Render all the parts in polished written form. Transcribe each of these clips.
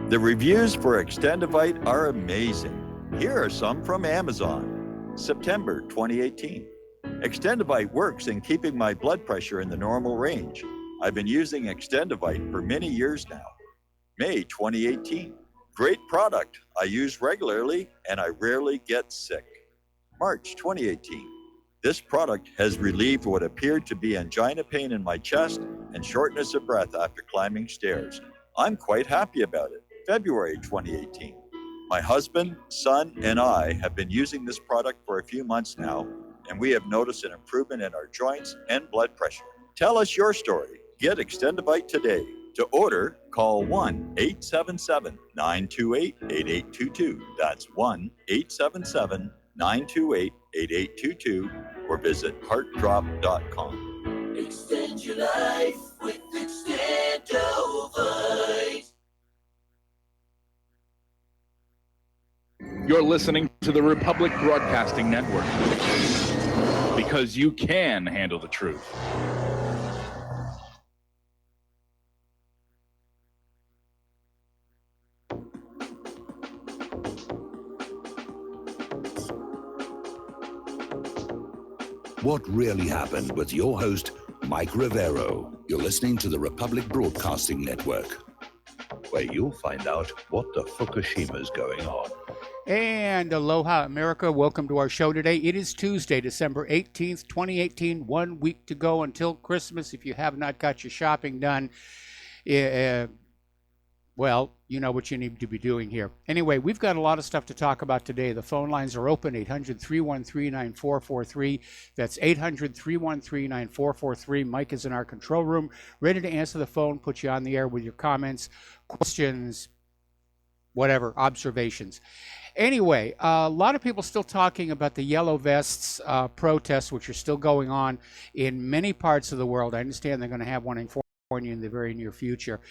The reviews for Extendivite are amazing. Here are some from Amazon. September 2018. Extendivite works in keeping my blood pressure in the normal range. I've been using Extendivite for many years now. May 2018. Great product. I use regularly and I rarely get sick. March 2018. This product has relieved what appeared to be angina pain in my chest and shortness of breath after climbing stairs. I'm quite happy about it. February 2018. My husband, son, and I have been using this product for a few months now, and we have noticed an improvement in our joints and blood pressure. Tell us your story. Get Extendivite today. To order, call 1-877-928-8822. That's 1-877-928-8822 or visit heartdrop.com. Extend your life with Extendovite. You're listening to the Republic Broadcasting Network because you can handle the truth. What Really Happened with your host, Mike Rivero. You're listening to the Republic Broadcasting Network, where you'll find out what the Fukushima's going on. And aloha, America. Welcome to our show today. It is Tuesday, December 18th, 2018. 1 week to go until Christmas. If you have not got your shopping done, well, you know what you need to be doing here. Anyway, we've got a lot of stuff to talk about today. The phone lines are open, 800-313-9443. That's 800-313-9443. Mike is in our control room, ready to answer the phone, put you on the air with your comments, questions, whatever, observations. Anyway, a lot of people still talking about the Yellow Vests protests, which are still going on in many parts of the world. I understand they're going to have one in California in the very near future.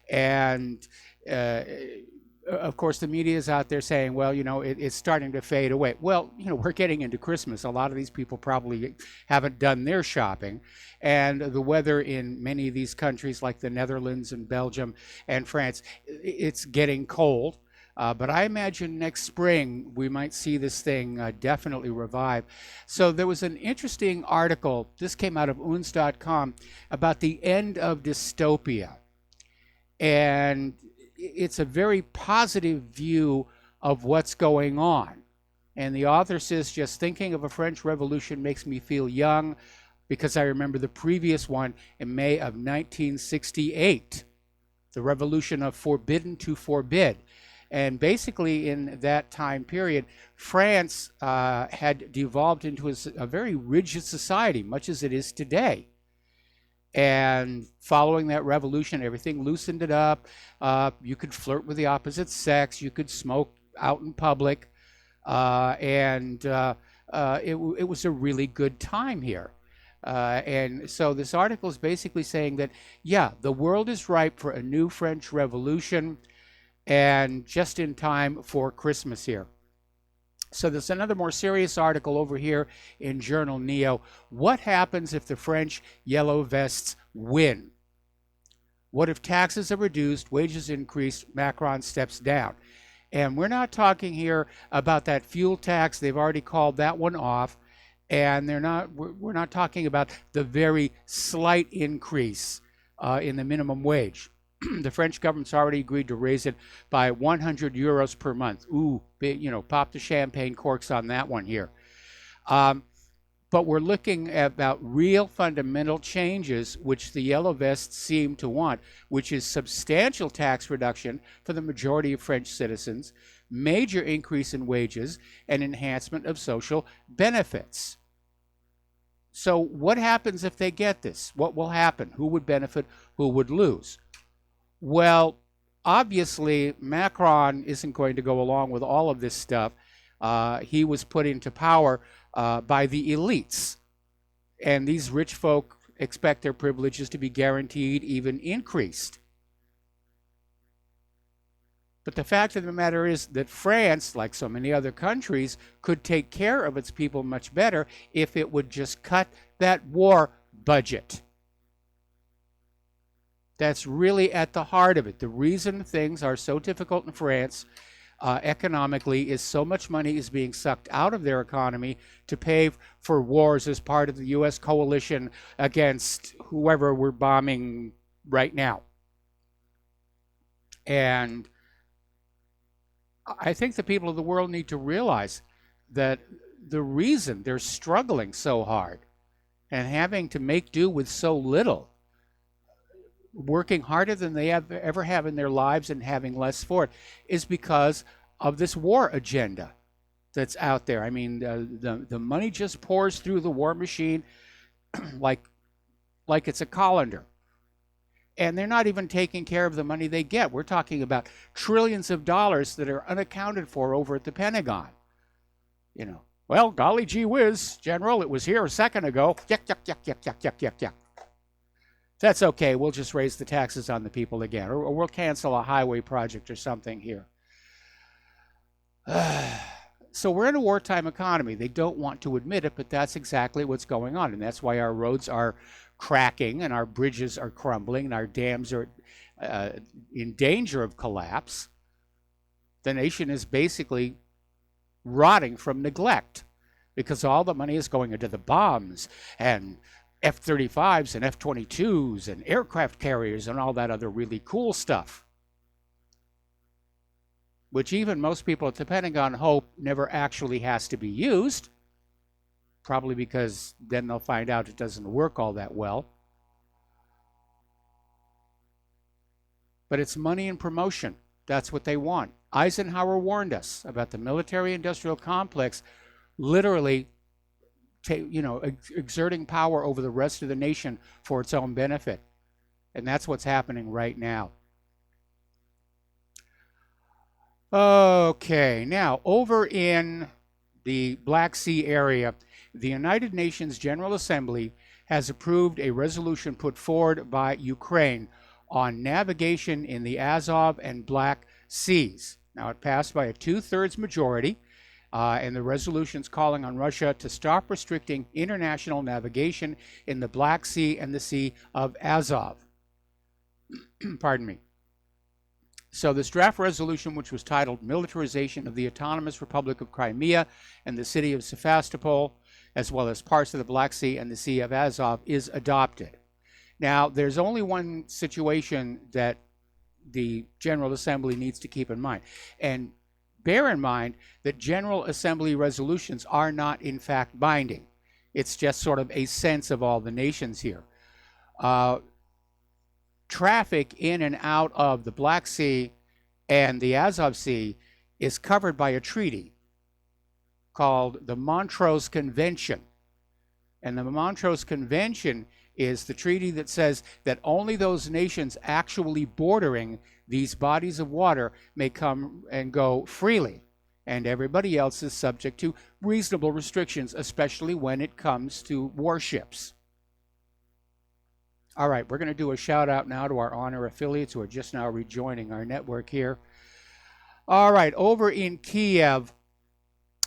And of course, the media is out there saying, well, you know, it's starting to fade away. Well, you know, we're getting into Christmas. A lot of these people probably haven't done their shopping. And the weather in many of these countries like the Netherlands and Belgium and France, it's getting cold. But I imagine next spring we might see this thing definitely revive. So there was an interesting article, this came out of UNS.com, about the end of dystopia. And it's a very positive view of what's going on. And the author says, just thinking of a French Revolution makes me feel young because I remember the previous one in May of 1968, the revolution of forbidden to forbid. And basically in that time period, France had devolved into a very rigid society, much as it is today. And following that revolution, everything loosened it up. You could flirt with the opposite sex. You could smoke out in public. It was a really good time here. And so this article is basically saying that, yeah, the world is ripe for a new French Revolution, and just in time for Christmas here. So there's another more serious article over here in Journal Neo. What happens if the French Yellow Vests win? What if taxes are reduced, wages increased, Macron steps down? And we're not talking here about that fuel tax. They've already called that one off. And we're not talking about the very slight increase in the minimum wage. The French government's already agreed to raise it by 100 euros per month. Ooh, you know, pop the champagne corks on that one here. But we're looking at about real fundamental changes, which the Yellow Vests seem to want, which is substantial tax reduction for the majority of French citizens, major increase in wages, and enhancement of social benefits. So what happens if they get this? What will happen? Who would benefit? Who would lose? Well, obviously, Macron isn't going to go along with all of this stuff. He was put into power by the elites. And these rich folk expect their privileges to be guaranteed, even increased. But the fact of the matter is that France, like so many other countries, could take care of its people much better if it would just cut that war budget. That's really at the heart of it. The reason things are so difficult in France economically is so much money is being sucked out of their economy to pay for wars as part of the U.S. coalition against whoever we're bombing right now. And I think the people of the world need to realize that the reason they're struggling so hard and having to make do with so little, working harder than they ever have in their lives and having less for it, is because of this war agenda that's out there. I mean, the money just pours through the war machine like it's a colander. And they're not even taking care of the money they get. We're talking about trillions of dollars that are unaccounted for over at the Pentagon. You know, well, golly gee whiz, General, it was here a second ago. Yuck, yuck, yuck, yuck, yuck, yuck, yuck, yuck. That's okay. We'll just raise the taxes on the people again, or we'll cancel a highway project or something here. So we're in a wartime economy. They don't want to admit it, but that's exactly what's going on. And that's why our roads are cracking and our bridges are crumbling and our dams are in danger of collapse. The nation is basically rotting from neglect because all the money is going into the bombs and F-35s and F-22s and aircraft carriers and all that other really cool stuff, which even most people at the Pentagon hope never actually has to be used, probably because then they'll find out it doesn't work all that well. But it's money and promotion. That's what they want. Eisenhower warned us about the military-industrial complex literally exerting power over the rest of the nation for its own benefit. And that's what's happening right now. Okay, now over in the Black Sea area, the United Nations General Assembly has approved a resolution put forward by Ukraine on navigation in the Azov and Black Seas. Now, it passed by a 2/3 majority, and the resolution's calling on Russia to stop restricting international navigation in the Black Sea and the Sea of Azov. Pardon me. So this draft resolution, which was titled Militarization of the Autonomous Republic of Crimea and the City of Sevastopol, as well as parts of the Black Sea and the Sea of Azov, is adopted. Now, there's only one situation that the General Assembly needs to keep in mind. And bear in mind that General Assembly resolutions are not, in fact, binding. It's just sort of a sense of all the nations here. Traffic in and out of the Black Sea and the Azov Sea is covered by a treaty called the Montrose Convention. And the Montrose Convention is the treaty that says that only those nations actually bordering these bodies of water may come and go freely, and everybody else is subject to reasonable restrictions, especially when it comes to warships. All right, we're going to do a shout out now to our honor affiliates who are just now rejoining our network here. All right, over in Kiev,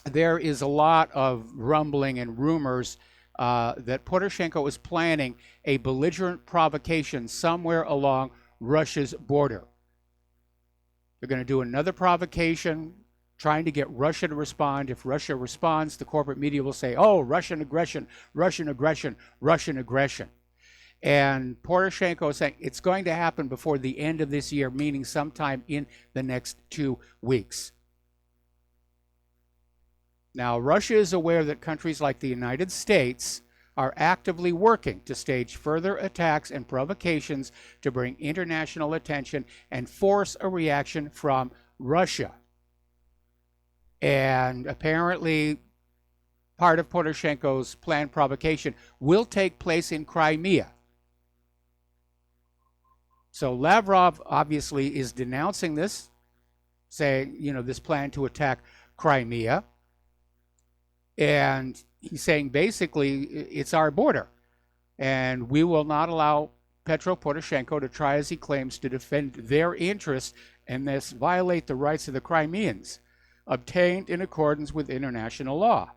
there is a lot of rumbling and rumors that Poroshenko is planning a belligerent provocation somewhere along Russia's border. They're going to do another provocation, trying to get Russia to respond. If Russia responds, the corporate media will say, oh, Russian aggression, Russian aggression, Russian aggression. And Poroshenko is saying it's going to happen before the end of this year, meaning sometime in the next 2 weeks. Now, Russia is aware that countries like the United States are actively working to stage further attacks and provocations to bring international attention and force a reaction from Russia. And apparently, part of Poroshenko's planned provocation will take place in Crimea. So Lavrov obviously is denouncing this, saying, this plan to attack Crimea. And he's saying basically it's our border. And we will not allow Petro Poroshenko to try, as he claims, to defend their interests and thus violate the rights of the Crimeans, obtained in accordance with international law.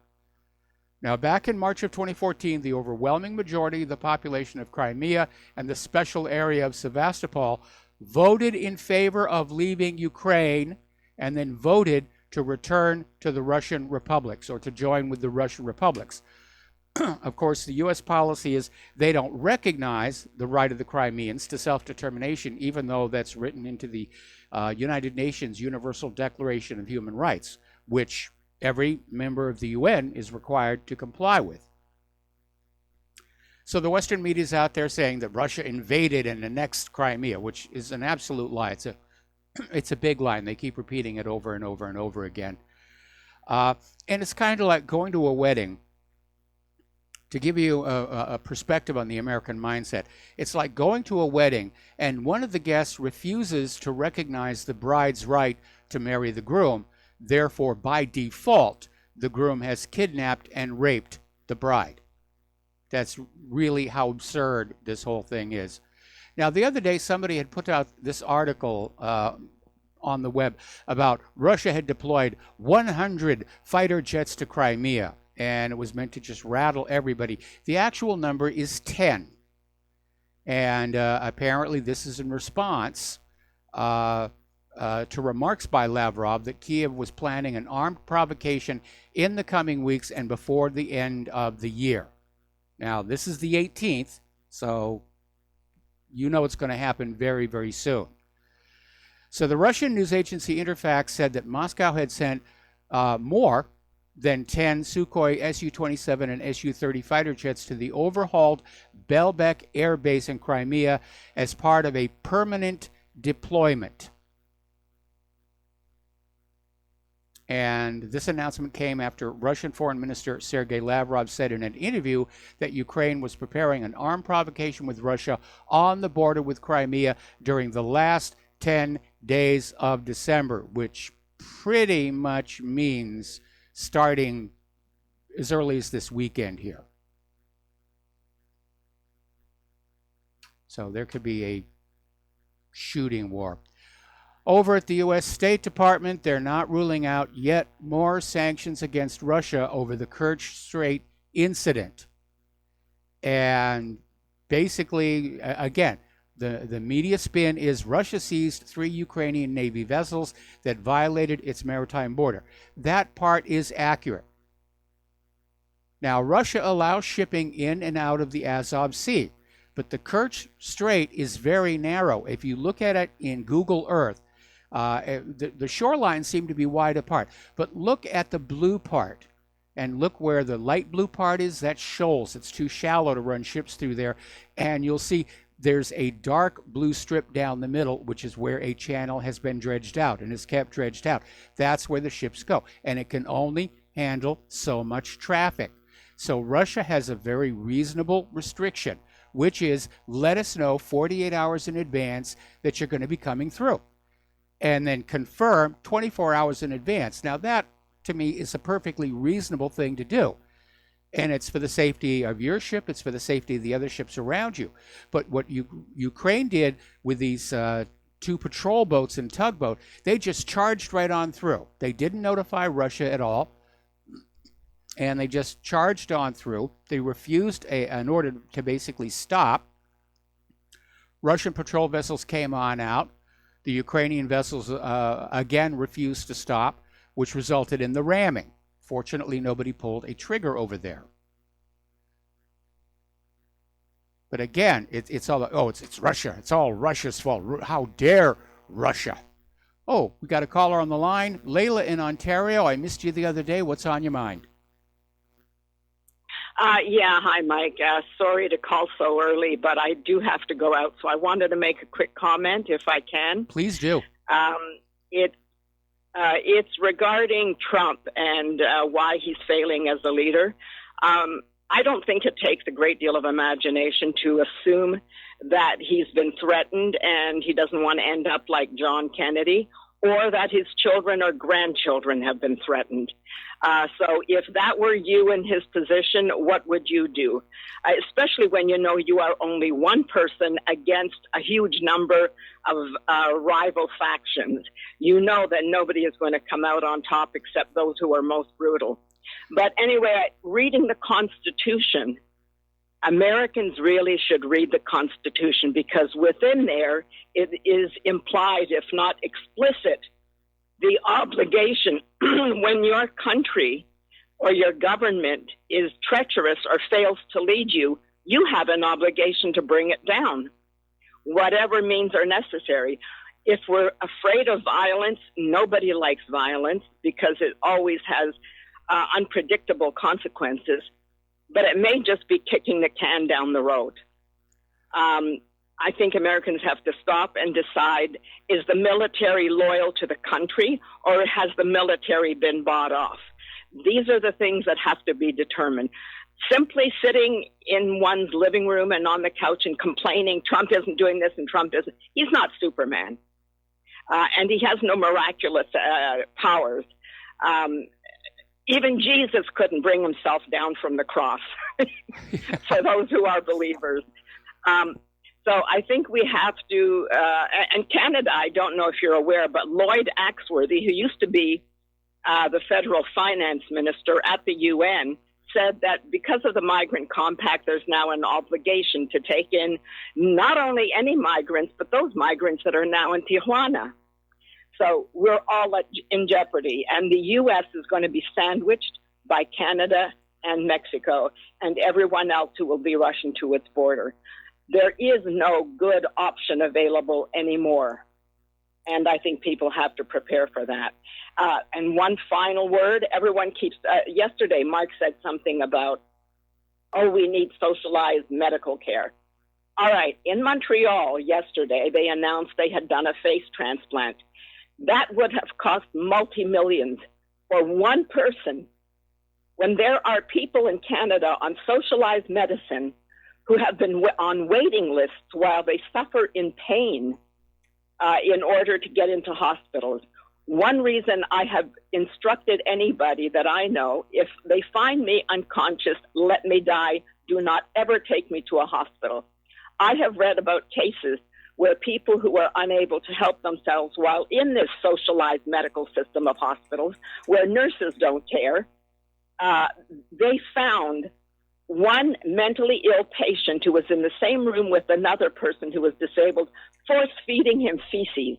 Now, back in March of 2014, the overwhelming majority of the population of Crimea and the special area of Sevastopol voted in favor of leaving Ukraine and then voted to return to the Russian republics or to join with the Russian republics. Of course, the U.S. policy is they don't recognize the right of the Crimeans to self-determination, even though that's written into the United Nations Universal Declaration of Human Rights, which every member of the UN is required to comply with. So the Western media is out there saying that Russia invaded and annexed Crimea, which is an absolute lie. It's a big lie, and they keep repeating it over and over and over again. And it's kind of like going to a wedding. To give you a perspective on the American mindset, it's like going to a wedding and one of the guests refuses to recognize the bride's right to marry the groom. Therefore, by default, the groom has kidnapped and raped the bride. That's really how absurd this whole thing is. Now, the other day, somebody had put out this article on the web about Russia had deployed 100 fighter jets to Crimea, and it was meant to just rattle everybody. The actual number is 10. And apparently this is in response to remarks by Lavrov that Kiev was planning an armed provocation in the coming weeks and before the end of the year. Now, this is the 18th, so you know it's going to happen very, very soon. So the Russian news agency Interfax said that Moscow had sent more than 10 Sukhoi Su-27 and Su-30 fighter jets to the overhauled Belbek Air Base in Crimea as part of a permanent deployment. And this announcement came after Russian Foreign Minister Sergei Lavrov said in an interview that Ukraine was preparing an armed provocation with Russia on the border with Crimea during the last 10 days of December, which pretty much means starting as early as this weekend here. So there could be a shooting war. Over at the U.S. State Department, they're not ruling out yet more sanctions against Russia over the Kerch Strait incident. And basically, again, the media spin is Russia seized 3 Ukrainian Navy vessels that violated its maritime border. That part is accurate. Now, Russia allows shipping in and out of the Azov Sea, but the Kerch Strait is very narrow. If you look at it in Google Earth, the shorelines seem to be wide apart. But look at the blue part, and look where the light blue part is. That's shoals. It's too shallow to run ships through there, and you'll see there's a dark blue strip down the middle, which is where a channel has been dredged out and is kept dredged out. That's where the ships go, and it can only handle so much traffic. So Russia has a very reasonable restriction, which is let us know 48 hours in advance that you're going to be coming through, and then confirm 24 hours in advance. Now that, to me, is a perfectly reasonable thing to do. And it's for the safety of your ship. It's for the safety of the other ships around you. But what Ukraine did with these 2 patrol boats and tugboat, they just charged right on through. They didn't notify Russia at all. And they just charged on through. They refused an order to basically stop. Russian patrol vessels came on out. The Ukrainian vessels, again, refused to stop, which resulted in the ramming. Fortunately, nobody pulled a trigger over there. But again, it's all, it's Russia. It's all Russia's fault. How dare Russia? Oh, we got a caller on the line. Layla in Ontario. I missed you the other day. What's on your mind? Yeah, hi, Mike. Sorry to call so early, but I do have to go out, so I wanted to make a quick comment if I can. Please do. It's regarding Trump and why he's failing as a leader. I don't think it takes a great deal of imagination to assume that he's been threatened and he doesn't want to end up like John Kennedy, or that his children or grandchildren have been threatened. So if that were you in his position, what would you do? Especially when you know you are only one person against a huge number of rival factions. You know that nobody is going to come out on top except those who are most brutal. But anyway, reading the Constitution, Americans really should read the Constitution, because within there it is implied, if not explicit, the obligation when your country or your government is treacherous or fails to lead you, you have an obligation to bring it down, whatever means are necessary. If we're afraid of violence, nobody likes violence because it always has unpredictable consequences, but it may just be kicking the can down the road. I think Americans have to stop and decide, is the military loyal to the country, or has the military been bought off? These are the things that have to be determined. Simply sitting in one's living room and on the couch and complaining, Trump isn't doing this and Trump isn't, he's not Superman. And he has no miraculous powers. Even Jesus couldn't bring himself down from the cross, for those who are believers. So I think we have to, and Canada, I don't know if you're aware, but Lloyd Axworthy, who used to be the federal finance minister at the UN, said that because of the migrant compact, there's now an obligation to take in not only any migrants, but those migrants that are now in Tijuana. So we're all in jeopardy, and the U.S. is going to be sandwiched by Canada and Mexico and everyone else who will be rushing to its border. There is no good option available anymore, and I think people have to prepare for that. And one final word, everyone keeps, yesterday Mark said something about, we need socialized medical care. All right, in Montreal yesterday, they announced they had done a face transplant. That would have cost multi-millions for one person, when there are people in Canada on socialized medicine who have been on waiting lists while they suffer in pain in order to get into hospitals. One reason I have instructed anybody that I know, if they find me unconscious, let me die, do not ever take me to a hospital. I have read about cases where people who are unable to help themselves while in this socialized medical system of hospitals, where nurses don't care, they found one mentally ill patient who was in the same room with another person who was disabled, force-feeding him feces.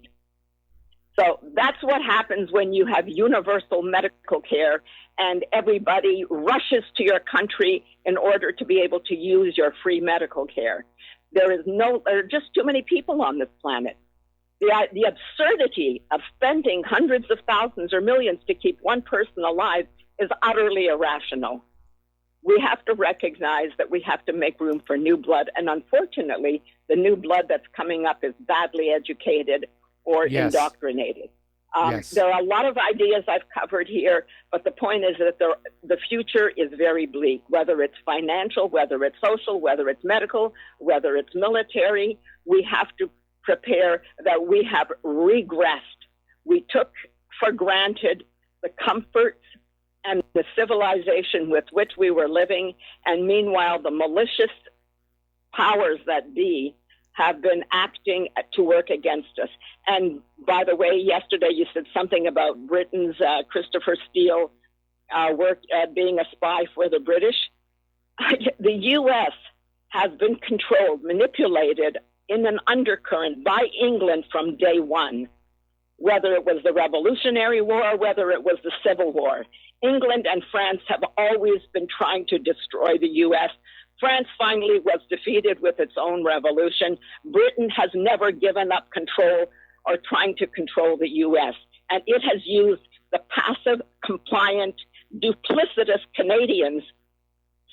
So that's what happens when you have universal medical care and everybody rushes to your country in order to be able to use your free medical care. There are just too many people on this planet. The absurdity of spending hundreds of thousands or millions to keep one person alive is utterly irrational. We have to recognize that we have to make room for new blood. And unfortunately, the new blood that's coming up is badly educated or indoctrinated. There are a lot of ideas I've covered here, but the point is that the future is very bleak, whether it's financial, whether it's social, whether it's medical, whether it's military. We have to prepare that we have regressed. We took for granted the comforts and the civilization with which we were living, and meanwhile, the malicious powers that be have been acting to work against us. And by the way, yesterday you said something about Britain's Christopher Steele being a spy for the British. The U.S. has been controlled, manipulated in an undercurrent by England from day one, whether it was the Revolutionary War, whether it was the Civil War. England and France have always been trying to destroy the U.S. France finally was defeated with its own revolution. Britain has never given up control or trying to control the U.S. And it has used the passive, compliant, duplicitous Canadians,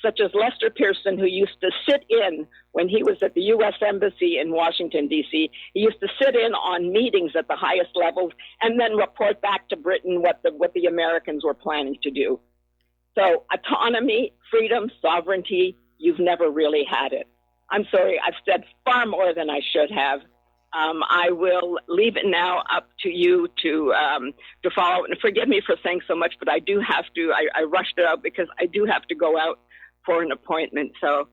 such as Lester Pearson, who used to sit in when he was at the U.S. Embassy in Washington, D.C. He used to sit in on meetings at the highest levels and then report back to Britain what the Americans were planning to do. So autonomy, freedom, sovereignty, you've never really had it. I'm sorry, I've said far more than I should have. I will leave it now up to you to follow. And forgive me for saying so much, but I do have to. I rushed it out because I do have to go out for an appointment. So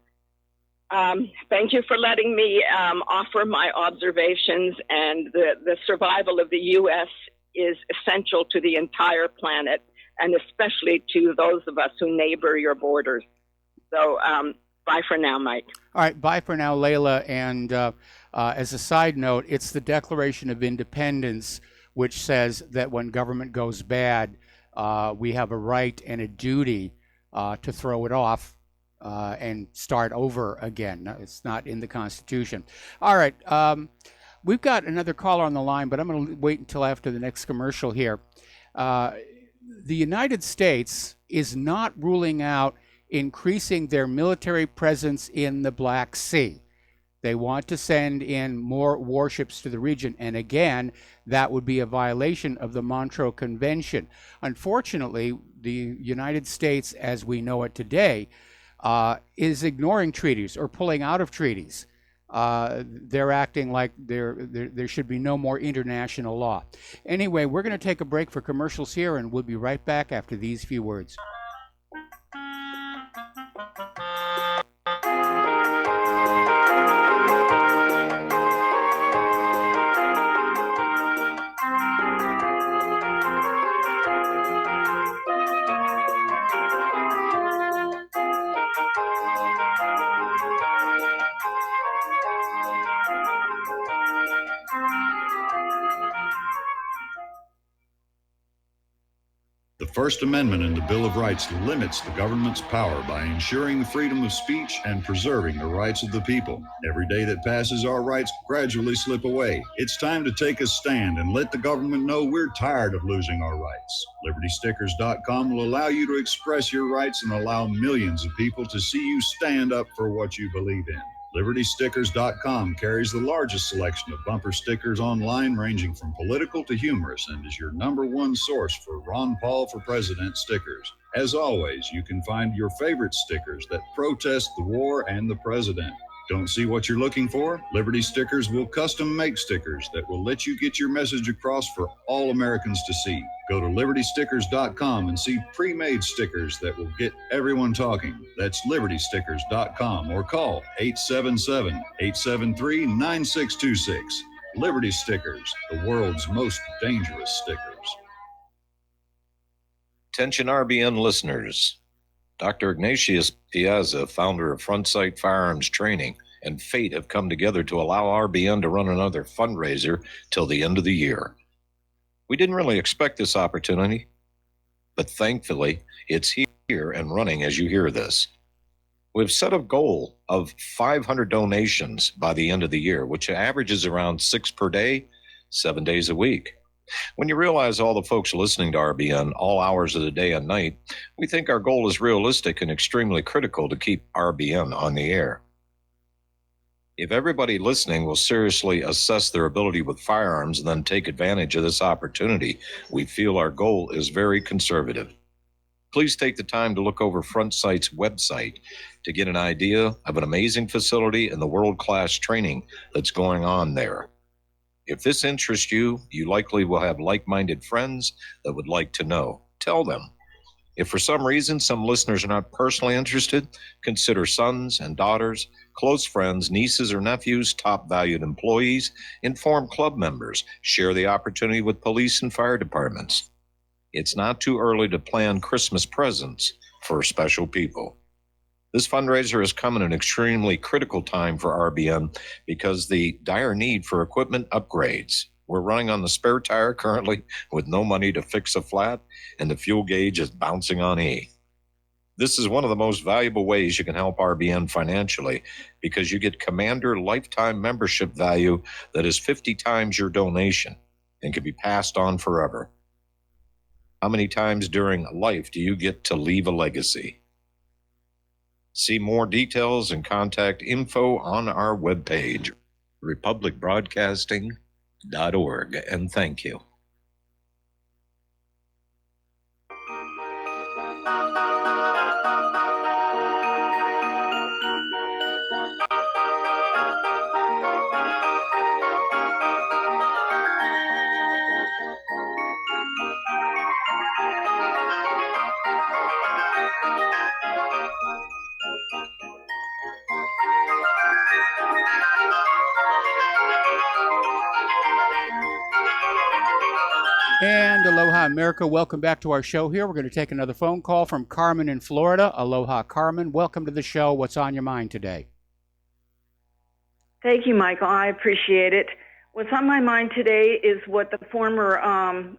thank you for letting me offer my observations. And the survival of the U.S. is essential to the entire planet, and especially to those of us who neighbor your borders. So bye for now, Mike. All right, bye for now, Layla. And as a side note, it's the Declaration of Independence, which says that when government goes bad, we have a right and a duty to throw it off and start over again. No, it's not in the Constitution. All right, we've got another caller on the line, but I'm going to wait until after the next commercial here. The United States is not ruling out increasing their military presence in the Black Sea. They want to send in more warships to the region. And again, that would be a violation of the Montreux Convention. Unfortunately, the United States, as we know it today, is ignoring treaties or pulling out of treaties. They're acting like there should be no more international law. Anyway, we're going to take a break for commercials here, and we'll be right back after these few words. The First Amendment in the Bill of Rights limits the government's power by ensuring freedom of speech and preserving the rights of the people. Every day that passes, our rights gradually slip away. It's time to take a stand and let the government know we're tired of losing our rights. LibertyStickers.com will allow you to express your rights and allow millions of people to see you stand up for what you believe in. LibertyStickers.com carries the largest selection of bumper stickers online, ranging from political to humorous, and is your #1 source for Ron Paul for President stickers. As always, you can find your favorite stickers that protest the war and the president. Don't see what you're looking for? Liberty Stickers will custom make stickers that will let you get your message across for all Americans to see. Go to LibertyStickers.com and see pre-made stickers that will get everyone talking. That's LibertyStickers.com or call 877-873-9626. Liberty Stickers, the world's most dangerous stickers. Attention RBN listeners. Dr. Ignatius Piazza, founder of Front Sight Firearms Training, and Fate have come together to allow RBN to run another fundraiser till the end of the year. We didn't really expect this opportunity, but thankfully it's here and running as you hear this. We've set a goal of 500 donations by the end of the year, which averages around 6 per day, 7 days a week. When you realize all the folks listening to RBN all hours of the day and night, we think our goal is realistic and extremely critical to keep RBN on the air. If everybody listening will seriously assess their ability with firearms and then take advantage of this opportunity, we feel our goal is very conservative. Please take the time to look over Front Sight's website to get an idea of an amazing facility and the world-class training that's going on there. If this interests you, you likely will have like-minded friends that would like to know. Tell them. If for some reason some listeners are not personally interested, consider sons and daughters, close friends, nieces or nephews, top valued employees, inform club members, share the opportunity with police and fire departments. It's not too early to plan Christmas presents for special people. This fundraiser has come at an extremely critical time for RBN because the dire need for equipment upgrades. We're running on the spare tire currently with no money to fix a flat, and the fuel gauge is bouncing on E. This is one of the most valuable ways you can help RBN financially because you get Commander lifetime membership value that is 50 times your donation and can be passed on forever. How many times during life do you get to leave a legacy? See more details and contact info on our webpage, republicbroadcasting.org, and thank you. And aloha, America. Welcome back to our show here. We're going to take another phone call from Carmen in Florida. Aloha, Carmen. Welcome to the show. What's on your mind today? Thank you, Michael. I appreciate it. What's on my mind today is what the former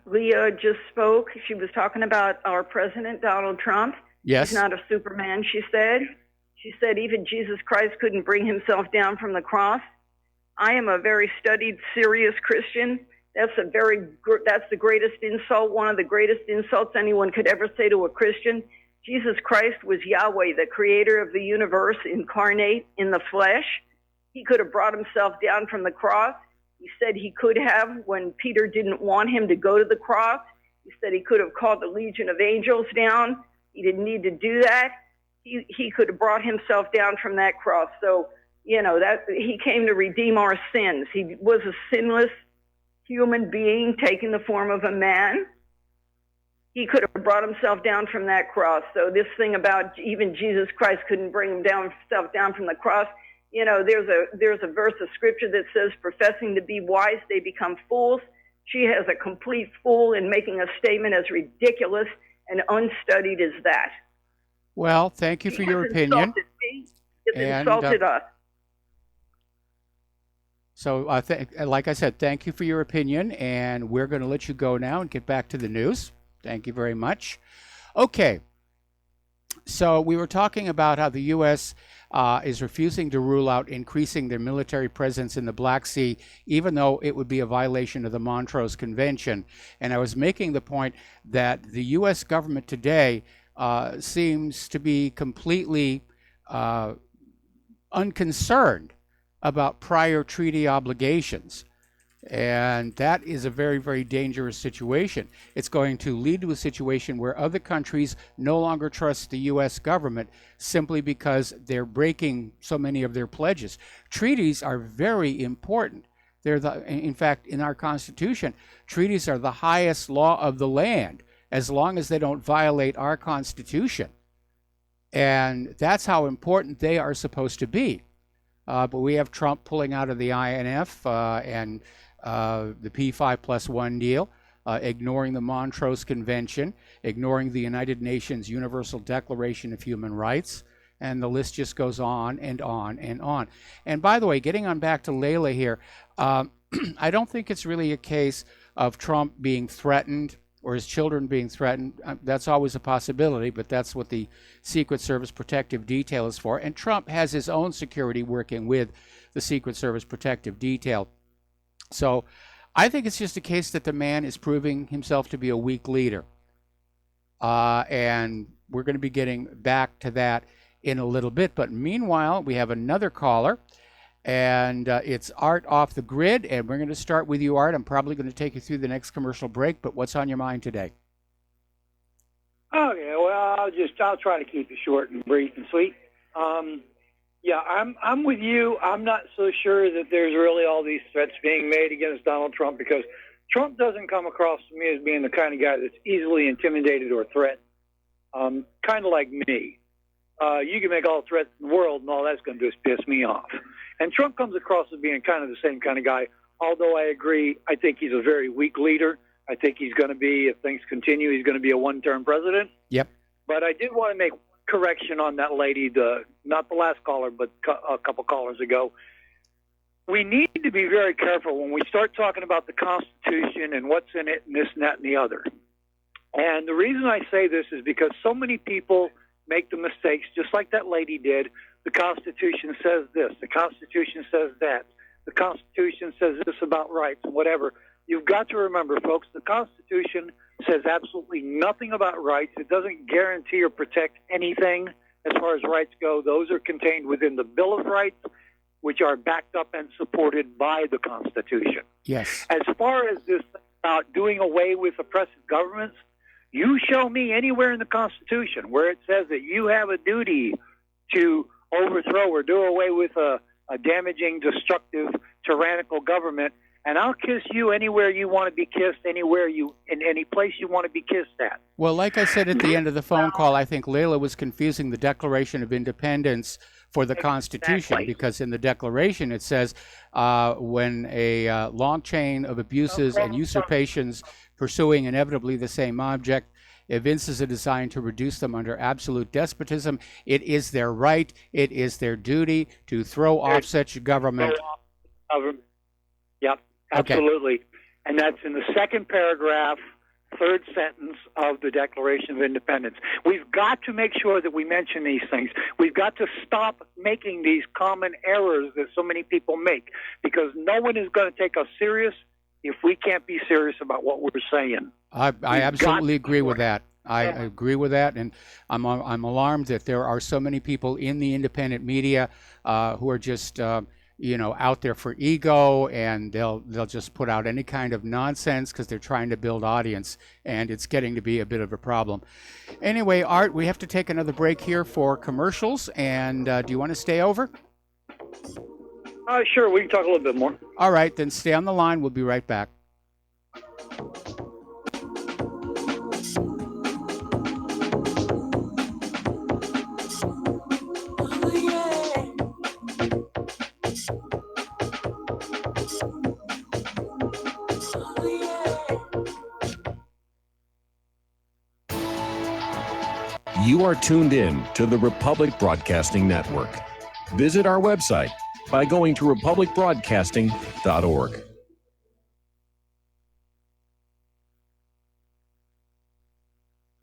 Leah just spoke. She was talking about our president, Donald Trump. Yes. He's not a Superman, she said. She said even Jesus Christ couldn't bring himself down from the cross. I am a very studied, serious Christian. That's the greatest insult, one of the greatest insults anyone could ever say to a Christian. Jesus Christ was Yahweh, the creator of the universe, incarnate in the flesh. He could have brought himself down from the cross. He said he could have when Peter didn't want him to go to the cross. He said he could have called the legion of angels down. He didn't need to do that. He could have brought himself down from that cross. So, that he came to redeem our sins. He was a sinless human being taking the form of a man. He could have brought himself down from that cross. So this thing about even Jesus Christ couldn't bring himself down from the cross, there's a verse of scripture that says, professing to be wise, they become fools. She has a complete fool in making a statement as ridiculous and unstudied as that. Well, thank you for your opinion. It's insulted us. So, like I said, thank you for your opinion, and we're going to let you go now and get back to the news. Thank you very much. Okay, so we were talking about how the U.S. Is refusing to rule out increasing their military presence in the Black Sea, even though it would be a violation of the Montreux Convention. And I was making the point that the U.S. government today seems to be completely unconcerned about prior treaty obligations. And that is a very, very dangerous situation. It's going to lead to a situation where other countries no longer trust the U.S. government simply because they're breaking so many of their pledges. Treaties are very important. In fact, in our Constitution, treaties are the highest law of the land as long as they don't violate our Constitution. And that's how important they are supposed to be. But we have Trump pulling out of the INF and the P5+1 deal, ignoring the Montreux Convention, ignoring the United Nations Universal Declaration of Human Rights, and the list just goes on and on and on. And by the way, getting on back to Layla here, I don't think it's really a case of Trump being threatened or his children being threatened. That's always a possibility, but that's what the Secret Service Protective Detail is for. And Trump has his own security working with the Secret Service Protective Detail. So I think it's just a case that the man is proving himself to be a weak leader. And we're going to be getting back to that in a little bit. But meanwhile, we have another caller. And it's Art off the grid, and we're going to start with you, Art. I'm probably going to take you through the next commercial break, but what's on your mind today? Okay, well, I'll try to keep it short and brief and sweet. I'm with you. I'm not so sure that there's really all these threats being made against Donald Trump, because Trump doesn't come across to me as being the kind of guy that's easily intimidated or threatened. Kind of like me. You can make all the threats in the world, and all that's going to do is piss me off. And Trump comes across as being kind of the same kind of guy, although I agree, I think he's a very weak leader. I think he's going to be, if things continue, he's going to be a one-term president. Yep. But I did want to make correction on that lady, not the last caller, but a couple callers ago. We need to be very careful when we start talking about the Constitution and what's in it and this and that and the other. And the reason I say this is because so many people make the mistakes, just like that lady did. The Constitution says this. The Constitution says that. The Constitution says this about rights and whatever. You've got to remember, folks, the Constitution says absolutely nothing about rights. It doesn't guarantee or protect anything as far as rights go. Those are contained within the Bill of Rights, which are backed up and supported by the Constitution. Yes. As far as this about doing away with oppressive governments, you show me anywhere in the Constitution where it says that you have a duty to overthrow or do away with a damaging, destructive, tyrannical government, and I'll kiss you anywhere you want to be kissed, in any place you want to be kissed at. Well, like I said at the end of the phone call, I think Layla was confusing the Declaration of Independence for the Constitution, because in the Declaration it says when a long chain of abuses and usurpations pursuing inevitably the same object evinces a design to reduce them under absolute despotism, it is their right, it is their duty to throw off such government. Yep, absolutely. Okay. And that's in the second paragraph, third sentence of the Declaration of Independence. We've got to make sure that we mention these things. We've got to stop making these common errors that so many people make, because no one is going to take us serious if we can't be serious about what we're saying. I absolutely agree with that. I agree with that, and I'm alarmed that there are so many people in the independent media who are just out there for ego, and they'll just put out any kind of nonsense because they're trying to build audience, and it's getting to be a bit of a problem. Anyway, Art, we have to take another break here for commercials, and do you want to stay over? Sure, we can talk a little bit more. All right, then stay on the line. We'll be right back. You are tuned in to the Republic Broadcasting Network. Visit our website by going to republicbroadcasting.org.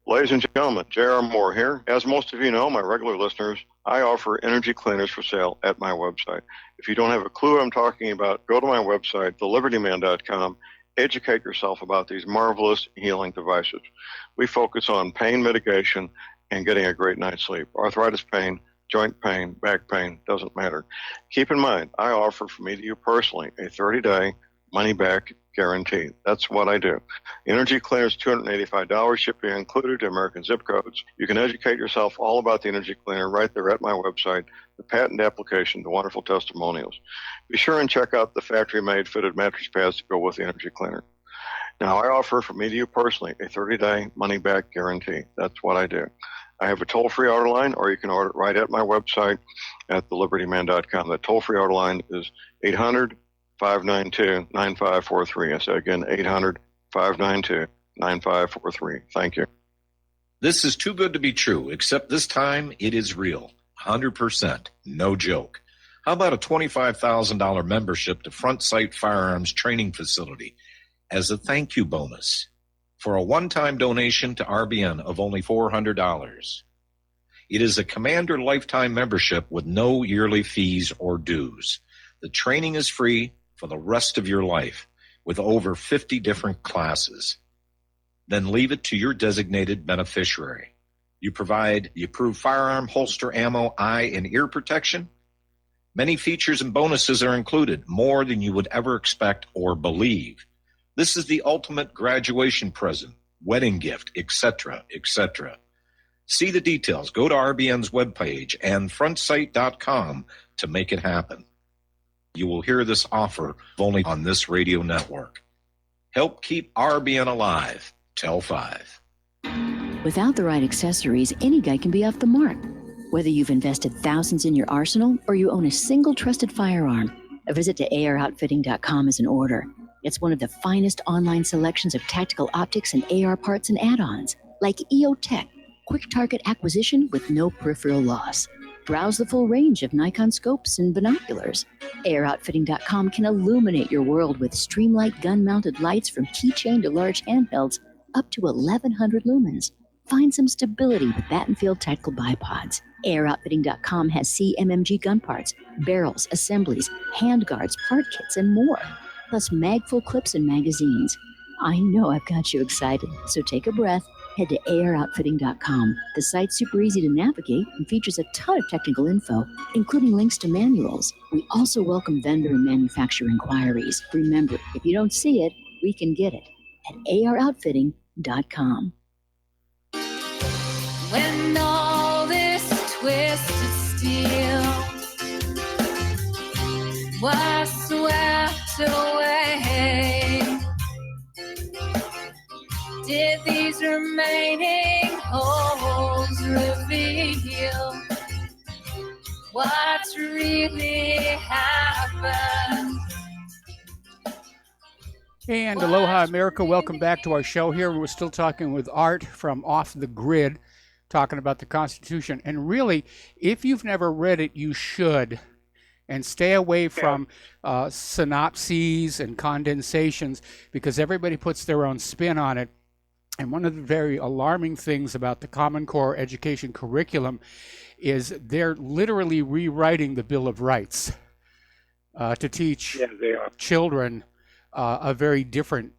Ladies and gentlemen, J.R. Moore here. As most of you know, my regular listeners, I offer energy cleaners for sale at my website. If you don't have a clue what I'm talking about, go to my website, thelibertyman.com. Educate yourself about these marvelous healing devices. We focus on pain mitigation and getting a great night's sleep. Arthritis pain, joint pain, back pain, doesn't matter. Keep in mind, I offer from me to you personally a 30-day money-back guarantee. That's what I do. Energy cleaners, $285, shipping included to American zip codes. You can educate yourself all about the energy cleaner right there at my website, the patent application, the wonderful testimonials. Be sure and check out the factory-made fitted mattress pads to go with the energy cleaner. Now, I offer from me to you personally a 30-day money-back guarantee. That's what I do. I have a toll-free order line, or you can order it right at my website at thelibertyman.com. The toll-free order line is 800-592-9543. I say again, 800-592-9543. Thank you. This is too good to be true, except this time it is real. 100%. No joke. How about a $25,000 membership to Front Sight Firearms Training Facility as a thank you bonus for a one-time donation to RBN of only $400. It is a Commander lifetime membership with no yearly fees or dues. The training is free for the rest of your life with over 50 different classes. Then leave it to your designated beneficiary. You provide the approved firearm, holster, ammo, eye, and ear protection. Many features and bonuses are included, more than you would ever expect or believe. This is the ultimate graduation present, wedding gift, etc., etc. See the details. Go to RBN's webpage and frontsight.com to make it happen. You will hear this offer only on this radio network. Help keep RBN alive. Tell 5. Without the right accessories, any guy can be off the mark. Whether you've invested thousands in your arsenal or you own a single trusted firearm, a visit to AROutfitting.com is in order. It's one of the finest online selections of tactical optics and AR parts and add-ons, like EOTech, quick target acquisition with no peripheral loss. Browse the full range of Nikon scopes and binoculars. AROutfitting.com can illuminate your world with Streamlight gun-mounted lights from keychain to large handhelds up to 1,100 lumens. Find some stability with Battenfield tactical bipods. AROutfitting.com has CMMG gun parts, barrels, assemblies, handguards, part kits, and more. Plus mag-full clips and magazines. I know I've got you excited, so take a breath. Head to AROutfitting.com. The site's super easy to navigate and features a ton of technical info, including links to manuals. We also welcome vendor and manufacturer inquiries. Remember, if you don't see it, we can get it at AROutfitting.com. When all this twisted steel was swept away, did these remaining holes reveal what's really happened? And aloha, America. Welcome back to our show here. We're still talking with Art from Off the Grid, talking about the Constitution. And really, if you've never read it, you should. And stay away from synopses and condensations, because everybody puts their own spin on it. And one of the very alarming things about the Common Core education curriculum is they're literally rewriting the Bill of Rights to teach children a very different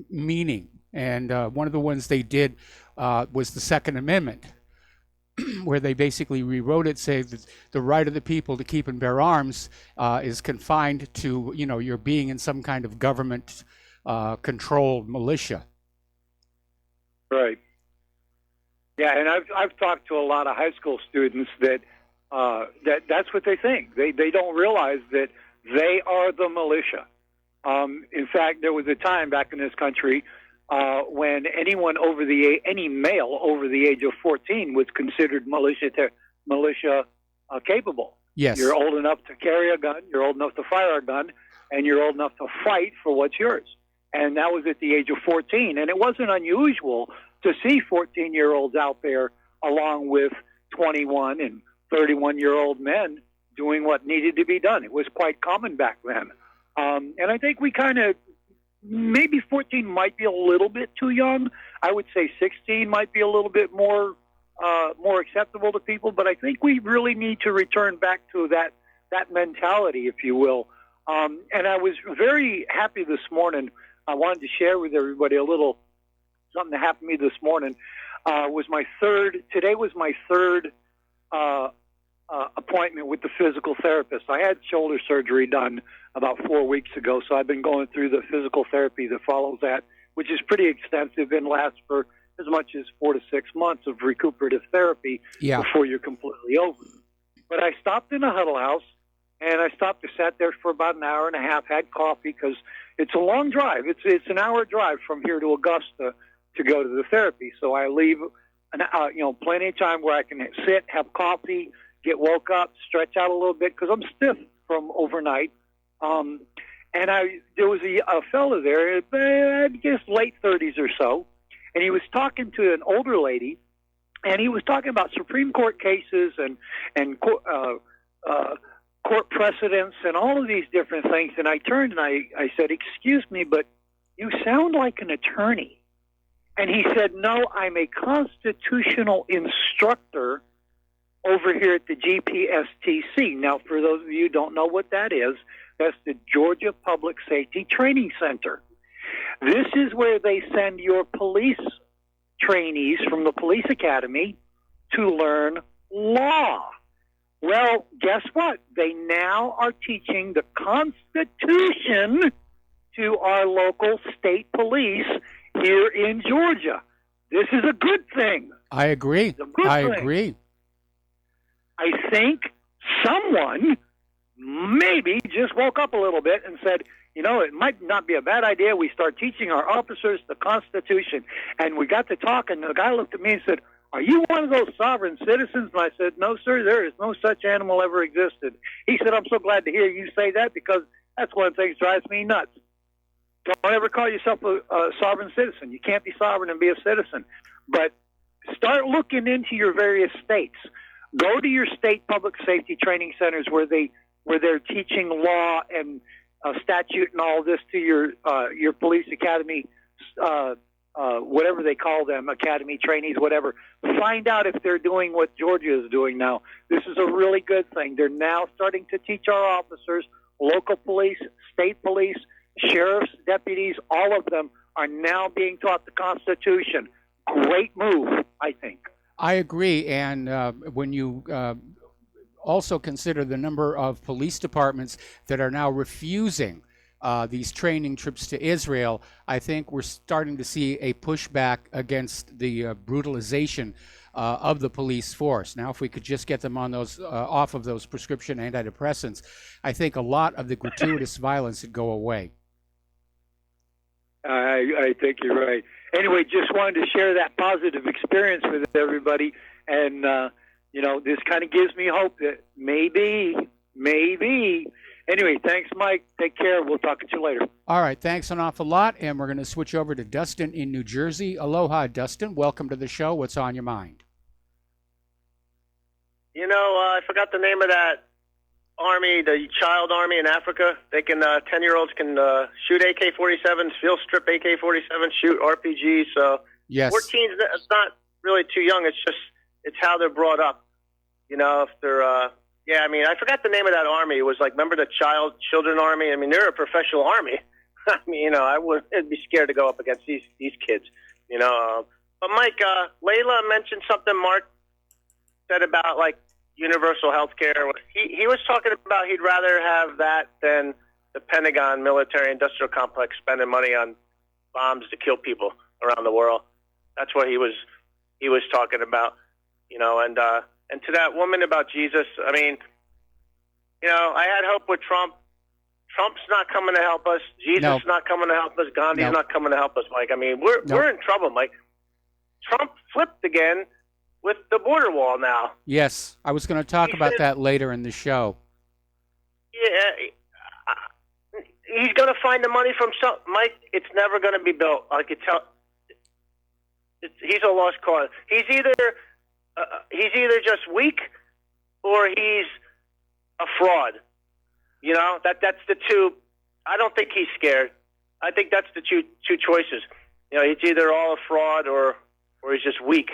meaning. And one of the ones they did was the Second Amendment, where they basically rewrote it, say that the right of the people to keep and bear arms is confined to, you're being in some kind of government controlled militia. Right. Yeah, and I've talked to a lot of high school students that that's what they think. They don't realize that they are the militia. In fact, there was a time back in this country when any male over the age of 14 was considered militia capable. Yes. You're old enough to carry a gun, you're old enough to fire a gun, and you're old enough to fight for what's yours. And that was at the age of 14. And it wasn't unusual to see 14-year-olds out there along with 21 and 31-year-old men doing what needed to be done. It was quite common back then. And I think we kind of, maybe 14 might be a little bit too young. I would say 16 might be a little bit more acceptable to people. But I think we really need to return back to that mentality, if you will. And I was very happy this morning. I wanted to share with everybody a little something that happened to me this morning. Today was my third appointment with the physical therapist. I had shoulder surgery done about 4 weeks ago, so I've been going through the physical therapy that follows that, which is pretty extensive and lasts for as much as 4 to 6 months of recuperative therapy before you're completely over. But I stopped in a huddle house, and I sat there for about an hour and a half, had coffee, because it's a long drive. It's an hour drive from here to Augusta to go to the therapy. So I leave, plenty of time where I can sit, have coffee, get woke up, stretch out a little bit, because I'm stiff from overnight. And there was a fellow there, I guess late 30s or so, and he was talking to an older lady, and he was talking about Supreme Court cases and court precedents and all of these different things. And I turned and I said, "Excuse me, but you sound like an attorney." And he said, "No, I'm a constitutional instructor over here at the GPSTC." Now, for those of you who don't know what that is, that's the Georgia Public Safety Training Center. This is where they send your police trainees from the police academy to learn law. Well, guess what? They now are teaching the Constitution to our local state police here in Georgia. This is a good thing. I agree. I agree. I think someone maybe just woke up a little bit and said, it might not be a bad idea we start teaching our officers the Constitution. And we got to talk, and the guy looked at me and said, "Are you one of those sovereign citizens?" And I said, "No, sir, there is no such animal ever existed." He said, "I'm so glad to hear you say that, because that's one of the things that drives me nuts. Don't ever call yourself a sovereign citizen. You can't be sovereign and be a citizen. But start looking into your various states. Go to your state public safety training centers where they're teaching law and statute and all this to your police academy, whatever they call them, academy trainees, whatever. Find out if they're doing what Georgia is doing now. This is a really good thing. They're now starting to teach our officers, local police, state police, sheriffs, deputies, all of them are now being taught the Constitution. Great move, I think. I agree. And when you also consider the number of police departments that are now refusing these training trips to Israel, I think we're starting to see a pushback against the brutalization of the police force. Now, if we could just get them on those off of those prescription antidepressants, I think a lot of the gratuitous violence would go away. I think you're right. Anyway, just wanted to share that positive experience with everybody. And, this kind of gives me hope that maybe. Anyway, thanks, Mike. Take care. We'll talk to you later. All right, thanks an awful lot. And we're going to switch over to Dustin in New Jersey. Aloha, Dustin. Welcome to the show. What's on your mind? I forgot the name of that army, the child army in Africa. They can 10-year-olds can shoot AK-47s, field strip AK-47s, shoot RPGs. So yes, 14's it's not really too young. It's how they're brought up. If they're I forgot the name of that army. It was like, remember the children army? I mean, they're a professional army. I mean, I wouldn't be scared to go up against these kids. But Mike, Layla mentioned something. Mark said about like universal health care. He was talking about he'd rather have that than the Pentagon military industrial complex spending money on bombs to kill people around the world. That's what he was talking about, and to that woman about Jesus, I mean, I had hope with Trump. Trump's not coming to help us. Jesus is not coming to help us. Gandhi's not coming to help us, Mike. I mean, we're in trouble, Mike. Trump flipped again with the border wall now. Yes, I was going to talk about that later in the show. Yeah, he's going to find the money from some. Mike, it's never going to be built. I could tell. He's a lost cause. He's either just weak or he's a fraud. That's the two. I don't think he's scared. I think that's the two choices. It's either all a fraud or he's just weak.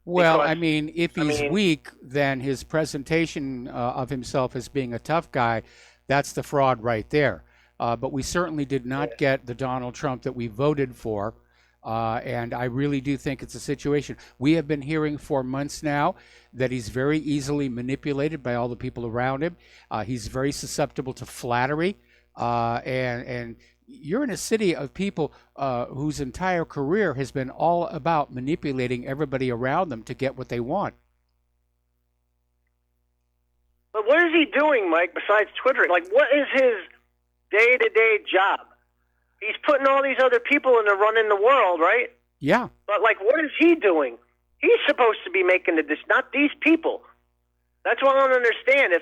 Well, Because, I mean, if he's weak, then his presentation of himself as being a tough guy, that's the fraud right there. But we certainly did not get the Donald Trump that we voted for. And I really do think it's a situation. We have been hearing for months now that he's very easily manipulated by all the people around him. He's very susceptible to flattery. And you're in a city of people whose entire career has been all about manipulating everybody around them to get what they want. But what is he doing, Mike, besides Twitter? Like, what is his day-to-day job? He's putting all these other people in the running the world, right? Yeah. But, like, what is he doing? He's supposed to be making the decision, not these people. That's what I don't understand.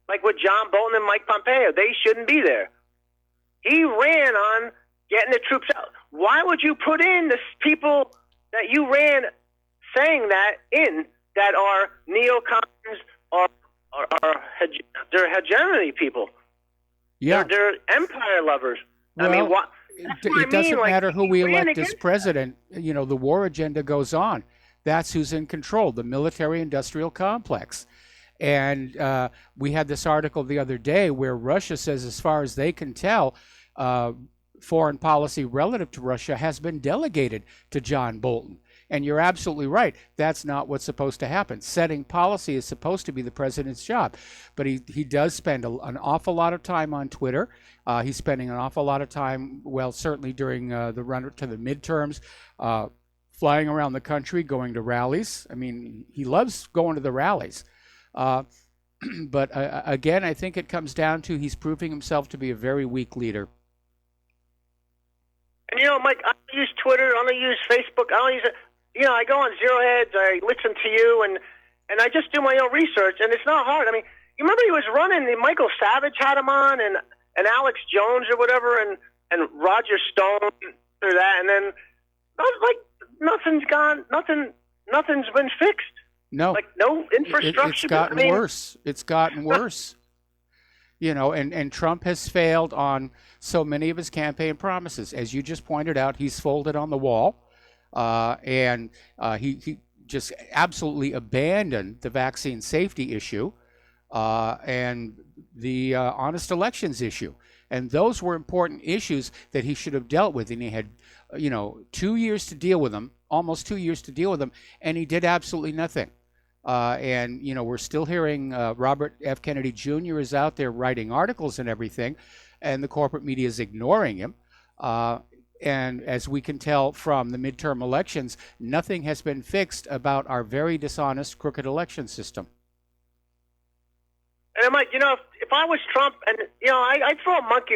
Like with John Bolton and Mike Pompeo, they shouldn't be there. He ran on getting the troops out. Why would you put in the people that you ran saying that in that are neocons or they're hegemony people? Yeah. They're empire lovers. Well, what? It doesn't matter who we elect as president. The war agenda goes on. That's who's in control, the military-industrial complex. And we had this article the other day where Russia says, as far as they can tell, foreign policy relative to Russia has been delegated to John Bolton. And you're absolutely right. That's not what's supposed to happen. Setting policy is supposed to be the president's job. But he does spend an awful lot of time on Twitter. He's spending an awful lot of time, well, certainly during the run to the midterms, flying around the country, going to rallies. I mean, he loves going to the rallies. But again, I think it comes down to he's proving himself to be a very weak leader. And Mike, I don't use Twitter. I don't use Facebook. I don't use it. I go on Zero Hedge. I listen to you, and I just do my own research. And it's not hard. I mean, you remember he was running. Michael Savage had him on, and Alex Jones or whatever, and Roger Stone or that, and then nothing's gone. Nothing's been fixed. No, like no infrastructure. It's gotten worse. It's gotten worse. And Trump has failed on so many of his campaign promises. As you just pointed out, he's folded on the wall, and he just absolutely abandoned the vaccine safety issue and the honest elections issue. And those were important issues that he should have dealt with. And he had, 2 years to deal with them, almost 2 years to deal with them, and he did absolutely nothing. And we're still hearing Robert F. Kennedy Jr. is out there writing articles and everything, and the corporate media is ignoring him. And as we can tell from the midterm elections, nothing has been fixed about our very dishonest, crooked election system. And I'm like, if I was Trump, and I'd throw a monkey.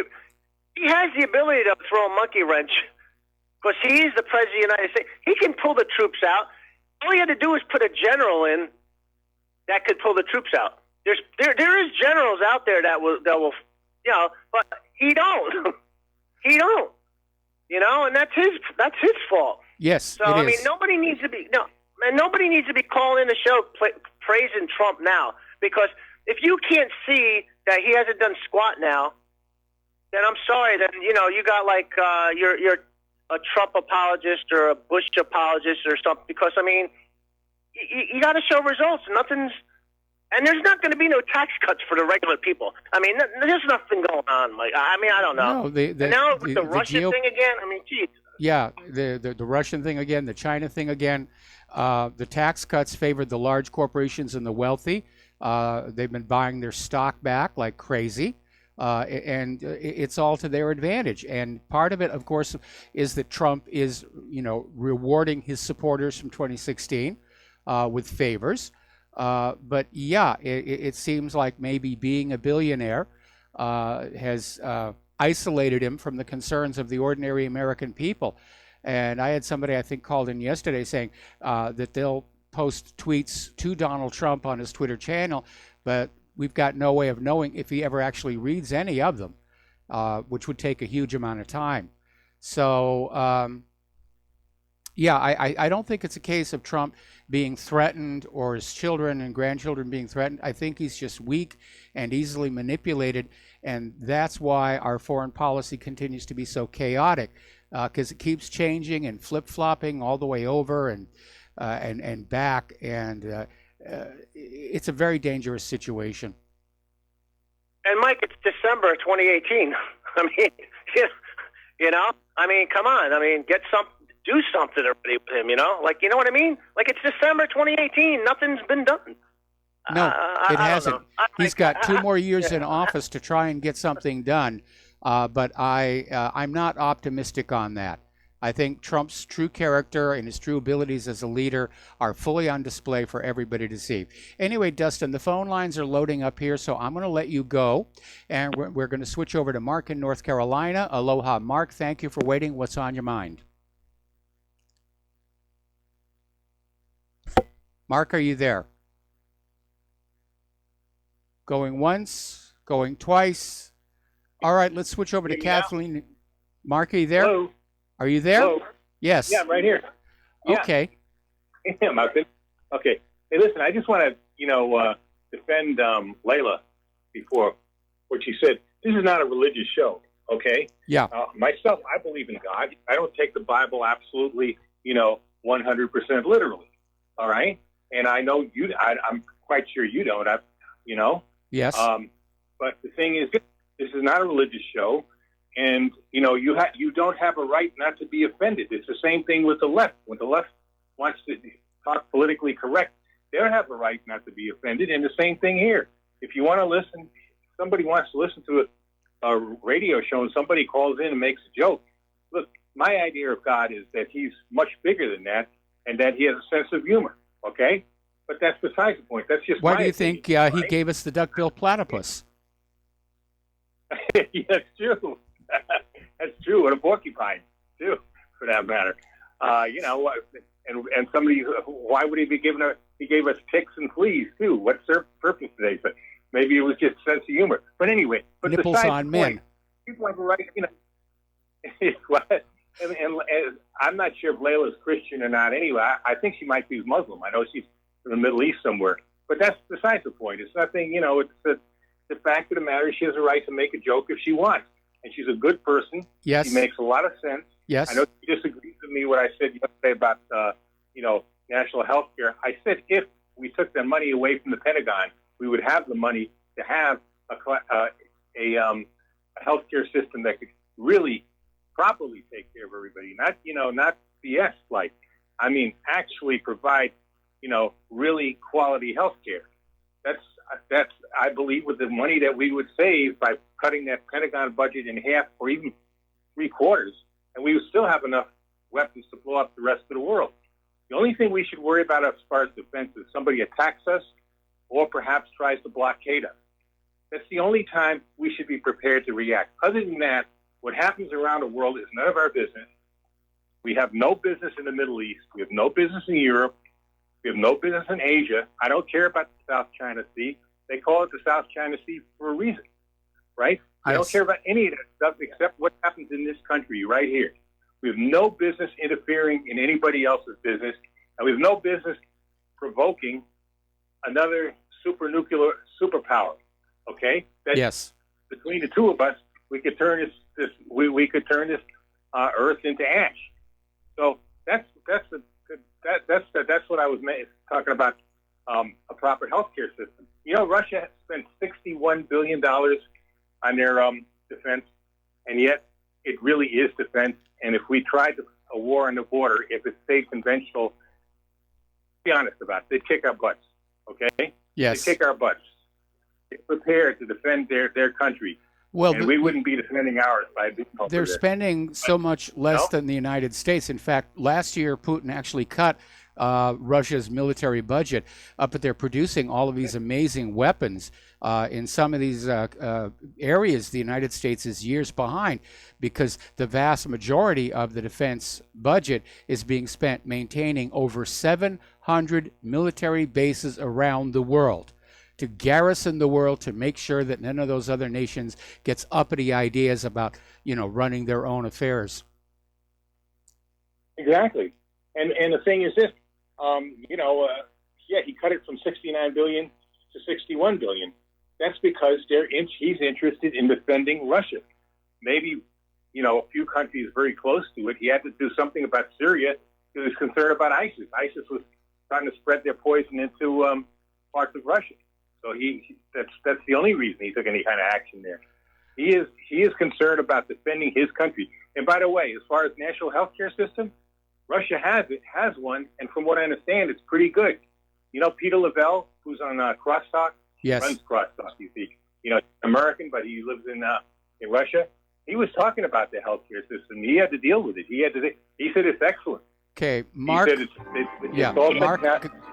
He has the ability to throw a monkey wrench because he's the president of the United States. He can pull the troops out. All he had to do is put a general in that could pull the troops out. There is generals out there that will but he don't. He don't. And that's his fault. Yes, So it I is. mean, nobody needs to be calling in the show praising Trump now, because if you can't see that he hasn't done squat now, then I'm sorry. Then you got like you're a Trump apologist or a Bush apologist or something. Because I mean, you got to show results. And there's not going to be no tax cuts for the regular people. I mean, there's nothing going on. Like, I mean, I don't know. No, and now with the Russian thing again, I mean, geez. Yeah, the Russian thing again, the China thing again. The tax cuts favored the large corporations and the wealthy. They've been buying their stock back like crazy, and it's all to their advantage. And part of it, of course, is that Trump is, rewarding his supporters from 2016 with favors. But yeah, it seems like maybe being a billionaire has isolated him from the concerns of the ordinary American people. And I had somebody, I think, called in yesterday saying that they'll post tweets to Donald Trump on his Twitter channel, but we've got no way of knowing if he ever actually reads any of them, which would take a huge amount of time. So, I don't think it's a case of Trump being threatened or his children and grandchildren being threatened. I think he's just weak and easily manipulated, and that's why our foreign policy continues to be so chaotic, because it keeps changing and flip-flopping all the way over and back, and it's a very dangerous situation. And Mike, it's December 2018. I mean, I mean, come on. I mean, do something already with him, Like, you know what I mean? Like, it's December 2018. Nothing's been done. No, it I hasn't. don't know. He's got 2 more years in office to try and get something done, but I'm not optimistic on that. I think Trump's true character and his true abilities as a leader are fully on display for everybody to see. Anyway, Dustin, the phone lines are loading up here, so I'm going to let you go, and we're going to switch over to Mark in North Carolina. Aloha, Mark. Thank you for waiting. What's on your mind? Mark, are you there? Going once, going twice. All right, let's switch over to Kathleen. Mark, are you there? Hello. Are you there? Hello. Yes. Yeah, I'm right here. Yeah. Okay. Yeah, Martin. Okay. Hey, listen, I just want to, defend Layla before what she said. This is not a religious show, okay? Yeah. Myself, I believe in God. I don't take the Bible absolutely, 100% literally, all right? And I know I'm quite sure you don't, Yes. But the thing is, this is not a religious show, and you don't have a right not to be offended. It's the same thing with the left. When the left wants to talk politically correct, they have a right not to be offended, and the same thing here. If you want to listen, somebody wants to listen to a radio show, and somebody calls in and makes a joke. Look, my idea of God is that he's much bigger than that, and that he has a sense of humor. Okay, but that's besides the point. That's just Why my do you opinion, think right? he gave us the duck-billed platypus? Yeah, that's true. That's true. And a porcupine, too, for that matter. And somebody, why would he be giving us? He gave us ticks and fleas too. What's their purpose today? But maybe it was just sense of humor. But anyway, Nipples besides on the men. point, people have a right. And I'm not sure if Layla's Christian or not. Anyway, I think she might be Muslim. I know she's from the Middle East somewhere. But that's besides the point. It's nothing. It's the fact of the matter is she has a right to make a joke if she wants, and she's a good person. Yes. She makes a lot of sense. Yes. I know you disagreed with me what I said yesterday about national health care. I said if we took the money away from the Pentagon, we would have the money to have a health care system that could really properly take care of everybody. Not BS like. I mean, actually provide, really quality health care. That's I believe with the money that we would save by cutting that Pentagon budget in half or even 3/4, and we would still have enough weapons to blow up the rest of the world. The only thing we should worry about as far as defense is somebody attacks us or perhaps tries to blockade us. That's the only time we should be prepared to react. Other than that, what happens around the world is none of our business. We have no business in the Middle East. We have no business in Europe. We have no business in Asia. I don't care about the South China Sea. They call it the South China Sea for a reason, right? I don't care about any of that stuff except what happens in this country right here. We have no business interfering in anybody else's business, and we have no business provoking another superpower. Okay? Yes. Between the two of us, we could turn this Earth into ash. So that's what I was talking about. A proper healthcare system. You know, Russia has spent $61 billion on their defense, and yet it really is defense. And if we tried a war on the border, if it stayed conventional, be honest about it, they'd kick our butts. Okay? Yes. They'd kick our butts. They're prepared to defend their country. Well, and we wouldn't be defending ours by being over they're there. spending so much less than the United States. In fact, last year Putin actually cut Russia's military budget, but they're producing all of these amazing weapons. In some of these areas, the United States is years behind because the vast majority of the defense budget is being spent maintaining over 700 military bases around the world, to garrison the world, to make sure that none of those other nations gets uppity ideas about, running their own affairs. Exactly. And the thing is this, he cut it from $69 billion to $61 billion. That's because he's interested in defending Russia. Maybe, a few countries very close to it. He had to do something about Syria. He was concerned about ISIS. ISIS was trying to spread their poison into parts of Russia. So that's the only reason he took any kind of action there. He is concerned about defending his country. And by the way, as far as national health care system, Russia has one, and from what I understand, it's pretty good. Peter Lavelle, who's on Crosstalk, runs Crosstalk. You see, American, but he lives in Russia. He was talking about the healthcare system. He had to deal with it. He said it's excellent. Okay, Mark. He said it's all Mark,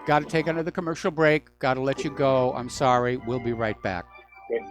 got to take another commercial break. Got to let you go. I'm sorry. We'll be right back. Okay.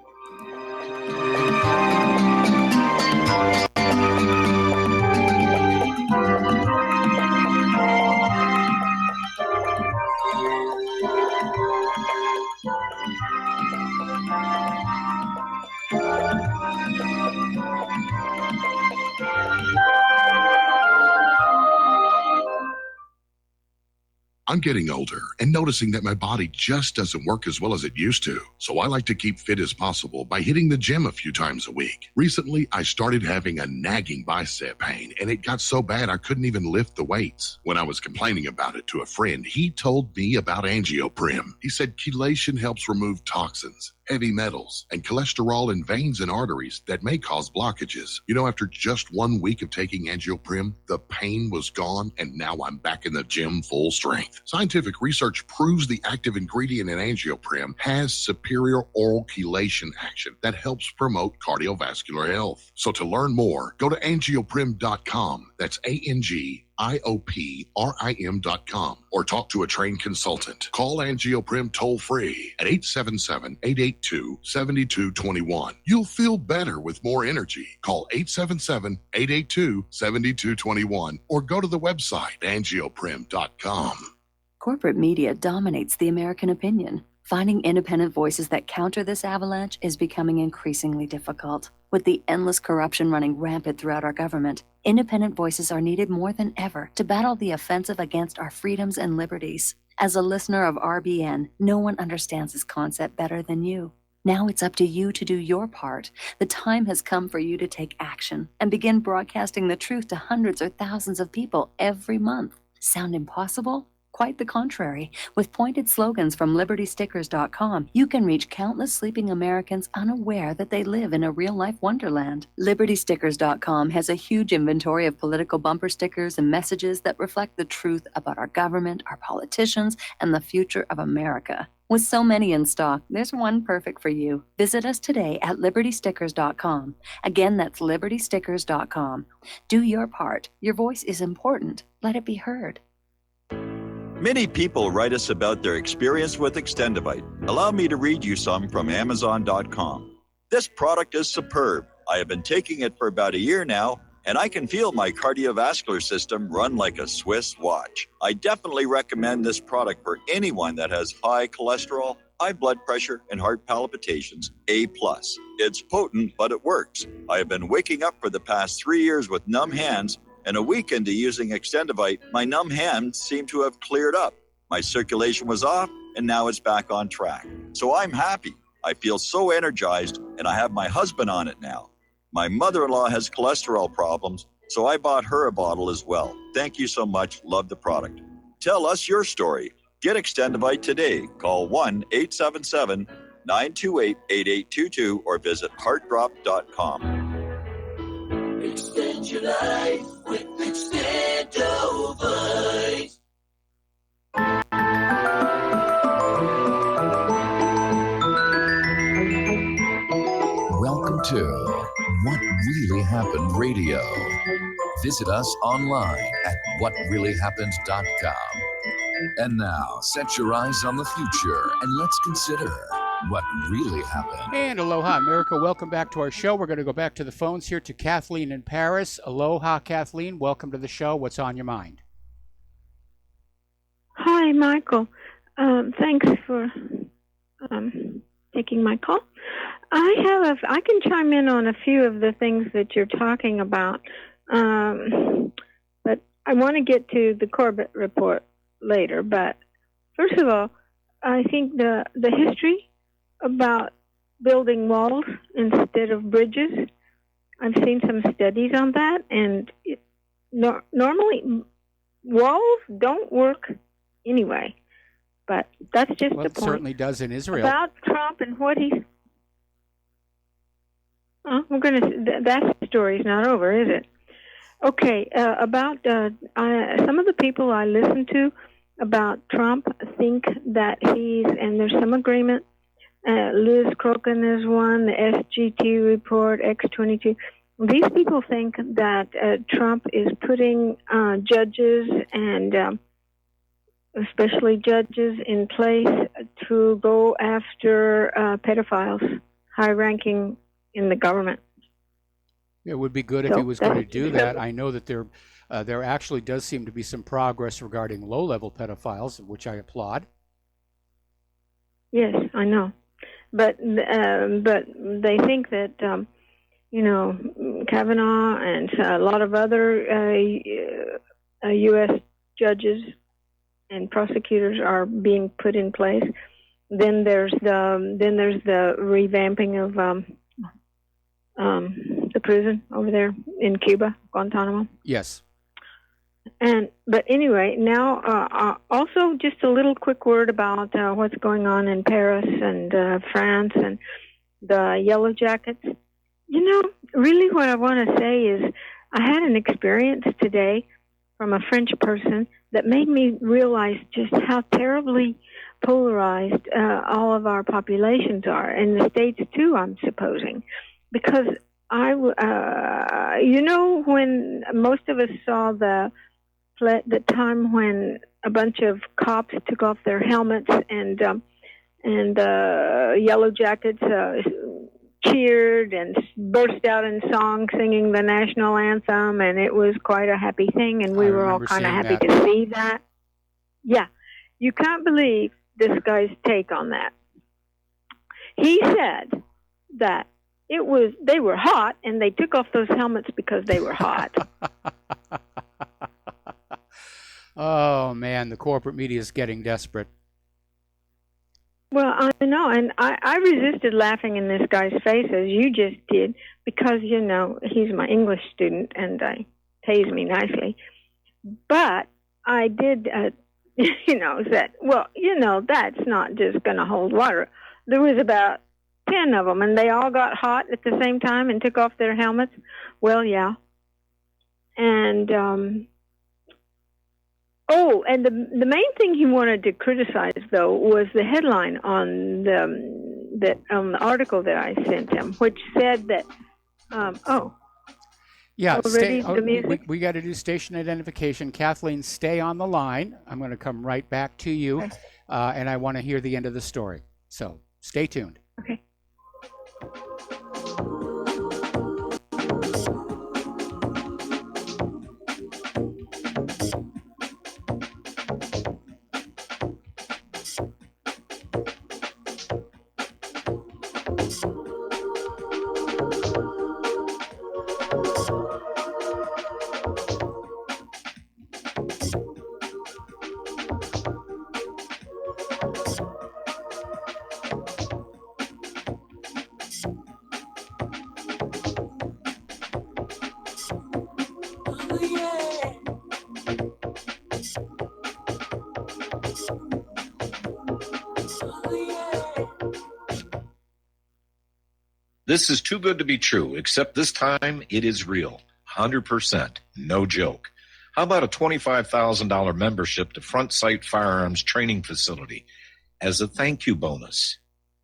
I'm getting older and noticing that my body just doesn't work as well as it used to. So I like to keep fit as possible by hitting the gym a few times a week. Recently, I started having a nagging bicep pain, and it got so bad I couldn't even lift the weights. When I was complaining about it to a friend, he told me about Angioprim. He said chelation helps remove toxins, heavy metals, and cholesterol in veins and arteries that may cause blockages. After just 1 week of taking Angioprim, the pain was gone, and now I'm back in the gym full strength. Scientific research proves the active ingredient in Angioprim has superior oral chelation action that helps promote cardiovascular health. So to learn more, go to angioprim.com. That's ANGIOPRIM.com, or talk to a trained consultant. Call Angioprim toll free at 877-882-7221. You'll feel better with more energy. Call 877-882-7221 or go to the website angioprim.com. Corporate media dominates the American opinion. Finding independent voices that counter this avalanche is becoming increasingly difficult. With the endless corruption running rampant throughout our government, independent voices are needed more than ever to battle the offensive against our freedoms and liberties. As a listener of RBN, no one understands this concept better than you. Now it's up to you to do your part. The time has come for you to take action and begin broadcasting the truth to hundreds or thousands of people every month. Sound impossible? Quite the contrary. With pointed slogans from LibertyStickers.com, you can reach countless sleeping Americans unaware that they live in a real-life wonderland. LibertyStickers.com has a huge inventory of political bumper stickers and messages that reflect the truth about our government, our politicians, and the future of America. With so many in stock, there's one perfect for you. Visit us today at LibertyStickers.com. Again, that's LibertyStickers.com. Do your part. Your voice is important. Let it be heard. Many people write us about their experience with Extendivite. Allow me to read you some from Amazon.com. This product is superb. I have been taking it for about a year now, and I can feel my cardiovascular system run like a Swiss watch. I definitely recommend this product for anyone that has high cholesterol, high blood pressure, and heart palpitations. A+. It's potent, but it works. I have been waking up for the past 3 years with numb hands, and a week into using Extendivite, my numb hands seem to have cleared up. My circulation was off, and now it's back on track. So I'm happy. I feel so energized, and I have my husband on it now. My mother-in-law has cholesterol problems, so I bought her a bottle as well. Thank you so much. Love the product. Tell us your story. Get Extendivite today. Call 1-877-928-8822 or visit heartdrop.com. Extend your life with Extendovite. Welcome to What Really Happened Radio. Visit us online at whatreallyhappened.com. And now, set your eyes on the future and let's consider what really happened. And aloha, America. Welcome back to our show. We're going to go back to the phones here to Kathleen in Paris. Aloha, Kathleen. Welcome to the show. What's on your mind? Hi, Michael. Thanks for taking my call. I can chime in on a few of the things that you're talking about, but I want to get to the Corbett report later. But first of all, I think the history about building walls instead of bridges, I've seen some studies on that, and normally walls don't work anyway. But that's just the point. It certainly does in Israel. About Trump and what he's... that story's not over, is it? Okay, about some of the people I listen to about Trump think that and there's some agreement, Liz Crokin is one, the SGT report, X22. These people think that Trump is putting judges and especially judges in place to go after pedophiles, high-ranking in the government. It would be good if he was going to do that. I know that there actually does seem to be some progress regarding low-level pedophiles, which I applaud. Yes, I know, but they think that Kavanaugh and a lot of other U.S. judges and prosecutors are being put in place. Then there's the revamping of the prison over there in Cuba, Guantanamo. Yes. But anyway, now also just a little quick word about what's going on in Paris and France and the Yellow Jackets. Really what I want to say is I had an experience today from a French person that made me realize just how terribly polarized all of our populations are, and the states too, I'm supposing. Because when most of us saw the time when a bunch of cops took off their helmets and Yellow Jackets cheered and burst out in song singing the national anthem, and it was quite a happy thing, and we were all kind of happy to see that. Yeah, you can't believe this guy's take on that. He said that they were hot, and they took off those helmets because they were hot. Oh, man, the corporate media is getting desperate. Well, I know, and I resisted laughing in this guy's face, as you just did, because, he's my English student, and pays me nicely. But I did, said, that's not just going to hold water. There was about 10 of them, and they all got hot at the same time and took off their helmets. Well, yeah. And, and the main thing he wanted to criticize, though, was the headline on the article that I sent him, which said that, Yeah, the music? we got to do station identification. Kathleen, stay on the line. I'm going to come right back to you, and I want to hear the end of the story. So stay tuned. Okay. This is too good to be true, except this time it is real. 100%. No joke. How about a $25,000 membership to Front Sight Firearms Training Facility as a thank you bonus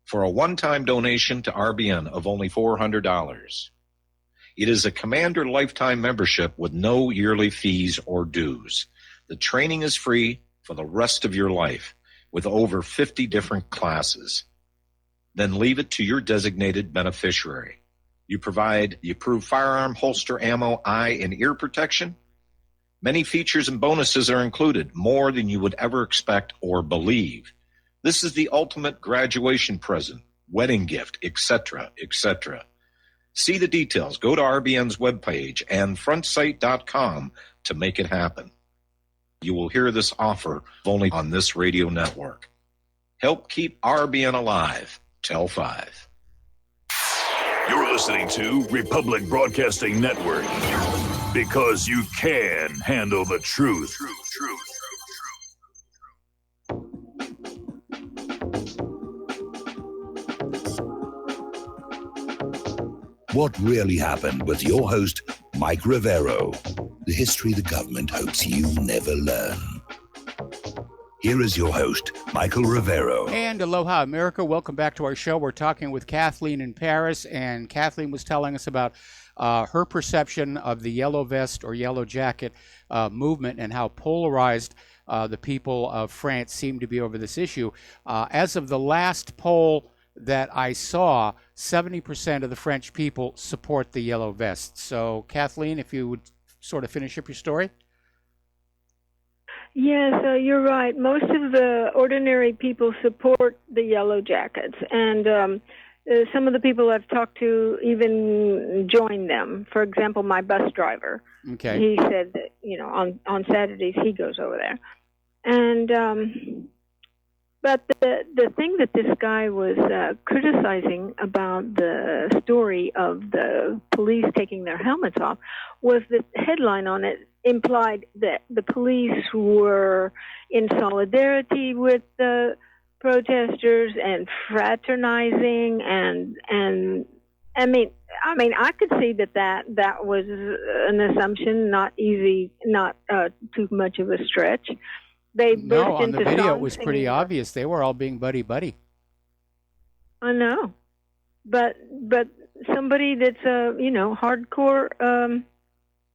for a one-time donation to RBN of only $400? It is a Commander lifetime membership with no yearly fees or dues. The training is free for the rest of your life with over 50 different classes. Then leave it to your designated beneficiary. You provide the approved firearm, holster, ammo, eye, and ear protection. Many features and bonuses are included, more than you would ever expect or believe. This is the ultimate graduation present, wedding gift, etc., etc. See the details. Go to RBN's webpage and frontsight.com to make it happen. You will hear this offer only on this radio network. Help keep RBN alive. Tell 5. You're listening to Republic Broadcasting Network because you can handle the truth. What really happened with your host, Mike Rivero. The history the government hopes you never learn. Here is your host, Michael Rivero. And aloha, America. Welcome back to our show. We're talking with Kathleen in Paris, and Kathleen was telling us about her perception of the yellow vest or yellow jacket movement and how polarized the people of France seem to be over this issue. As of the last poll that I saw, 70% of the French people support the yellow vest. So, Kathleen, if you would sort of finish up your story. Yes, you're right. Most of the ordinary people support the yellow jackets, and some of the people I've talked to even join them. For example, my bus driver. Okay. He said that, on Saturdays he goes over there. And but the thing that this guy was criticizing about the story of the police taking their helmets off was the headline on it implied that the police were in solidarity with the protesters and fraternizing and I mean I could see that was an assumption, not too much of a stretch. They no, on the into video song it was singing. pretty obvious. They were all being buddy-buddy. I know, but somebody that's a hardcore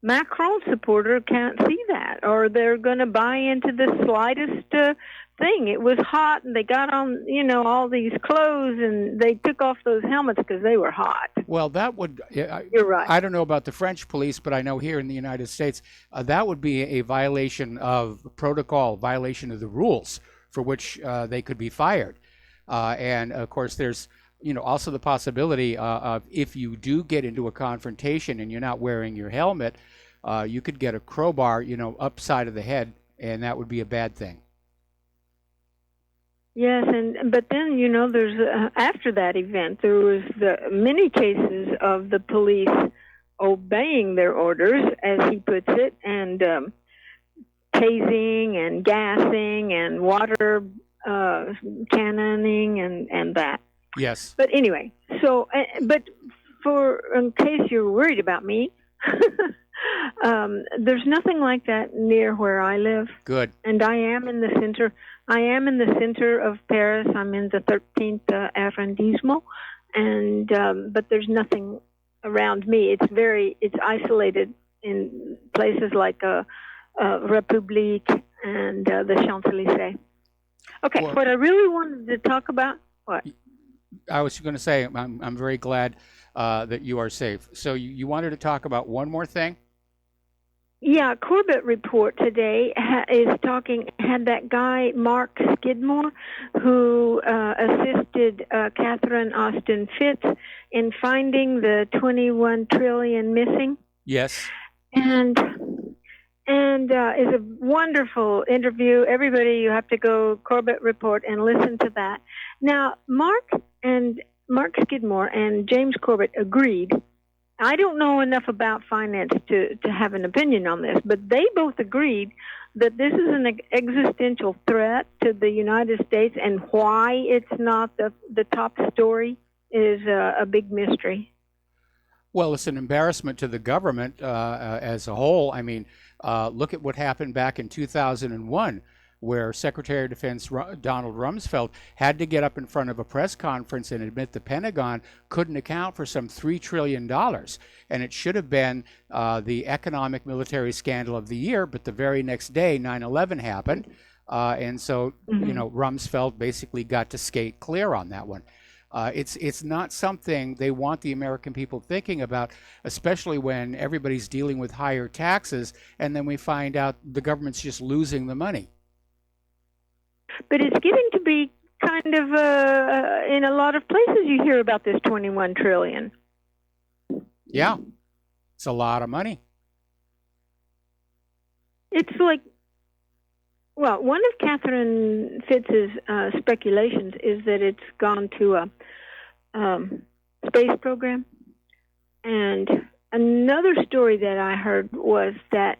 Macron supporter can't see that, or they're going to buy into the slightest thing. It was hot, and they got on all these clothes, and they took off those helmets because they were hot. Well, that would... You're right. I don't know about the French police, but I know here in the United States, that would be a violation of protocol, violation of the rules for which they could be fired. And, of course, there's also the possibility of if you do get into a confrontation and you're not wearing your helmet, you could get a crowbar, upside of the head, and that would be a bad thing. Yes, but then there's after that event there was the many cases of the police obeying their orders, as he puts it, and tasing and gassing and water cannoning and that. Yes. But anyway, so but in case you're worried about me, there's nothing like that near where I live. Good. And I am in the center. I am in the center of Paris. I'm in the 13th arrondissement, and but there's nothing around me. It's isolated in places like République and the Champs-Élysées. Okay, Well, what I really wanted to talk about, what? I was going to say, I'm very glad that you are safe. So you wanted to talk about one more thing? Yeah, Corbett Report today had that guy, Mark Skidmore, who assisted Catherine Austin Fitts in finding the 21 trillion missing. Yes. And is a wonderful interview. Everybody, you have to go Corbett Report and listen to that. Now, Mark Skidmore and James Corbett agreed. I don't know enough about finance to have an opinion on this, but they both agreed that this is an existential threat to the United States and why it's not the top story is a big mystery. Well, it's an embarrassment to the government as a whole. I mean, look at what happened back in 2001, where Secretary of Defense Donald Rumsfeld had to get up in front of a press conference and admit the Pentagon couldn't account for some $3 trillion. And it should have been the economic military scandal of the year, but the very next day, 9/11 happened. And so, you know, Rumsfeld basically got to skate clear on that one. It's not something they want the American people thinking about, especially when everybody's dealing with higher taxes, and then we find out the government's just losing the money. But it's getting to be kind of, in a lot of places you hear about this $21 trillion. Yeah, it's a lot of money. It's like, well, one of Catherine Fitz's speculations is that it's gone to a space program. And another story that I heard was that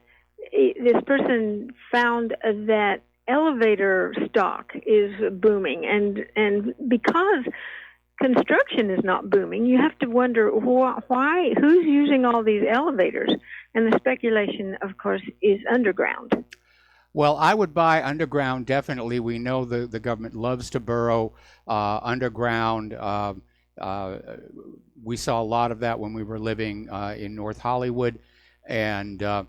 this person found that elevator stock is booming, and because construction is not booming, you have to wonder why, who's using all these elevators, and the speculation, of course, is underground. Well, I would buy underground, definitely. We know the government loves to burrow underground. We saw a lot of that when we were living in North Hollywood, and there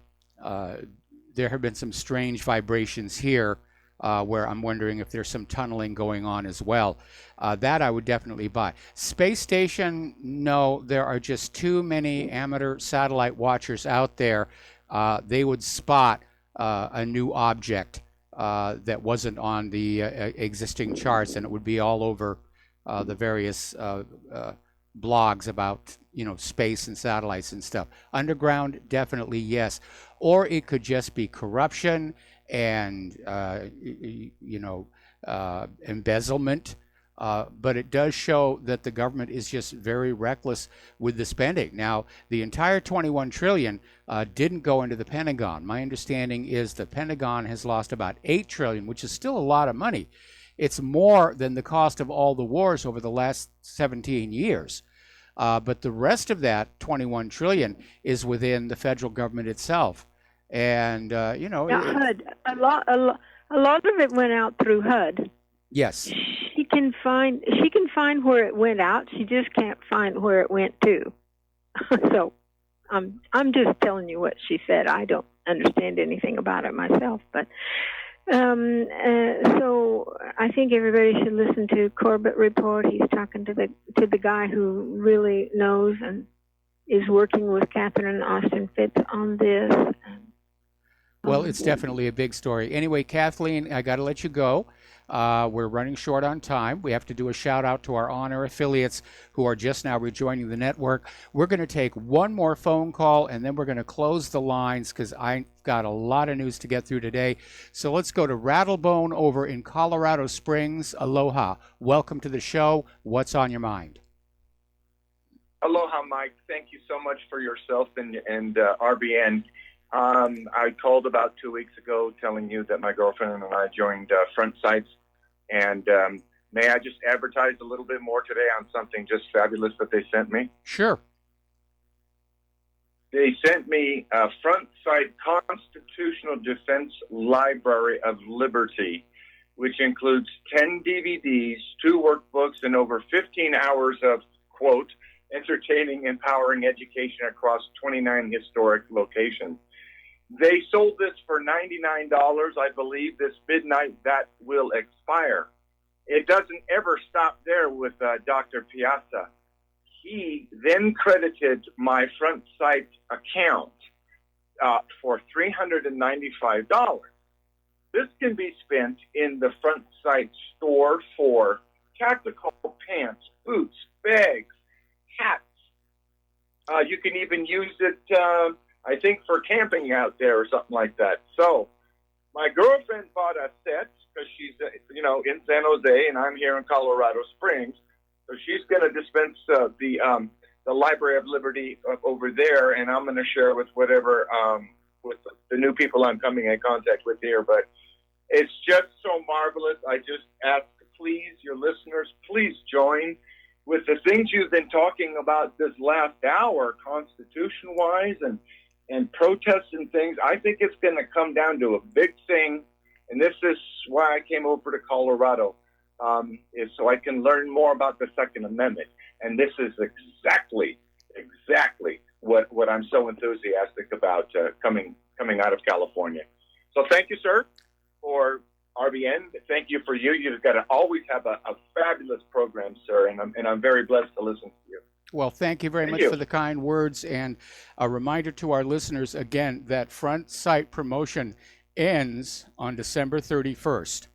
have been some strange vibrations here where I'm wondering if there's some tunneling going on as well. That I would definitely buy. Space station, no, there are just too many amateur satellite watchers out there. They would spot a new object that wasn't on the existing charts, and it would be all over the various blogs about, you know, space and satellites and stuff. Underground, definitely yes. Or it could just be corruption and embezzlement. But it does show that the government is just very reckless with the spending. Now, the entire $21 trillion didn't go into the Pentagon. My understanding is the Pentagon has lost about $8 trillion, which is still a lot of money. It's more than the cost of all the wars over the last 17 years. But the rest of that $21 trillion is within the federal government itself. And, HUD, a lot of it went out through HUD. Yes. She can find where it went out. She just can't find where it went to. So I'm just telling you what she said. I don't understand anything about it myself, but so I think everybody should listen to Corbett Report. He's talking to the guy who really knows and is working with Catherine Austin Fitz on this. Well, it's definitely a big story. Anyway, Kathleen, I got to let you go. We're running short on time. We have to do a shout out to our on-air affiliates who are just now rejoining the network. We're going to take one more phone call, and then we're going to close the lines because I've got a lot of news to get through today. So let's go to Rattlebone over in Colorado Springs. Aloha. Welcome to the show. What's on your mind? Aloha, Mike. Thank you so much for yourself and RBN. I called about 2 weeks ago telling you that my girlfriend and I joined Front Sites. And may I just advertise a little bit more today on something just fabulous that they sent me? Sure. They sent me a Front Sight Constitutional Defense Library of Liberty, which includes 10 DVDs, 2 workbooks, and over 15 hours of, quote, entertaining, empowering education across 29 historic locations. They sold this for $99. I believe this midnight that will expire. It doesn't ever stop there with Dr. Piazza. He then credited my Front Sight account for $395. This can be spent in the Front Sight store for tactical pants, boots, bags, hats. You can even use it, I think, for camping out there or something like that. So my girlfriend bought a set because she's, in San Jose and I'm here in Colorado Springs. So she's going to dispense the Library of Liberty over there, and I'm going to share with whatever, with the new people I'm coming in contact with here. But it's just so marvelous. I just ask, please, your listeners, please join. with the things you've been talking about this last hour, constitution-wise and protests and things, I think it's going to come down to a big thing, and this is why I came over to Colorado, is so I can learn more about the Second Amendment. And this is exactly what I'm so enthusiastic about coming out of California. So thank you, sir, for RBN. Thank you for you. You've got to always have a fabulous program, sir, and I'm very blessed to listen to you. Well, thank you very much for the kind words, and a reminder to our listeners again that front site promotion ends on December 31st.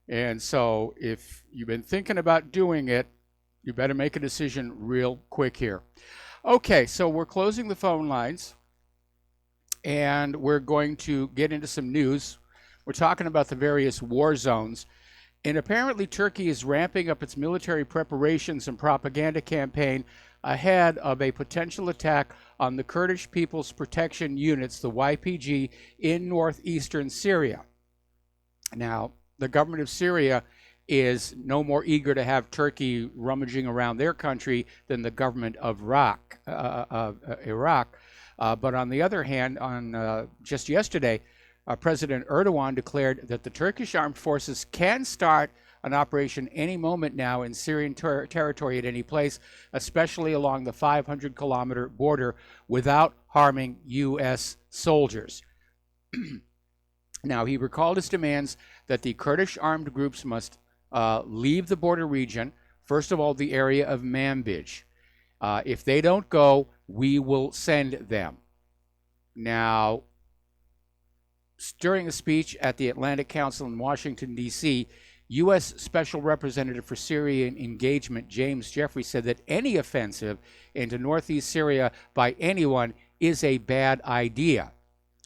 And so if you've been thinking about doing it, you better make a decision real quick here. Okay, so we're closing the phone lines, and we're going to get into some news. We're talking about the various war zones. And apparently Turkey is ramping up its military preparations and propaganda campaign ahead of a potential attack on the Kurdish People's Protection Units, the YPG, in northeastern Syria. Now, the government of Syria is no more eager to have Turkey rummaging around their country than the government of Iraq. But on the other hand, on just yesterday, President Erdogan declared that the Turkish armed forces can start an operation any moment now in Syrian territory at any place, especially along the 500-kilometer border, without harming U.S. soldiers. Now, he recalled his demands that the Kurdish armed groups must leave the border region, first of all, the area of Manbij. If they don't go, we will send them. Now, during a speech at the Atlantic Council in Washington, D.C., U.S. Special Representative for Syrian Engagement James Jeffrey said that any offensive into northeast Syria by anyone is a bad idea.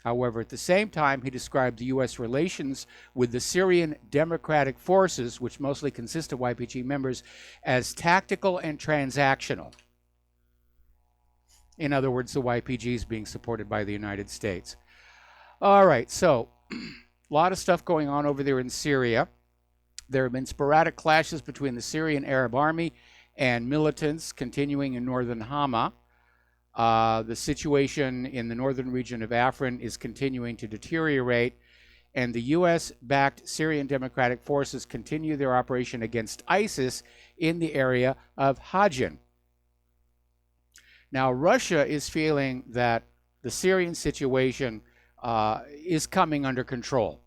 However, at the same time, he described the U.S. relations with the Syrian Democratic Forces, which mostly consist of YPG members, as tactical and transactional. In other words, the YPG is being supported by the United States. All right, so a lot of stuff going on over there in Syria. There have been sporadic clashes between the Syrian Arab Army and militants continuing in northern Hama. The situation in the northern region of Afrin is continuing to deteriorate, and the U.S.-backed Syrian Democratic Forces continue their operation against ISIS in the area of Hajin. Now, Russia is feeling that the Syrian situation is coming under control.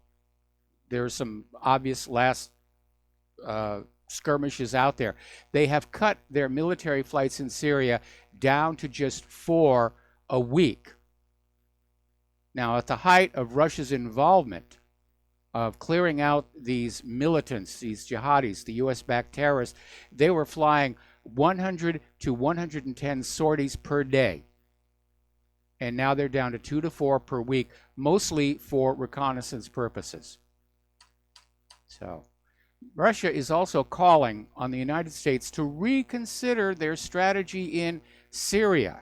There's some obvious last skirmishes out there. They have cut their military flights in Syria down to just 4 a week. Now, at the height of Russia's involvement of clearing out these militants, these jihadis, the U.S.-backed terrorists, they were flying 100 to 110 sorties per day. And now they're down to 2 to 4 per week, mostly for reconnaissance purposes. So, Russia is also calling on the United States to reconsider their strategy in Syria.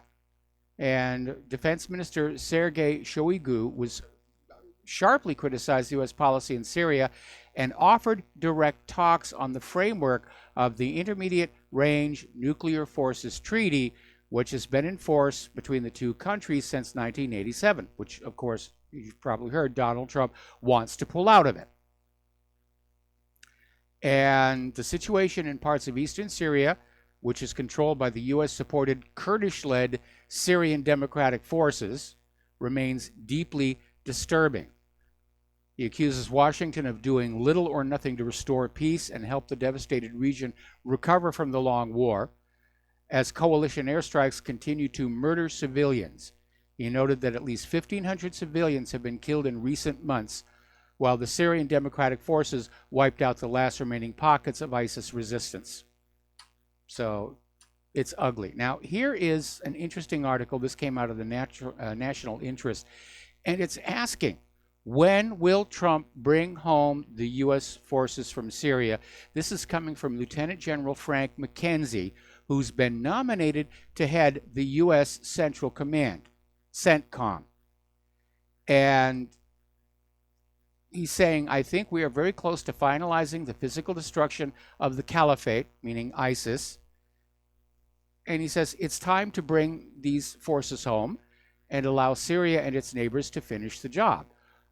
And Defense Minister Sergei Shoigu was sharply criticized U.S. policy in Syria and offered direct talks on the framework of the Intermediate Range Nuclear Forces Treaty, which has been in force between the two countries since 1987, which, of course, you've probably heard Donald Trump wants to pull out of it. And the situation in parts of eastern Syria, which is controlled by the U.S.-supported Kurdish-led Syrian Democratic Forces, remains deeply disturbing. He accuses Washington of doing little or nothing to restore peace and help the devastated region recover from the long war, as coalition airstrikes continue to murder civilians. He noted that at least 1,500 civilians have been killed in recent months, while the Syrian Democratic Forces wiped out the last remaining pockets of ISIS resistance. So it's ugly. Now, here is an interesting article. This came out of the National Interest, and it's asking, when will Trump bring home the U.S. forces from Syria? This is coming from Lieutenant General Frank McKenzie, who's been nominated to head the U.S. Central Command, CENTCOM. And he's saying, I think we are very close to finalizing the physical destruction of the caliphate, meaning ISIS, and he says it's time to bring these forces home and allow Syria and its neighbors to finish the job.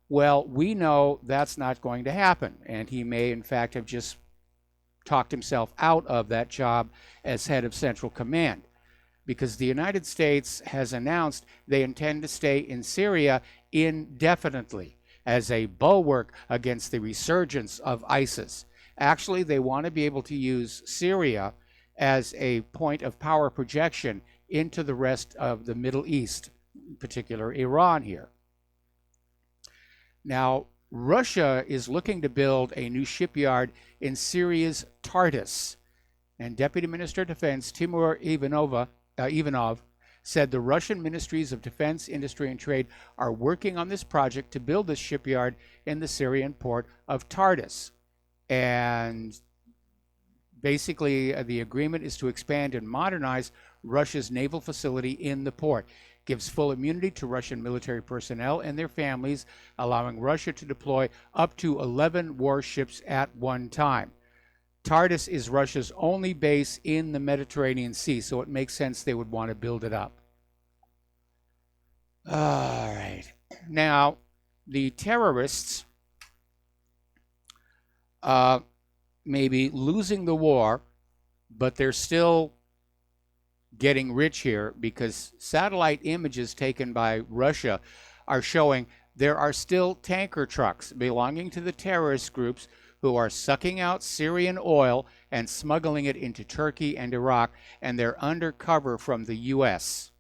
Well, we know that's not going to happen, and he may, in fact, have just talked himself out of that job as head of Central Command, because the United States has announced they intend to stay in Syria indefinitely as a bulwark against the resurgence of ISIS. Actually, they want to be able to use Syria as a point of power projection into the rest of the Middle East, in particular Iran here. Now, Russia is looking to build a new shipyard in Syria's Tartus, and Deputy Minister of Defense Timur Ivanov said the Russian Ministries of Defense, Industry and Trade are working on this project to build this shipyard in the Syrian port of Tartus. And basically, the agreement is to expand and modernize Russia's naval facility in the port. Gives full immunity to Russian military personnel and their families, allowing Russia to deploy up to 11 warships at one time. Tartus is Russia's only base in the Mediterranean Sea, so it makes sense they would want to build it up. All right. Now, the terrorists may be losing the war, but they're still getting rich here, because satellite images taken by Russia are showing there are still tanker trucks belonging to the terrorist groups who are sucking out Syrian oil and smuggling it into Turkey and Iraq, and they're under cover from the U.S.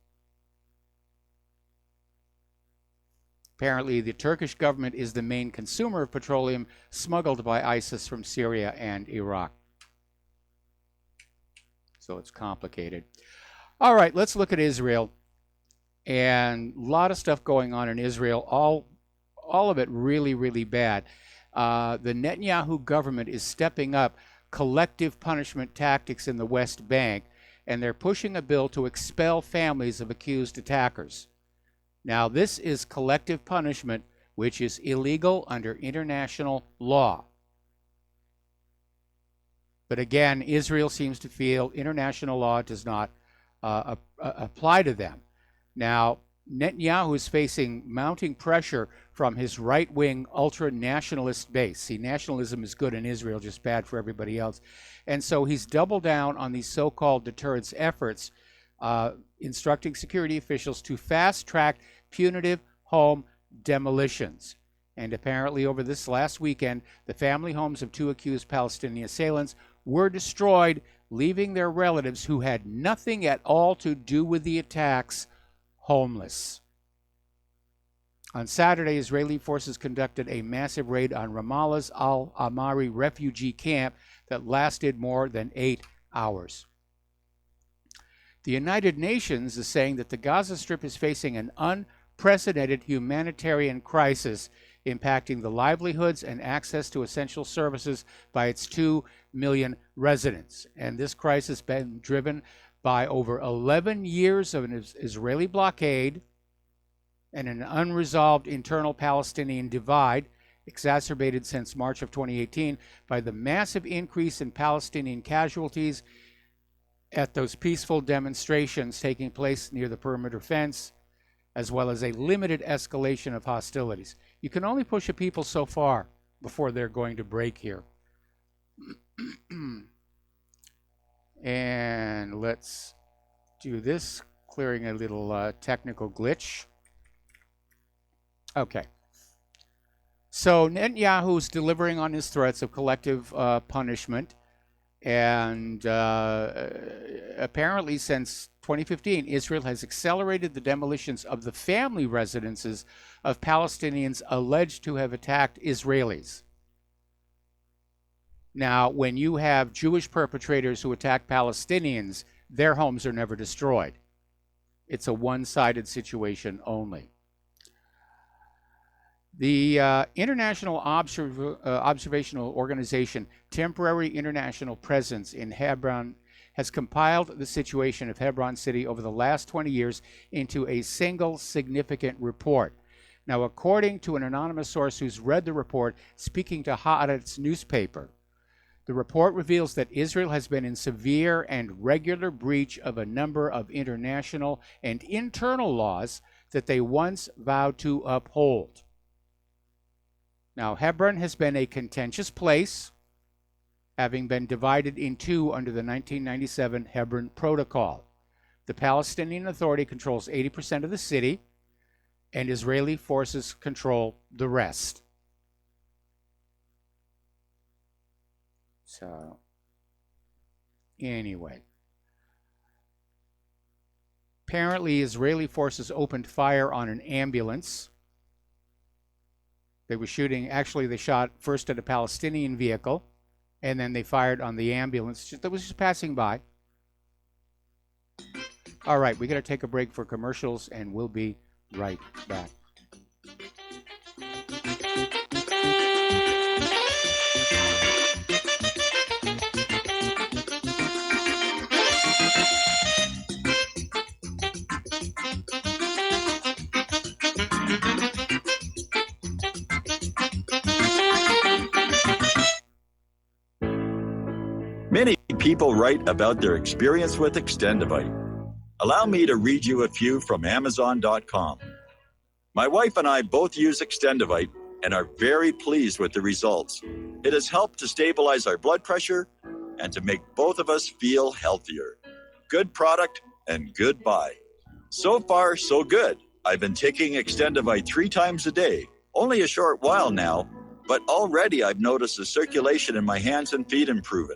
Apparently, the Turkish government is the main consumer of petroleum smuggled by ISIS from Syria and Iraq. So it's complicated. All right, let's look at Israel. And a lot of stuff going on in Israel, all of it really, really bad. The Netanyahu government is stepping up collective punishment tactics in the West Bank, and they're pushing a bill to expel families of accused attackers. Now, this is collective punishment, which is illegal under international law. But again, Israel seems to feel international law does not apply to them. Now, Netanyahu is facing mounting pressure from his right-wing ultra-nationalist base. See, nationalism is good in Israel, just bad for everybody else. And so he's doubled down on these so-called deterrence efforts, instructing security officials to fast-track punitive home demolitions. And apparently over this last weekend, the family homes of two accused Palestinian assailants were destroyed, leaving their relatives who had nothing at all to do with the attacks homeless. On Saturday, Israeli forces conducted a massive raid on Ramallah's Al-Amari refugee camp that lasted more than 8 hours. The United Nations is saying that the Gaza Strip is facing an unprecedented humanitarian crisis impacting the livelihoods and access to essential services by its 2 million residents. And this crisis has been driven by over 11 years of an Israeli blockade and an unresolved internal Palestinian divide, exacerbated since March of 2018 by the massive increase in Palestinian casualties at those peaceful demonstrations taking place near the perimeter fence, as well as a limited escalation of hostilities. You can only push a people so far before they're going to break here. And let's do this, clearing a little technical glitch. Okay. So Netanyahu's delivering on his threats of collective punishment. And apparently since 2015, Israel has accelerated the demolitions of the family residences of Palestinians alleged to have attacked Israelis. Now, when you have Jewish perpetrators who attack Palestinians, their homes are never destroyed. It's a one-sided situation only. The International Observational Organization Temporary International Presence in Hebron has compiled the situation of Hebron City over the last 20 years into a single significant report. Now, according to an anonymous source who's read the report, speaking to Haaretz newspaper, The report reveals that Israel has been in severe and regular breach of a number of international and internal laws that they once vowed to uphold. Now, Hebron has been a contentious place, having been divided in two under the 1997 Hebron Protocol. The Palestinian Authority controls 80% of the city, and Israeli forces control the rest. So, anyway. Apparently, Israeli forces opened fire on an ambulance. They were shooting, actually they shot first at a Palestinian vehicle, and then they fired on the ambulance that was just passing by. All right, we got to take a break for commercials, and we'll be right back. Many people write about their experience with Extendivite. Allow me to read you a few from Amazon.com. My wife and I both use Extendivite and are very pleased with the results. It has helped to stabilize our blood pressure and to make both of us feel healthier. Good product and good buy. So far, so good. I've been taking Extendivite 3 times a day, only a short while now, but already I've noticed the circulation in my hands and feet improving.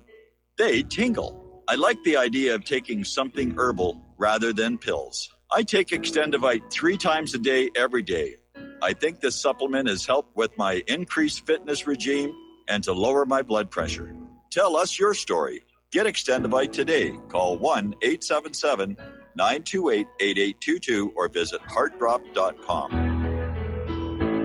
They tingle. I like the idea of taking something herbal rather than pills. I take Extendivite 3 times a day, every day. I think this supplement has helped with my increased fitness regime and to lower my blood pressure. Tell us your story. Get Extendivite today. Call 1-877-928-8822 or visit heartdrop.com.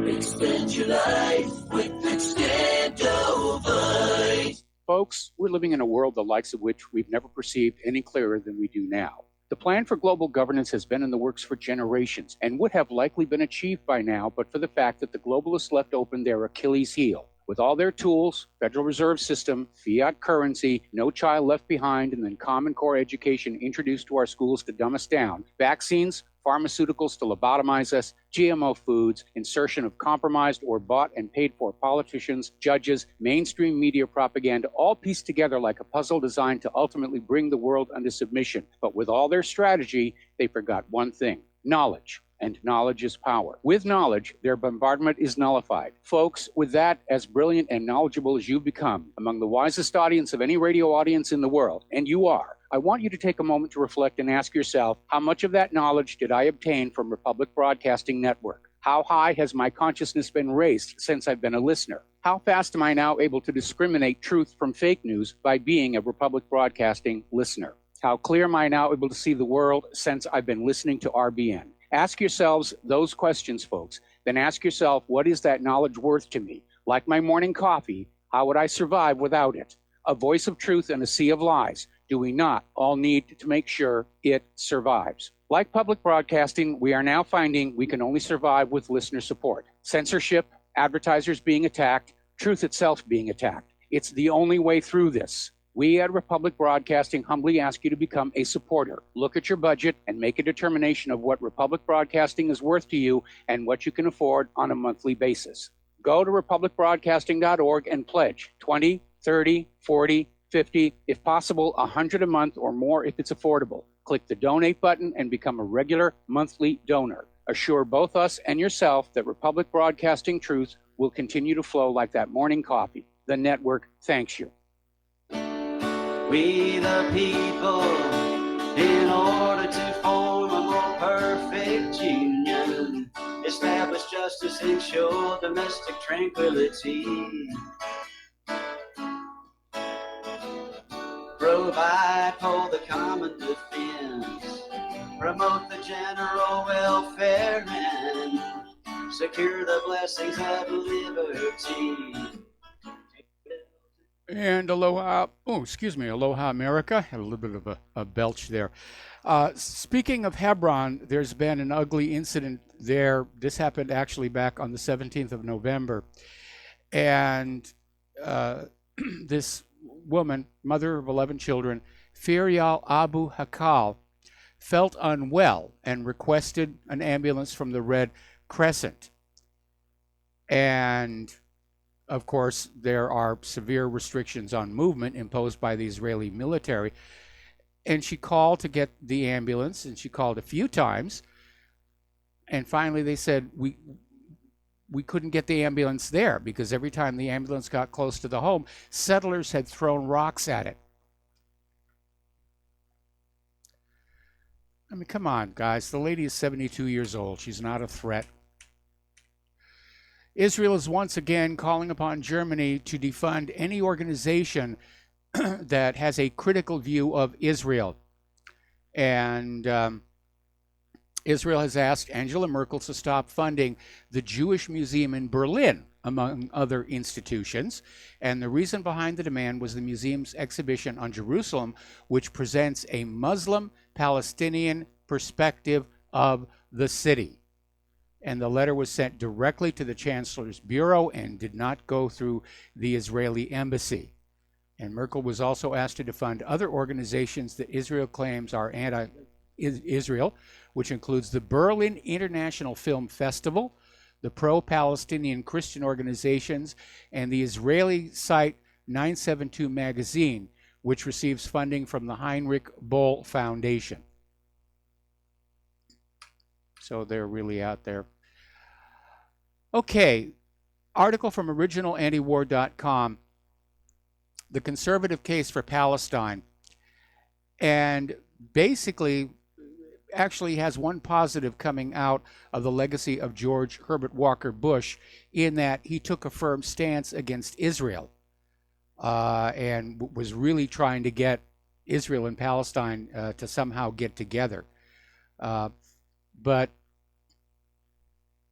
Extend your life with Extendivite. Folks, we're living in a world the likes of which we've never perceived any clearer than we do now. The plan for global governance has been in the works for generations and would have likely been achieved by now, but for the fact that the globalists left open their Achilles heel. With all their tools, Federal Reserve System, fiat currency, no child left behind, and then Common Core education introduced to our schools to dumb us down, vaccines, pharmaceuticals to lobotomize us, GMO foods, insertion of compromised or bought and paid for politicians, judges, mainstream media propaganda, all pieced together like a puzzle designed to ultimately bring the world under submission. But with all their strategy, they forgot one thing: knowledge. And knowledge is power. With knowledge, their bombardment is nullified. Folks, with that, as brilliant and knowledgeable as you've become, among the wisest audience of any radio audience in the world, and you are, I want you to take a moment to reflect and ask yourself, how much of that knowledge did I obtain from Republic Broadcasting Network? How high has my consciousness been raised since I've been a listener? How fast am I now able to discriminate truth from fake news by being a Republic Broadcasting listener? How clear am I now able to see the world since I've been listening to RBN? Ask yourselves those questions, folks. Then ask yourself, what is that knowledge worth to me? Like my morning coffee, how would I survive without it? A voice of truth in a sea of lies. Do we not all need to make sure it survives? Like public broadcasting, we are now finding we can only survive with listener support. Censorship, advertisers being attacked, truth itself being attacked. It's the only way through this. We at Republic Broadcasting humbly ask you to become a supporter. Look at your budget and make a determination of what Republic Broadcasting is worth to you and what you can afford on a monthly basis. Go to republicbroadcasting.org and pledge 20, 30, 40, 50, if possible, 100 a month or more if it's affordable. Click the donate button and become a regular monthly donor. Assure both us and yourself that Republic Broadcasting truth will continue to flow like that morning coffee. The network thanks you. We the people, in order to form a more perfect union, establish justice, ensure domestic tranquility, provide for the common defense, promote the general welfare, and secure the blessings of liberty. And aloha, aloha America. Had a little bit of a belch there. Speaking of Hebron, there's been an ugly incident there. This happened actually back on the 17th of November. And this woman, mother of 11 children, Firial Abu Hakal, felt unwell and requested an ambulance from the Red Crescent. And of course, there are severe restrictions on movement imposed by the Israeli military. And she called to get the ambulance, and she called a few times. And finally they said, we couldn't get the ambulance there because every time the ambulance got close to the home, settlers had thrown rocks at it. I mean, come on, guys. The lady is 72 years old. She's not a threat. Israel is once again calling upon Germany to defund any organization that has a critical view of Israel. And Israel has asked Angela Merkel to stop funding the Jewish Museum in Berlin, among other institutions. And the reason behind the demand was the museum's exhibition on Jerusalem, which presents a Muslim-Palestinian perspective of the city. And the letter was sent directly to the Chancellor's Bureau and did not go through the Israeli embassy. And Merkel was also asked to defund other organizations that Israel claims are anti-Israel, which includes the Berlin International Film Festival, the pro-Palestinian Christian organizations, and the Israeli site 972 Magazine, which receives funding from the Heinrich Boll Foundation. So they're really out there. Okay, article from originalantiwar.com, the conservative case for Palestine. And basically, actually has one positive coming out of the legacy of George Herbert Walker Bush, in that he took a firm stance against Israel and was really trying to get Israel and Palestine to somehow get together. But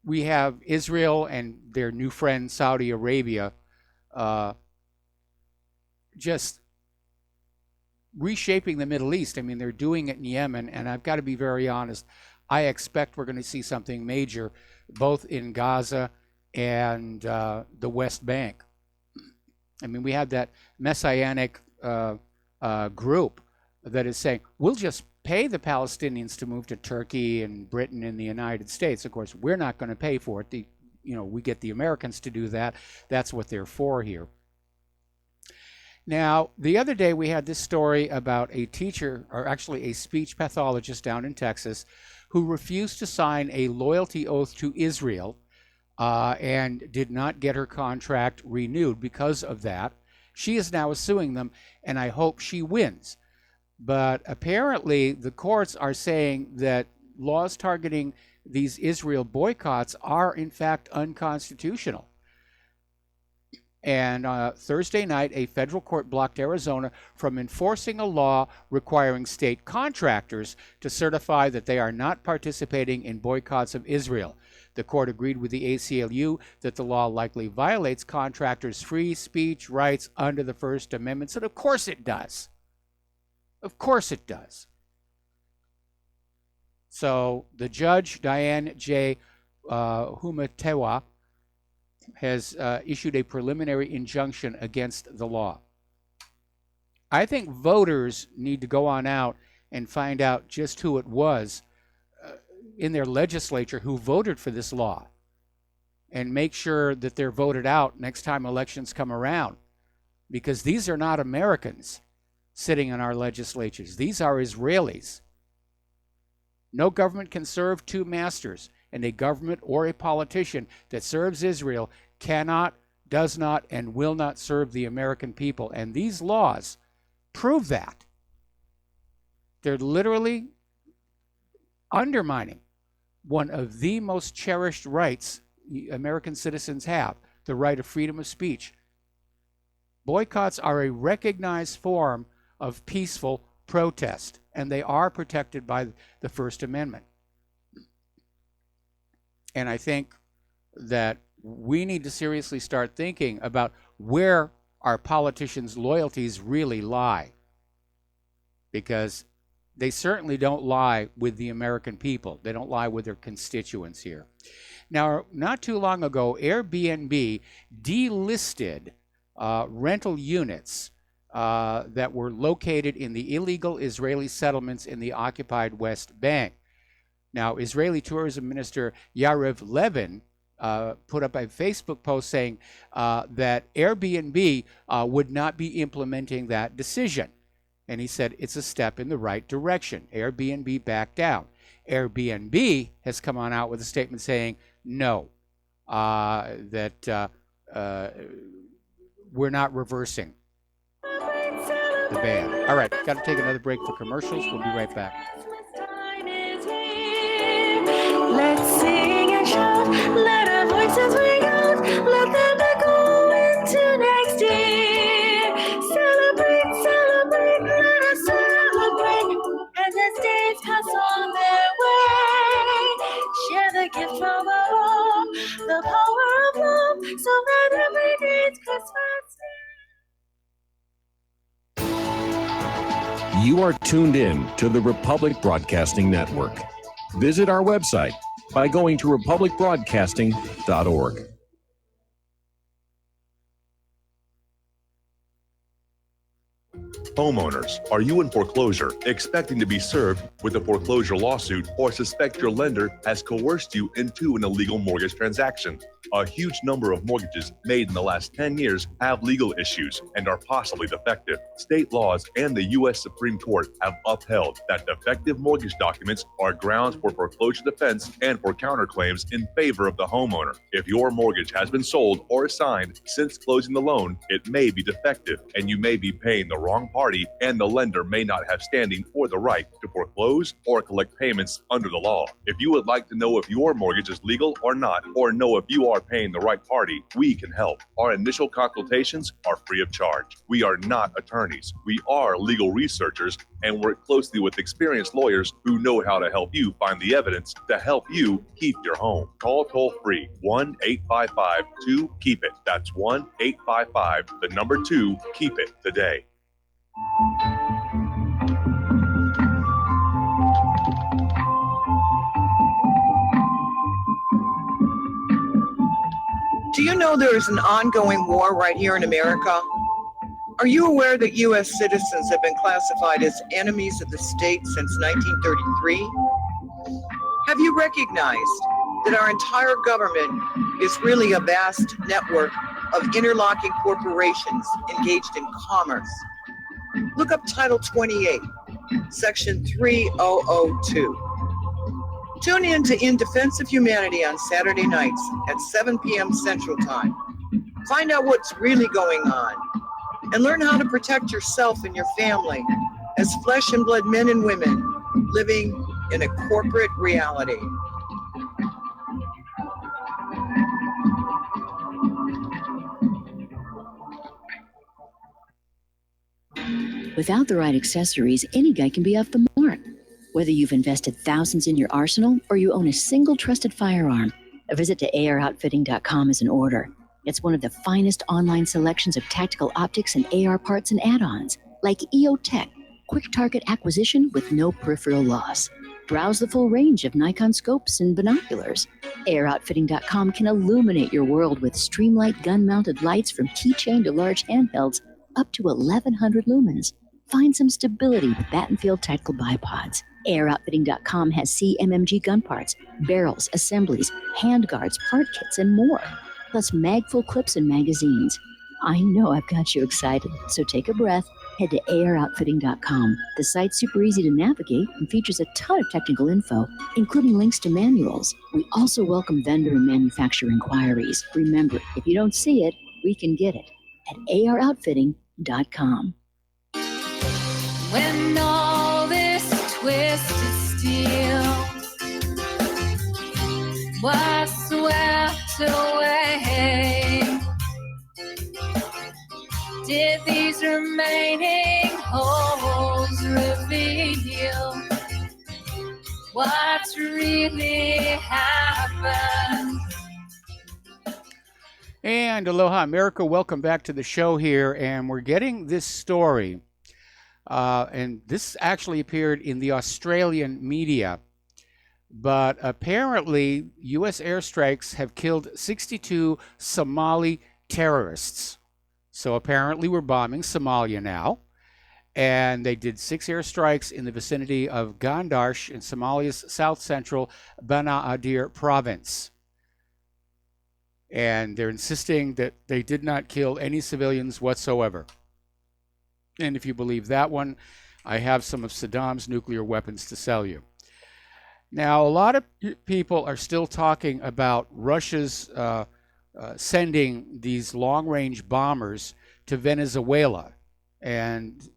we have Israel and their new friend Saudi Arabia just reshaping the Middle East. I mean, they're doing it in Yemen, and I've got to be very honest, I expect we're going to see something major both in Gaza and the West Bank. I mean, we have that messianic group that is saying, we'll just pay the Palestinians to move to Turkey and Britain and the United States. Of course, we're not going to pay for it. We get the Americans to do that. That's what they're for here. Now, the other day we had this story about a teacher, or actually a speech pathologist down in Texas, who refused to sign a loyalty oath to Israel and did not get her contract renewed because of that. She is now suing them, and I hope she wins. But apparently the courts are saying that laws targeting these Israel boycotts are in fact unconstitutional. And Thursday night, a federal court blocked Arizona from enforcing a law requiring state contractors to certify that they are not participating in boycotts of Israel. The court agreed with the ACLU that the law likely violates contractors' free speech rights under the First Amendment. So of course it does. Of course it does. So the judge, Diane J. Humatewa, has issued a preliminary injunction against the law. I think voters need to go on out and find out just who it was in their legislature who voted for this law, and make sure that they're voted out next time elections come around, because these are not Americans sitting in our legislatures. These are Israelis. No government can serve two masters, and a government or a politician that serves Israel cannot, does not, and will not serve the American people. And these laws prove that. They're literally undermining one of the most cherished rights American citizens have, the right of freedom of speech. Boycotts are a recognized form of peaceful protest, and they are protected by the First Amendment. And I think that we need to seriously start thinking about where our politicians' loyalties really lie, because they certainly don't lie with the American people. They don't lie with their constituents here. Now, not too long ago, Airbnb delisted rental units that were located in the illegal Israeli settlements in the occupied West Bank. Now, Israeli Tourism Minister Yariv Levin put up a Facebook post saying that Airbnb would not be implementing that decision. And he said it's a step in the right direction. Airbnb backed down. Airbnb has come on out with a statement saying no, that we're not reversing the ban. All right, got to take another break for commercials. We'll be right back. Let's sing and shout, let our voices ring out, let them echo into next year. Celebrate, celebrate, let us celebrate, as the days pass on their way. Share the gift from above, the power of love, so that every day's Christmas. You are tuned in to the Republic Broadcasting Network. Visit our website by going to republicbroadcasting.org. Homeowners, are you in foreclosure, expecting to be served with a foreclosure lawsuit, or suspect your lender has coerced you into an illegal mortgage transaction? A huge number of mortgages made in the last 10 years have legal issues and are possibly defective. State laws and the U.S. Supreme Court have upheld that defective mortgage documents are grounds for foreclosure defense and for counterclaims in favor of the homeowner. If your mortgage has been sold or assigned since closing the loan, it may be defective and you may be paying the wrong party, and the lender may not have standing or the right to foreclose or collect payments under the law. If you would like to know if your mortgage is legal or not, or know if you are paying the right party, we can help. Our initial consultations are free of charge. We are not attorneys. We are legal researchers and work closely with experienced lawyers who know how to help you find the evidence to help you keep your home. Call toll free 1-855-2-KEEP-IT. That's 1-855-2-KEEP-IT today. Do you know there is an ongoing war right here in America? Are you aware that U.S. citizens have been classified as enemies of the state since 1933? Have you recognized that our entire government is really a vast network of interlocking corporations engaged in commerce? Look up Title 28, Section 3002. Tune in to In Defense of Humanity on Saturday nights at 7 p.m. Central Time. Find out what's really going on and learn how to protect yourself and your family as flesh and blood men and women living in a corporate reality. Without the right accessories, any guy can be off the mark. Whether you've invested thousands in your arsenal or you own a single trusted firearm, a visit to AROutfitting.com is in order. It's one of the finest online selections of tactical optics and AR parts and add-ons, like EOTech, quick target acquisition with no peripheral loss. Browse the full range of Nikon scopes and binoculars. AROutfitting.com can illuminate your world with Streamlight gun-mounted lights from keychain to large handhelds up to 1,100 lumens. Find some stability with Battenfield tactical bipods. AirOutfitting.com has CMMG gun parts, barrels, assemblies, handguards, part kits, and more, plus mag-full clips and magazines. I know I've got you excited, so take a breath. Head to AirOutfitting.com. The site's super easy to navigate and features a ton of technical info, including links to manuals. We also welcome vendor and manufacturer inquiries. Remember, if you don't see it, we can get it at AROutfitting.com. When all this twisted steel was swept away, did these remaining holes reveal what's really happened? And aloha, America. Welcome back to the show here. And we're getting this story. And this actually appeared in the Australian media. But apparently, U.S. airstrikes have killed 62 Somali terrorists. So apparently we're bombing Somalia now. And they did 6 airstrikes in the vicinity of Gandarsh in Somalia's south-central Banaadir province. And they're insisting that they did not kill any civilians whatsoever. And if you believe that one, I have some of Saddam's nuclear weapons to sell you. Now, a lot of people are still talking about Russia's sending these long-range bombers to Venezuela. And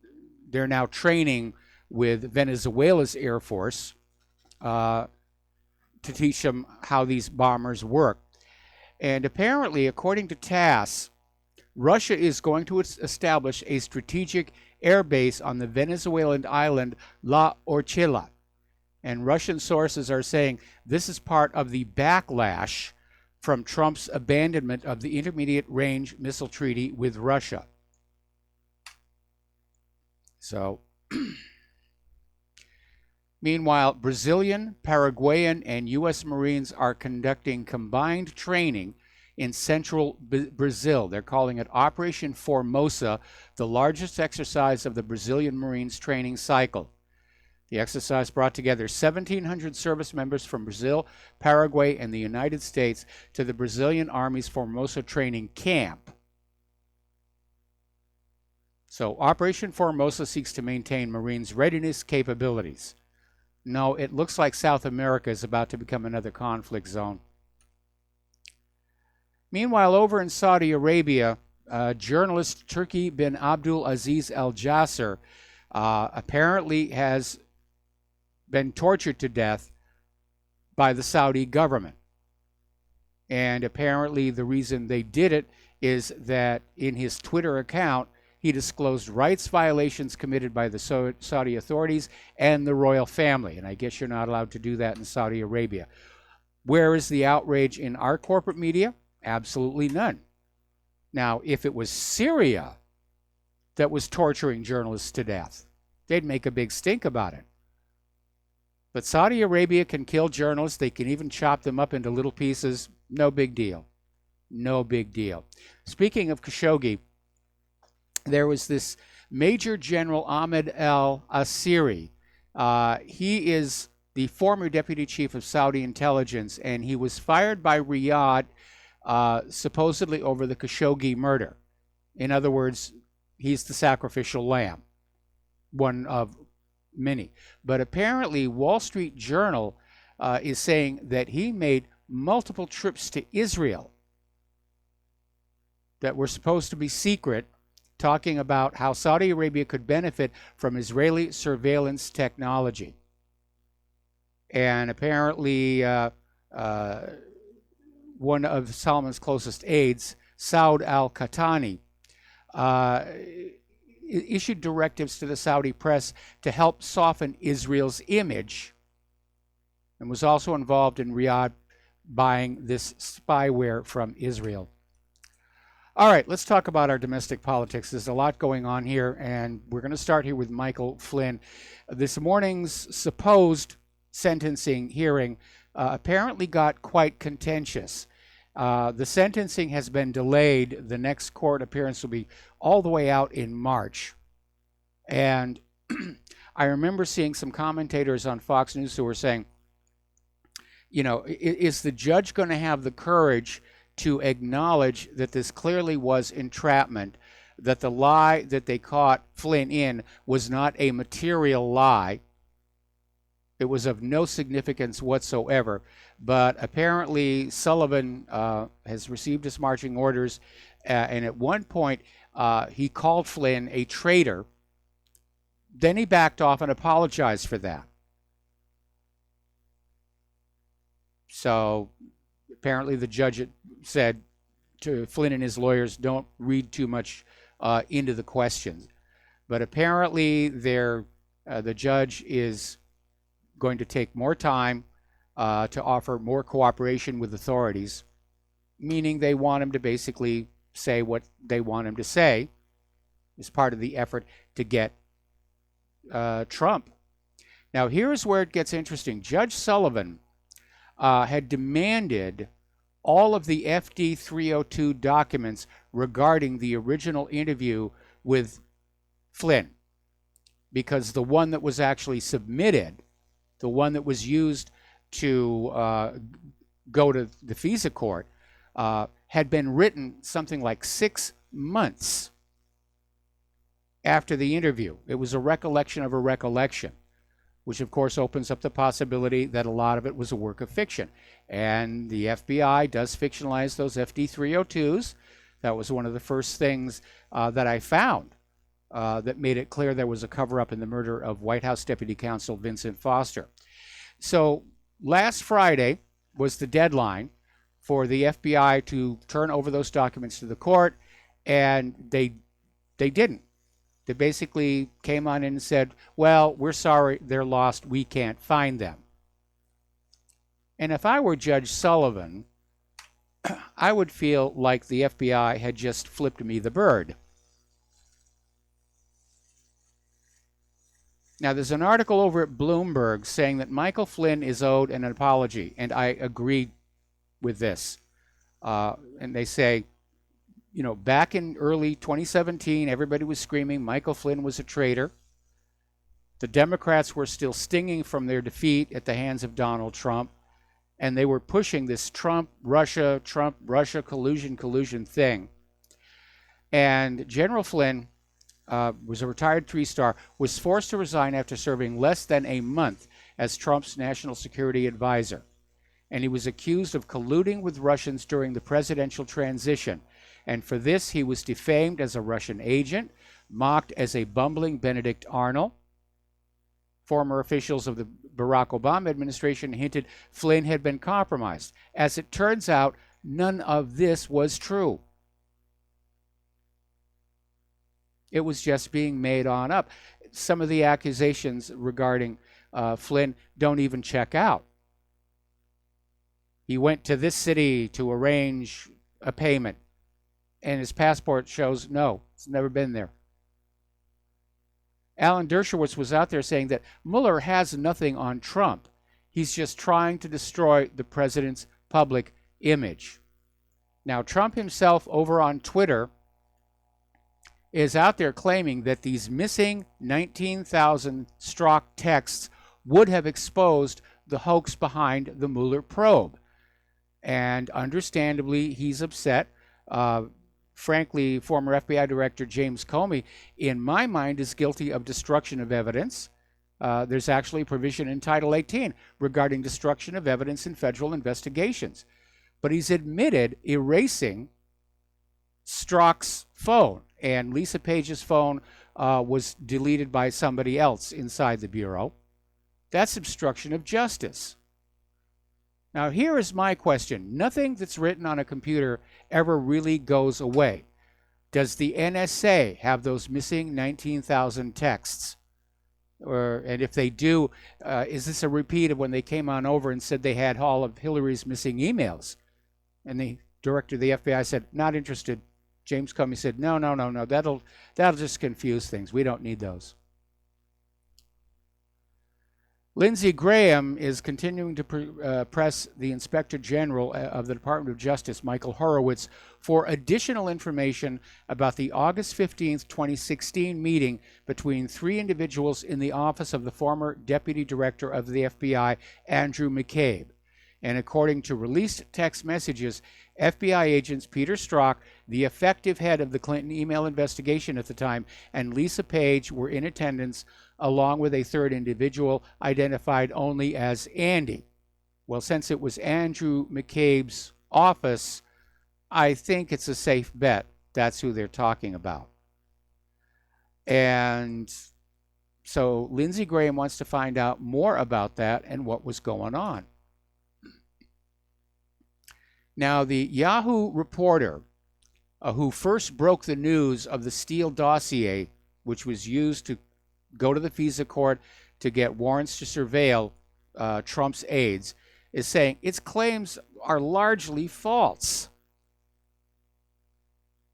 they're now training with Venezuela's Air Force to teach them how these bombers work. And apparently, according to TASS, Russia is going to establish a strategic air base on the Venezuelan island La Orchila. And Russian sources are saying this is part of the backlash from Trump's abandonment of the intermediate range missile treaty with Russia. So, meanwhile, Brazilian, Paraguayan, and U.S. Marines are conducting combined training in central Brazil. They're calling it Operation Formosa, the largest exercise of the Brazilian Marines training cycle. The exercise brought together 1,700 service members from Brazil, Paraguay, and the United States to the Brazilian Army's Formosa training camp. So Operation Formosa seeks to maintain Marines' readiness capabilities. No, it looks like South America is about to become another conflict zone. Meanwhile, over in Saudi Arabia, journalist Turki bin Abdul Aziz Al Jasser apparently has been tortured to death by the Saudi government. And apparently the reason they did it is that in his Twitter account, he disclosed rights violations committed by the Saudi authorities and the royal family. And I guess you're not allowed to do that in Saudi Arabia. Where is the outrage in our corporate media? Absolutely none. Now, if it was Syria that was torturing journalists to death, they'd make a big stink about it. But Saudi Arabia can kill journalists. They can even chop them up into little pieces. No big deal. No big deal. Speaking of Khashoggi, there was this Major General Ahmed al-Asiri. He is the former deputy chief of Saudi intelligence, and he was fired by Riyadh supposedly over the Khashoggi murder. In other words, he's the sacrificial lamb, one of many. But apparently, Wall Street Journal is saying that he made multiple trips to Israel that were supposed to be secret, talking about how Saudi Arabia could benefit from Israeli surveillance technology. And apparently, one of Salman's closest aides, Saud al-Qahtani, issued directives to the Saudi press to help soften Israel's image, and was also involved in Riyadh buying this spyware from Israel. All right, let's talk about our domestic politics. There's a lot going on here, and we're going to start here with Michael Flynn. This morning's supposed sentencing hearing apparently got quite contentious. The sentencing has been delayed. The next court appearance will be all the way out in March. And I remember seeing some commentators on Fox News who were saying, you know, is the judge going to have the courage to acknowledge that this clearly was entrapment, that the lie that they caught Flynn in was not a material lie? It was of no significance whatsoever. But apparently Sullivan has received his marching orders, and at one point he called Flynn a traitor. Then he backed off and apologized for that. So apparently the judge said to Flynn and his lawyers, don't read too much into the questions. But apparently the judge is going to take more time to offer more cooperation with authorities, meaning they want him to basically say what they want him to say as part of the effort to get Trump. Now, here's where it gets interesting. Judge Sullivan had demanded all of the FD 302 documents regarding the original interview with Flynn, because the one that was actually submitted, the one that was used to go to the FISA court, had been written something like 6 months after the interview. It was a recollection of a recollection, which of course opens up the possibility that a lot of it was a work of fiction. And the FBI does fictionalize those FD 302s. That was one of the first things that I found that made it clear there was a cover-up in the murder of White House Deputy Counsel Vincent Foster. So last Friday was the deadline for the FBI to turn over those documents to the court, and they didn't. They basically came on in and said, well, we're sorry, they're lost, we can't find them. And if I were Judge Sullivan, I would feel like the FBI had just flipped me the bird. Now, there's an article over at Bloomberg saying that Michael Flynn is owed an apology, and I agree with this. And they say, you know, back in early 2017, everybody was screaming Michael Flynn was a traitor. The Democrats were still stinging from their defeat at the hands of Donald Trump, and they were pushing this Trump-Russia collusion thing. And General Flynn was a retired three-star, was forced to resign after serving less than a month as Trump's national security advisor. And he was accused of colluding with Russians during the presidential transition. And for this, he was defamed as a Russian agent, mocked as a bumbling Benedict Arnold. Former officials of the Barack Obama administration hinted Flynn had been compromised. As it turns out, none of this was true. It was just being made on up. Some of the accusations regarding Flynn don't even check out. He went to this city to arrange a payment, and his passport shows no, it's never been there. Alan Dershowitz was out there saying that Mueller has nothing on Trump. He's just trying to destroy the president's public image. Now, Trump himself over on Twitter is out there claiming that these missing 19,000 Strzok texts would have exposed the hoax behind the Mueller probe. And understandably, he's upset. Frankly, former FBI Director James Comey, in my mind, is guilty of destruction of evidence. There's actually a provision in Title 18 regarding destruction of evidence in federal investigations. But he's admitted erasing Strzok's phone, and Lisa Page's phone was deleted by somebody else inside the Bureau. That's obstruction of justice. Now, here is my question. Nothing that's written on a computer ever really goes away. Does the NSA have those missing 19,000 texts? And if they do, is this a repeat of when they came on over and said they had all of Hillary's missing emails? And the director of the FBI said, not interested. James Comey said, no, that'll just confuse things. We don't need those. Lindsey Graham is continuing to press the Inspector General of the Department of Justice, Michael Horowitz, for additional information about the August 15th, 2016 meeting between three individuals in the office of the former Deputy Director of the FBI, Andrew McCabe. And according to released text messages, FBI agents Peter Strzok, the effective head of the Clinton email investigation at the time, and Lisa Page were in attendance, along with a third individual identified only as Andy. Well, since it was Andrew McCabe's office, I think it's a safe bet that's who they're talking about. And so Lindsey Graham wants to find out more about that and what was going on. Now, the Yahoo reporter who first broke the news of the Steele dossier, which was used to go to the FISA court to get warrants to surveil Trump's aides, is saying its claims are largely false.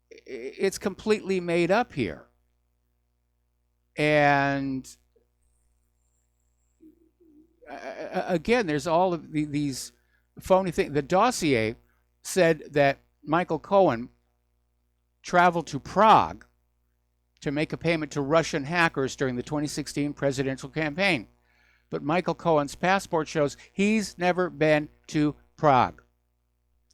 It's completely made up here. And again, there's all of these phony things. The dossier said that Michael Cohen traveled to Prague to make a payment to Russian hackers during the 2016 presidential campaign. But Michael Cohen's passport shows he's never been to Prague.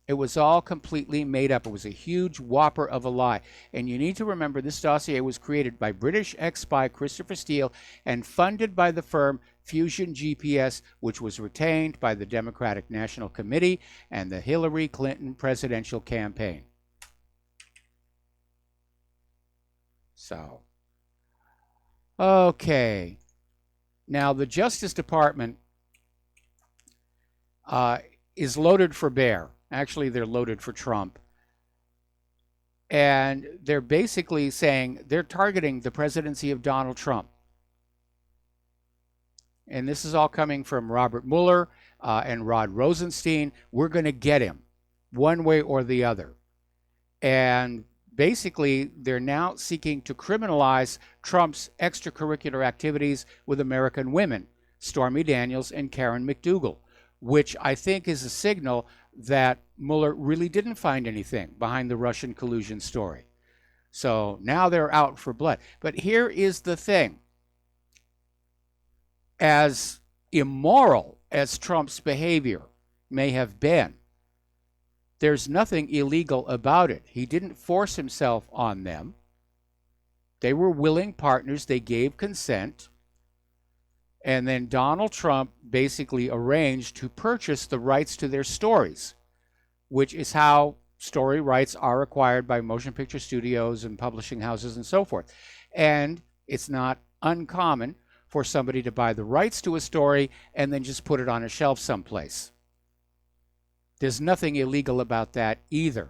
It was all completely made up. It was a huge whopper of a lie. And you need to remember this dossier was created by British ex-spy Christopher Steele and funded by the firm Fusion GPS, which was retained by the Democratic National Committee and the Hillary Clinton presidential campaign. So, okay. Now, the Justice Department is loaded for bear. Actually, they're loaded for Trump. And they're basically saying they're targeting the presidency of Donald Trump. And this is all coming from Robert Mueller and Rod Rosenstein. We're going to get him one way or the other. And basically, they're now seeking to criminalize Trump's extracurricular activities with American women, Stormy Daniels and Karen McDougal, which I think is a signal that Mueller really didn't find anything behind the Russian collusion story. So now they're out for blood. But here is the thing. As immoral as Trump's behavior may have been, there's nothing illegal about it. He didn't force himself on them. They were willing partners. They gave consent. And then Donald Trump basically arranged to purchase the rights to their stories, which is how story rights are acquired by motion picture studios and publishing houses and so forth. And it's not uncommon for somebody to buy the rights to a story and then just put it on a shelf someplace. There's nothing illegal about that either.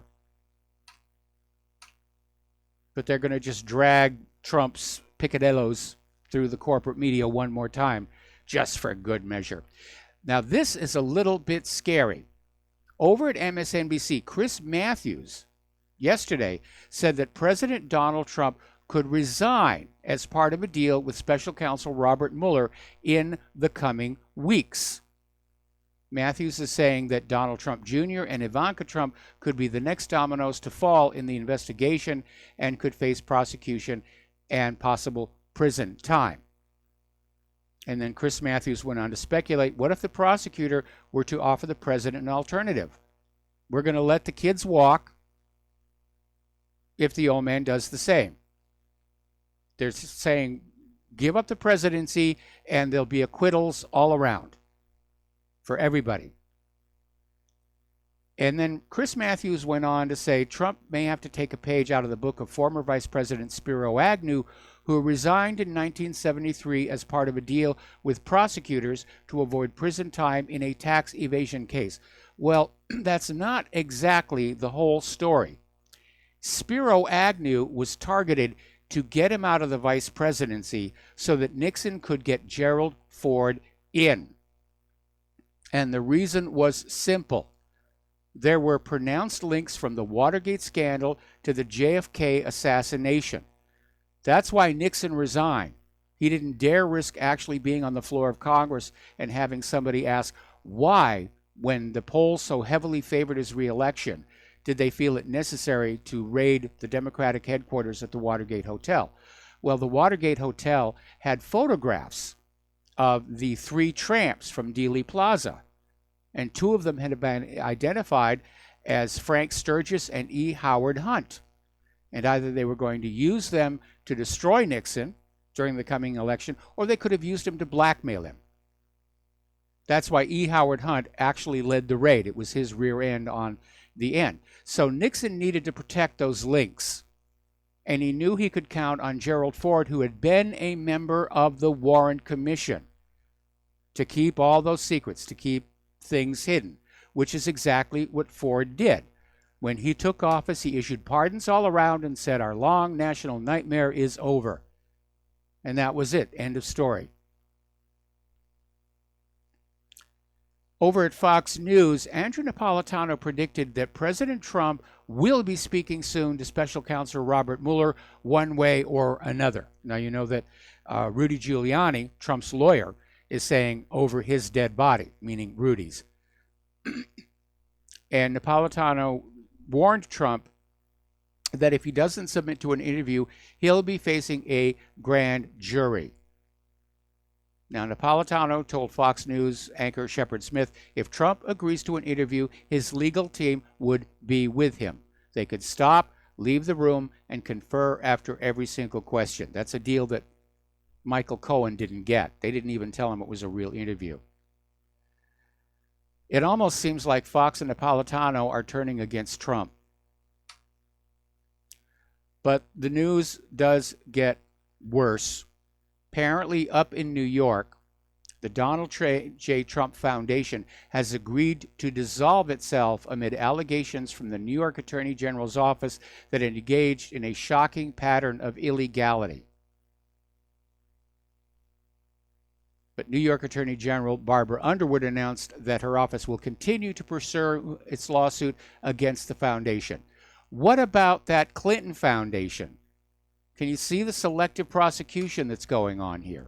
But they're going to just drag Trump's picadillos through the corporate media one more time, just for good measure. Now, this is a little bit scary. Over at MSNBC, Chris Matthews yesterday said that President Donald Trump could resign as part of a deal with special counsel Robert Mueller in the coming weeks. Matthews is saying that Donald Trump Jr. and Ivanka Trump could be the next dominoes to fall in the investigation and could face prosecution and possible prison time. And then Chris Matthews went on to speculate, what if the prosecutor were to offer the president an alternative? We're going to let the kids walk if the old man does the same. They're saying, give up the presidency and there'll be acquittals all around for everybody. And then Chris Matthews went on to say Trump may have to take a page out of the book of former Vice President Spiro Agnew, who resigned in 1973 as part of a deal with prosecutors to avoid prison time in a tax evasion case. Well, that's not exactly the whole story. Spiro Agnew was targeted to get him out of the vice presidency so that Nixon could get Gerald Ford in. And the reason was simple. There were pronounced links from the Watergate scandal to the JFK assassination. That's why Nixon resigned. He didn't dare risk actually being on the floor of Congress and having somebody ask why, when the polls so heavily favored his reelection, did they feel it necessary to raid the Democratic headquarters at the Watergate Hotel. Well, the Watergate Hotel had photographs of the three tramps from Dealey Plaza, and two of them had been identified as Frank Sturgis and E. Howard Hunt. And either they were going to use them to destroy Nixon during the coming election, or they could have used him to blackmail him. That's why E. Howard Hunt actually led the raid. It was his rear end on the end. So Nixon needed to protect those links. And he knew he could count on Gerald Ford, who had been a member of the Warren Commission, to keep all those secrets, to keep things hidden, which is exactly what Ford did. When he took office, he issued pardons all around and said, our long national nightmare is over. And that was it. End of story. Over at Fox News, Andrew Napolitano predicted that President Trump will be speaking soon to Special Counsel Robert Mueller one way or another. Now, you know that Rudy Giuliani, Trump's lawyer, is saying over his dead body, meaning Rudy's. And Napolitano warned Trump that if he doesn't submit to an interview, he'll be facing a grand jury. Now, Napolitano told Fox News anchor Shepard Smith if Trump agrees to an interview, his legal team would be with him. They could stop, leave the room, and confer after every single question. That's a deal that Michael Cohen didn't get. They didn't even tell him it was a real interview. It almost seems like Fox and Napolitano are turning against Trump. But the news does get worse. Apparently, up in New York, the Donald J. Trump Foundation has agreed to dissolve itself amid allegations from the New York Attorney General's office that it engaged in a shocking pattern of illegality. But New York Attorney General Barbara Underwood announced that her office will continue to pursue its lawsuit against the foundation. What about that Clinton Foundation? Can you see the selective prosecution that's going on here?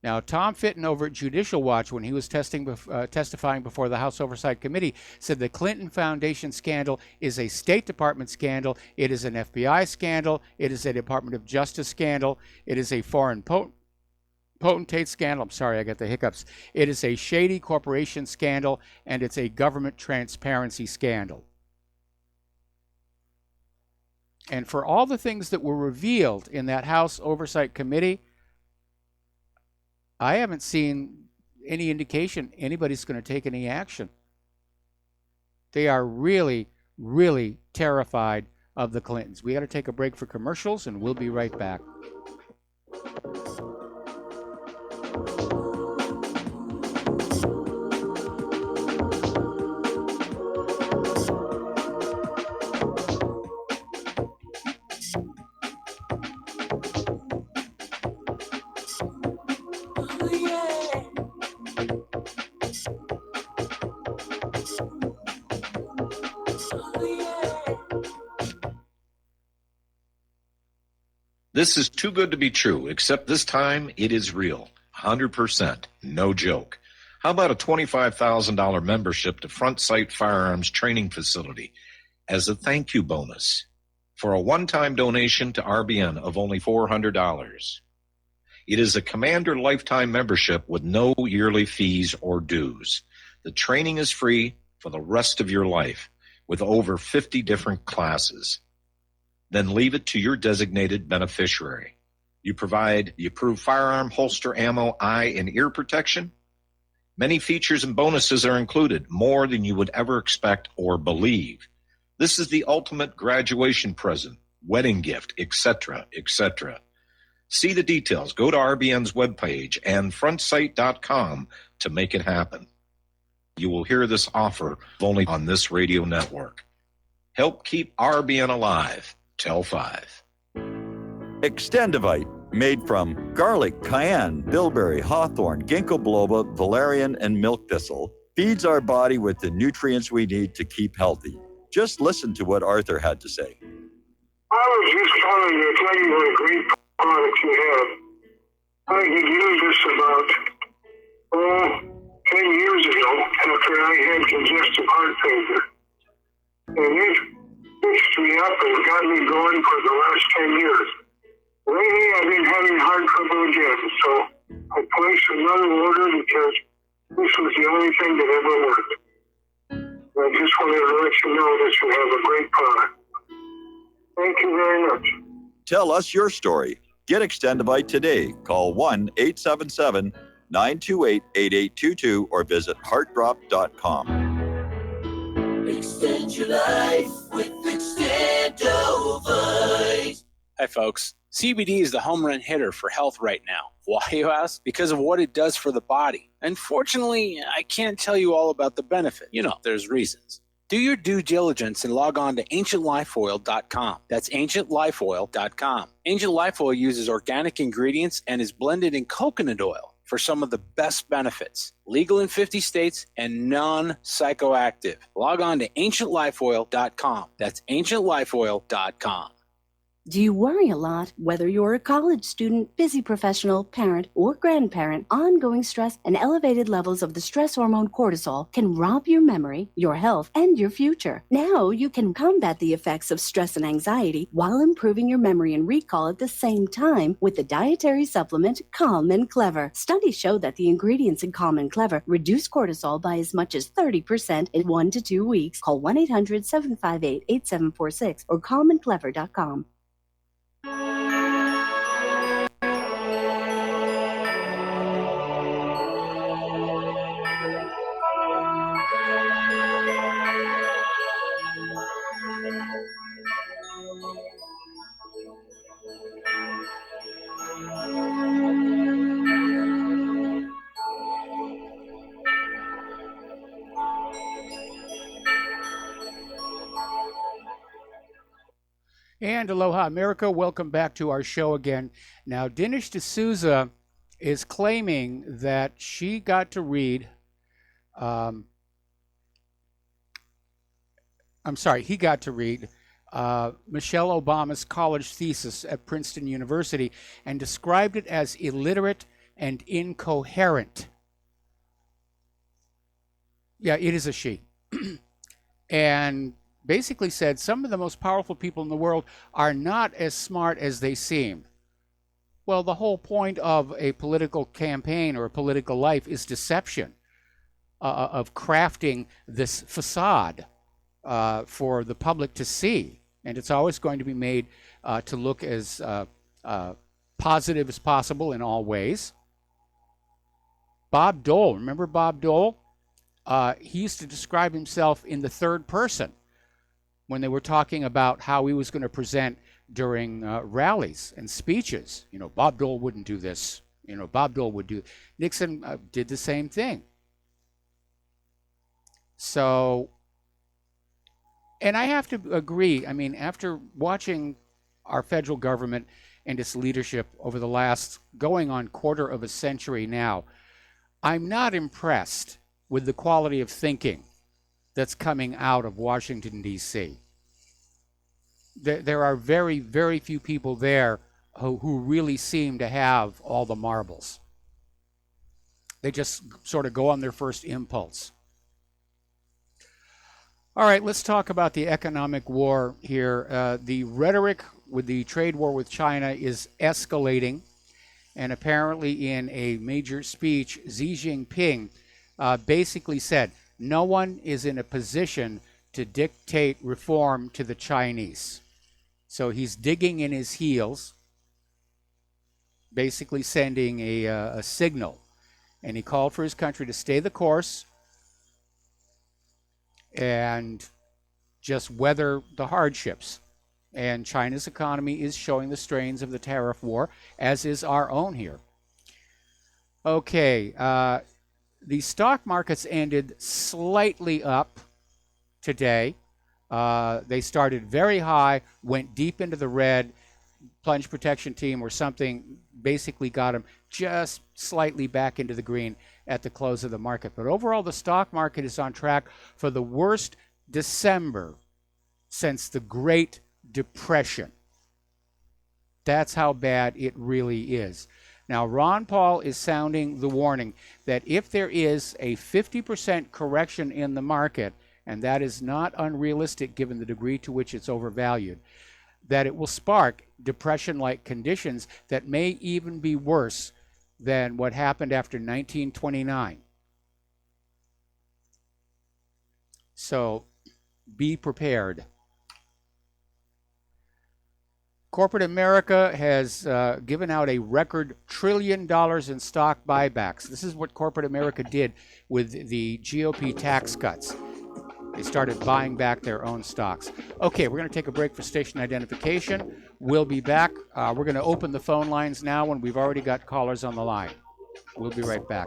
Now, Tom Fitton over at Judicial Watch, when he was testifying before the House Oversight Committee, said the Clinton Foundation scandal is a State Department scandal, it is an FBI scandal, it is a Department of Justice scandal, it is a foreign potentate scandal, I'm sorry, I got the hiccups, it is a shady corporation scandal, and it's a government transparency scandal. And for all the things that were revealed in that House Oversight Committee, I haven't seen any indication anybody's going to take any action. They are really, really terrified of the Clintons. We got to take a break for commercials, and we'll be right back. This is too good to be true, except this time it is real. 100%. No joke. How about a $25,000 membership to Front Sight Firearms Training Facility as a thank you bonus for a one-time donation to RBN of only $400? It is a Commander lifetime membership with no yearly fees or dues. The training is free for the rest of your life with over 50 different classes. Then leave it to your designated beneficiary. You provide the approved firearm, holster, ammo, eye, and ear protection. Many features and bonuses are included, more than you would ever expect or believe. This is the ultimate graduation present, wedding gift, etc., etc. See the details. Go to RBN's webpage and frontsight.com to make it happen. You will hear this offer only on this radio network. Help keep RBN alive. Tell 5. Extendivite, made from garlic, cayenne, bilberry, hawthorn, ginkgo biloba, valerian, and milk thistle, feeds our body with the nutrients we need to keep healthy. Just listen to what Arthur had to say. I was just calling to tell you what a great product you have. I had used this about 10 years ago after I had congestive heart failure. And it fixed me up and got me going for the last 10 years. Lately, I've been having heart trouble again, so I placed another order because this was the only thing that ever worked. I just wanted to let you know that you have a great product. Thank you very much. Tell us your story. Get Extendivite today. Call 1-877-928-8822 or visit heartdrop.com. Extend your life with Extendivite. Hi, folks. CBD is the home run hitter for health right now. Why, you ask? Because of what it does for the body. Unfortunately, I can't tell you all about the benefit. You know, there's reasons. Do your due diligence and log on to ancientlifeoil.com. That's ancientlifeoil.com. Ancient Life Oil uses organic ingredients and is blended in coconut oil for some of the best benefits. Legal in 50 states and non-psychoactive. Log on to ancientlifeoil.com. That's ancientlifeoil.com. Do you worry a lot? Whether you're a college student, busy professional, parent, or grandparent, ongoing stress and elevated levels of the stress hormone cortisol can rob your memory, your health, and your future. Now you can combat the effects of stress and anxiety while improving your memory and recall at the same time with the dietary supplement Calm and Clever. Studies show that the ingredients in Calm and Clever reduce cortisol by as much as 30% in 1 to 2 weeks. Call 1-800-758-8746 or calmandclever.com. And aloha, America. Welcome back to our show again. Now, Dinesh D'Souza is claiming that she got to read, he got to read Michelle Obama's college thesis at Princeton University and described it as illiterate and incoherent. Yeah, it is a she. And basically said some of the most powerful people in the world are not as smart as they seem. Well, the whole point of a political campaign or a political life is deception, of crafting this facade for the public to see. And it's always going to be made to look as positive as possible in all ways. Bob Dole, remember Bob Dole? He used to describe himself in the third person when they were talking about how he was going to present during rallies and speeches. You know, Bob Dole wouldn't do this. You know, Bob Dole would do. Nixon did the same thing. So, and I have to agree, I mean, after watching our federal government and its leadership over the last, going on quarter of a century now, I'm not impressed with the quality of thinking that's coming out of Washington, D.C. There are very, very few people there who really seem to have all the marbles. They just sort of go on their first impulse. All right, let's talk about the economic war here. The rhetoric with the trade war with China is escalating. And apparently in a major speech, Xi Jinping basically said, no one is in a position to dictate reform to the Chinese. So he's digging in his heels, basically sending a signal. And he called for his country to stay the course and just weather the hardships. And China's economy is showing the strains of the tariff war, as is our own here. Okay, the stock markets ended slightly up today. They started very high, went deep into the red. Plunge protection team or something basically got them just slightly back into the green at the close of the market. But overall, the stock market is on track for the worst December since the Great Depression. That's how bad it really is. Now, Ron Paul is sounding the warning that if there is a 50% correction in the market, and that is not unrealistic given the degree to which it's overvalued, that it will spark depression-like conditions that may even be worse than what happened after 1929. So be prepared. Corporate America has given out a record $1 trillion in stock buybacks. This is what corporate America did with the GOP tax cuts. They started buying back their own stocks. Okay, we're going to take a break for station identification. We'll be back. We're going to open the phone lines now when we've already got callers on the line. We'll be right back.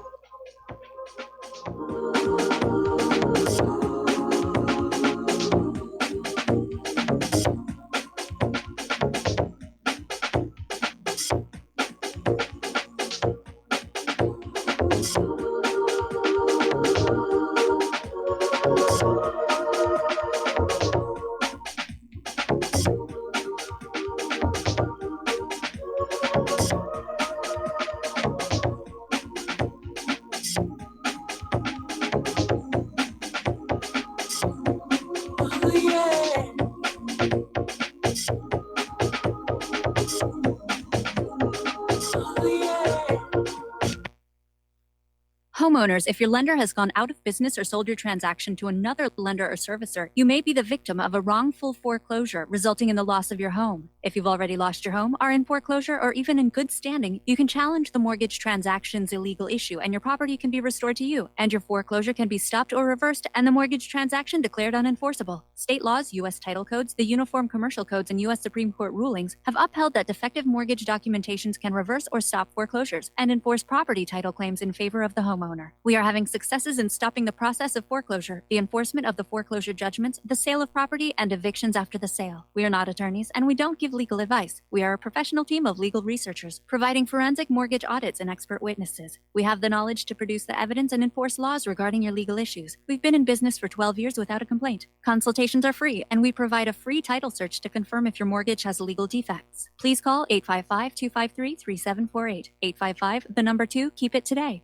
Homeowners, if your lender has gone out of business or sold your transaction to another lender or servicer, you may be the victim of a wrongful foreclosure, resulting in the loss of your home. If you've already lost your home, are in foreclosure, or even in good standing, you can challenge the mortgage transaction's illegal issue, and your property can be restored to you, and your foreclosure can be stopped or reversed, and the mortgage transaction declared unenforceable. State laws, U.S. title codes, the Uniform Commercial Codes, and U.S. Supreme Court rulings have upheld that defective mortgage documentations can reverse or stop foreclosures and enforce property title claims in favor of the homeowner. We are having successes in stopping the process of foreclosure, the enforcement of the foreclosure judgments, the sale of property, and evictions after the sale. We are not attorneys, and we don't give legal advice. We are a professional team of legal researchers, providing forensic mortgage audits and expert witnesses. We have the knowledge to produce the evidence and enforce laws regarding your legal issues. We've been in business for 12 years without a complaint. Consultations are free, and we provide a free title search to confirm if your mortgage has legal defects. Please call 855-253-3748. 855, the number 2, keep it today.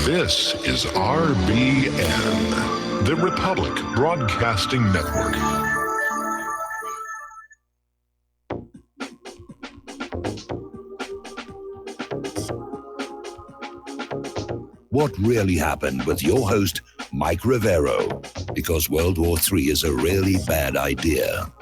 This is RBN, the Republic Broadcasting Network. What really happened with your host, Mike Rivero, because World War III is a really bad idea.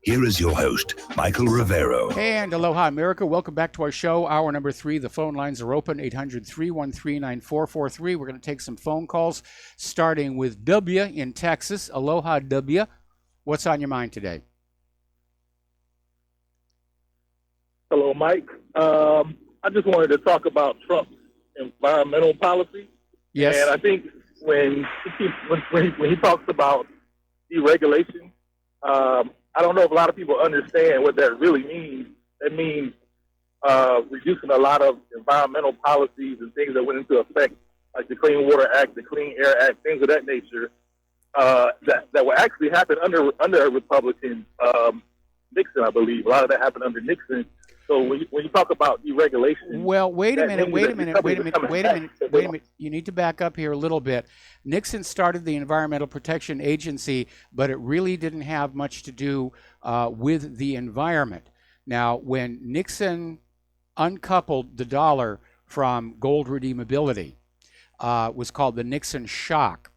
Here is your host, Michael Rivero. And aloha, America. Welcome back to our show. Hour number 3. The phone lines are open, 800-313-9443. We're going to take some phone calls, starting with W in Texas. Aloha, W. What's on your mind today? Hello, Mike. I just wanted to talk about Trump's environmental policy. Yes. And I think when he talks about deregulation, I don't know if a lot of people understand what that really means. It means reducing a lot of environmental policies and things that went into effect, like the Clean Water Act, the Clean Air Act, things of that nature, that will actually happen under a Republican Nixon, I believe. A lot of that happened under Nixon. So when you talk about deregulation, well, wait a minute. You need to back up here a little bit. Nixon started the Environmental Protection Agency, but it really didn't have much to do with the environment. Now, when Nixon uncoupled the dollar from gold redeemability, was called the Nixon shock,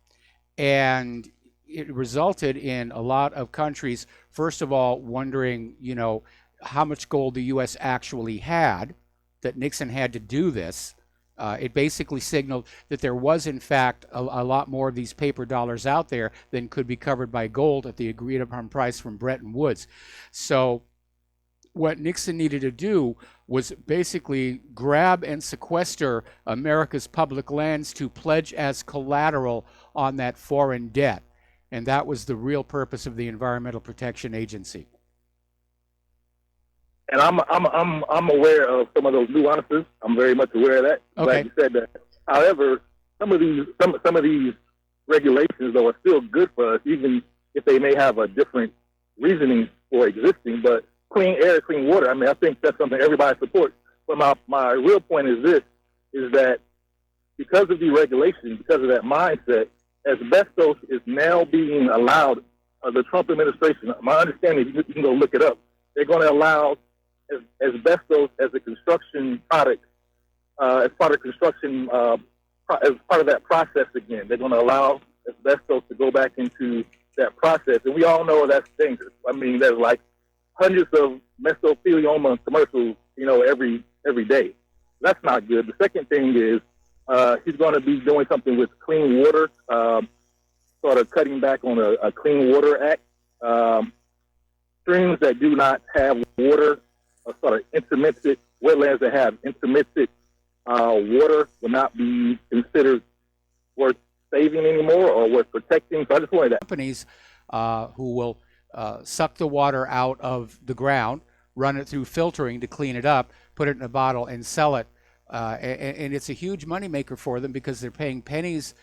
and it resulted in a lot of countries, first of all, wondering, how much gold the U.S. actually had, that Nixon had to do this. It basically signaled that there was, in fact, a lot more of these paper dollars out there than could be covered by gold at the agreed upon price from Bretton Woods. So what Nixon needed to do was basically grab and sequester America's public lands to pledge as collateral on that foreign debt. And that was the real purpose of the Environmental Protection Agency. And I'm aware of some of those nuances. I'm very much aware of that. Okay. Glad you said that. However, some of these regulations, though, are still good for us, even if they may have a different reasoning for existing. But clean air, clean water, I think that's something everybody supports. But my real point is this, is that because of deregulation, because of that mindset, asbestos is now being allowed, the Trump administration, my understanding, you can go look it up, they're going to allow asbestos as a construction product, as part of construction, as part of that process again. They're going to allow asbestos to go back into that process. And we all know that's dangerous. There's like hundreds of mesothelioma commercials, every day. That's not good. The second thing is he's going to be doing something with clean water, sort of cutting back on a Clean Water Act. Streams that do not have water, sort of intermittent wetlands that have intermittent water will not be considered worth saving anymore or worth protecting. So I just wanted to... Companies who will suck the water out of the ground, run it through filtering to clean it up, put it in a bottle and sell it. And it's a huge moneymaker for them because they're paying pennies,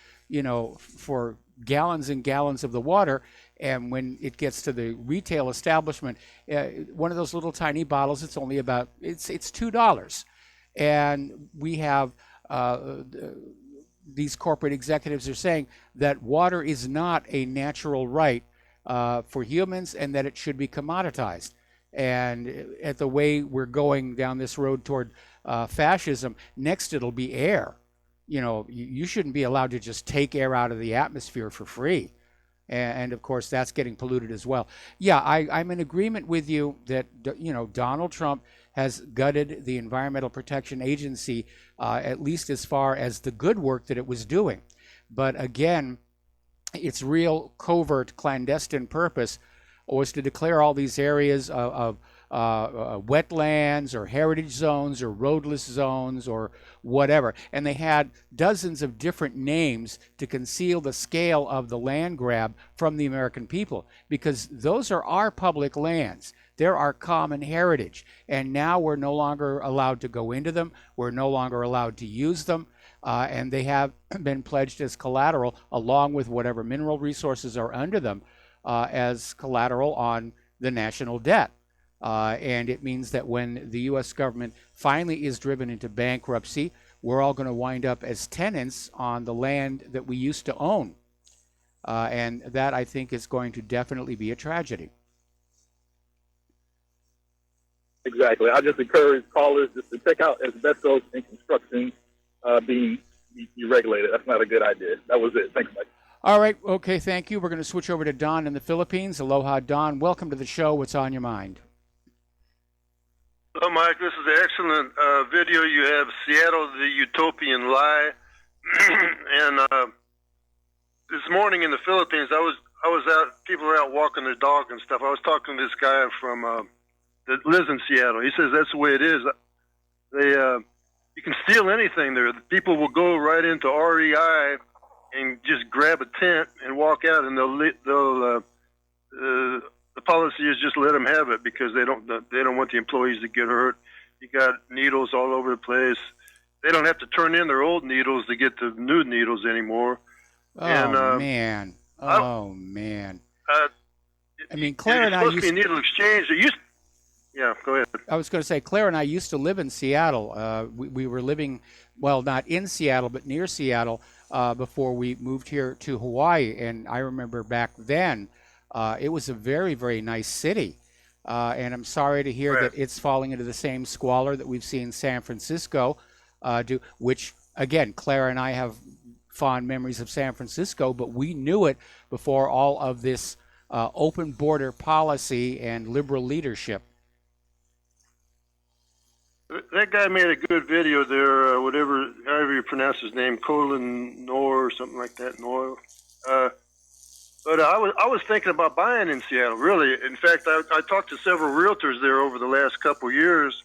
for gallons and gallons of the water. And when it gets to the retail establishment, one of those little tiny bottles, it's only about, it's $2. And we have these corporate executives are saying that water is not a natural right for humans and that it should be commoditized. And at the way we're going down this road toward fascism. Next, it'll be air. You know, you shouldn't be allowed to just take air out of the atmosphere for free. And of course, that's getting polluted as well. Yeah, I'm in agreement with you that, you know, Donald Trump has gutted the Environmental Protection Agency, at least as far as the good work that it was doing. But again, its real covert, clandestine purpose was to declare all these areas of wetlands or heritage zones or roadless zones or whatever. And they had dozens of different names to conceal the scale of the land grab from the American people, because those are our public lands. They're our common heritage. And now we're no longer allowed to go into them. We're no longer allowed to use them. And they have been pledged as collateral, along with whatever mineral resources are under them, as collateral on the national debt. And it means that when the U.S. government finally is driven into bankruptcy, we're all going to wind up as tenants on the land that we used to own. And that, I think, is going to definitely be a tragedy. Exactly. I just encourage callers just to check out asbestos and construction being regulated. That's not a good idea. That was it. Thanks, Mike. All right. Okay. Thank you. We're going to switch over to Don in the Philippines. Aloha, Don. Welcome to the show. What's on your mind? Hello, Mike. This is an excellent video you have. Seattle, the Utopian Lie. And this morning in the Philippines, I was out. People were out walking their dog and stuff. I was talking to this guy from that lives in Seattle. He says that's the way it is. You can steal anything there. People will go right into REI and just grab a tent and walk out, and the policy is just let them have it because they don't want the employees to get hurt. You got needles all over the place. They don't have to turn in their old needles to get the new needles anymore. Oh, man. Oh, man. I mean, Claire and I used to be a needle exchange. Yeah, go ahead. I was going to say, Claire and I used to live in Seattle. We were living, well, not in Seattle, but near Seattle before we moved here to Hawaii. And I remember back then, it was a very, very nice city. And I'm sorry to hear that it's falling into the same squalor that we've seen San Francisco do, which, again, Claire and I have fond memories of San Francisco, but we knew it before all of this open border policy and liberal leadership. That guy made a good video there, however you pronounce his name, Colin Noor or something like that, Noor. But I was thinking about buying in Seattle, really. In fact, I talked to several realtors there over the last couple of years,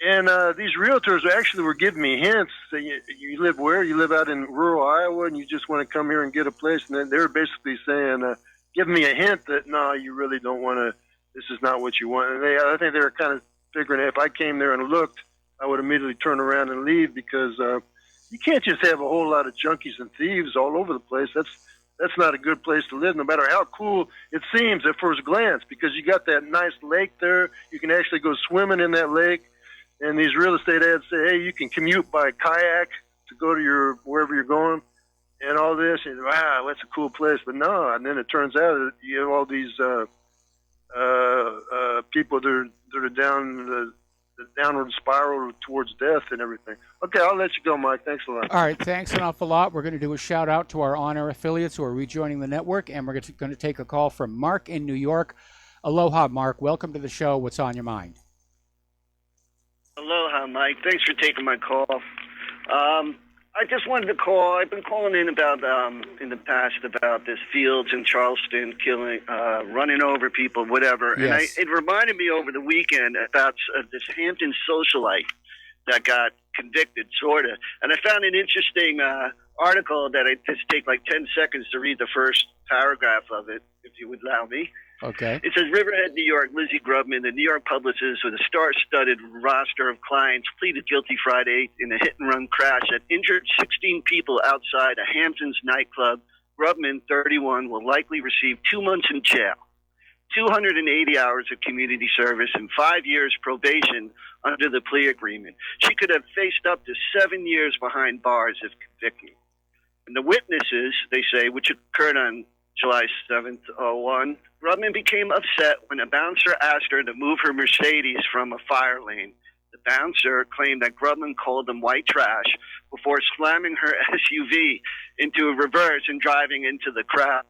and these realtors actually were giving me hints. You live where? You live out in rural Iowa, and you just want to come here and get a place. And then they were basically saying, giving me a hint that, no, you really don't want to, this is not what you want. And I think they were kind of figuring if I came there and looked, I would immediately turn around and leave because you can't just have a whole lot of junkies and thieves all over the place. That's not a good place to live, no matter how cool it seems at first glance, because you got that nice lake there. You can actually go swimming in that lake. And these real estate ads say, hey, you can commute by kayak to go to wherever you're going and all this. And wow, that's a cool place. But no, and then it turns out that you have all these people that are down the downward spiral towards death and everything. Okay, I'll let you go, Mike. Thanks a lot. All right, thanks an awful lot. We're going to do a shout out to our on-air affiliates who are rejoining the network, and we're going to take a call from Mark in New York. Aloha, Mark. Welcome to the show. What's on your mind? Aloha, Mike. Thanks for taking my call. I just wanted to call. I've been calling in about in the past about this Fields in Charleston killing, running over people, whatever. Yes. And it reminded me over the weekend about this Hampton socialite that got convicted, sort of. And I found an interesting article that I just take like 10 seconds to read the first paragraph of it, if you would allow me. Okay. It says, Riverhead, New York, Lizzie Grubman, the New York publicist with a star-studded roster of clients, pleaded guilty Friday in a hit-and-run crash that injured 16 people outside a Hamptons nightclub. Grubman, 31, will likely receive 2 months in jail, 280 hours of community service, and 5 years probation under the plea agreement. She could have faced up to 7 years behind bars if convicted. And the witnesses, they say, which occurred on July 7th, 01, Grubman became upset when a bouncer asked her to move her Mercedes from a fire lane. The bouncer claimed that Grubman called them white trash before slamming her SUV into a reverse and driving into the crowd.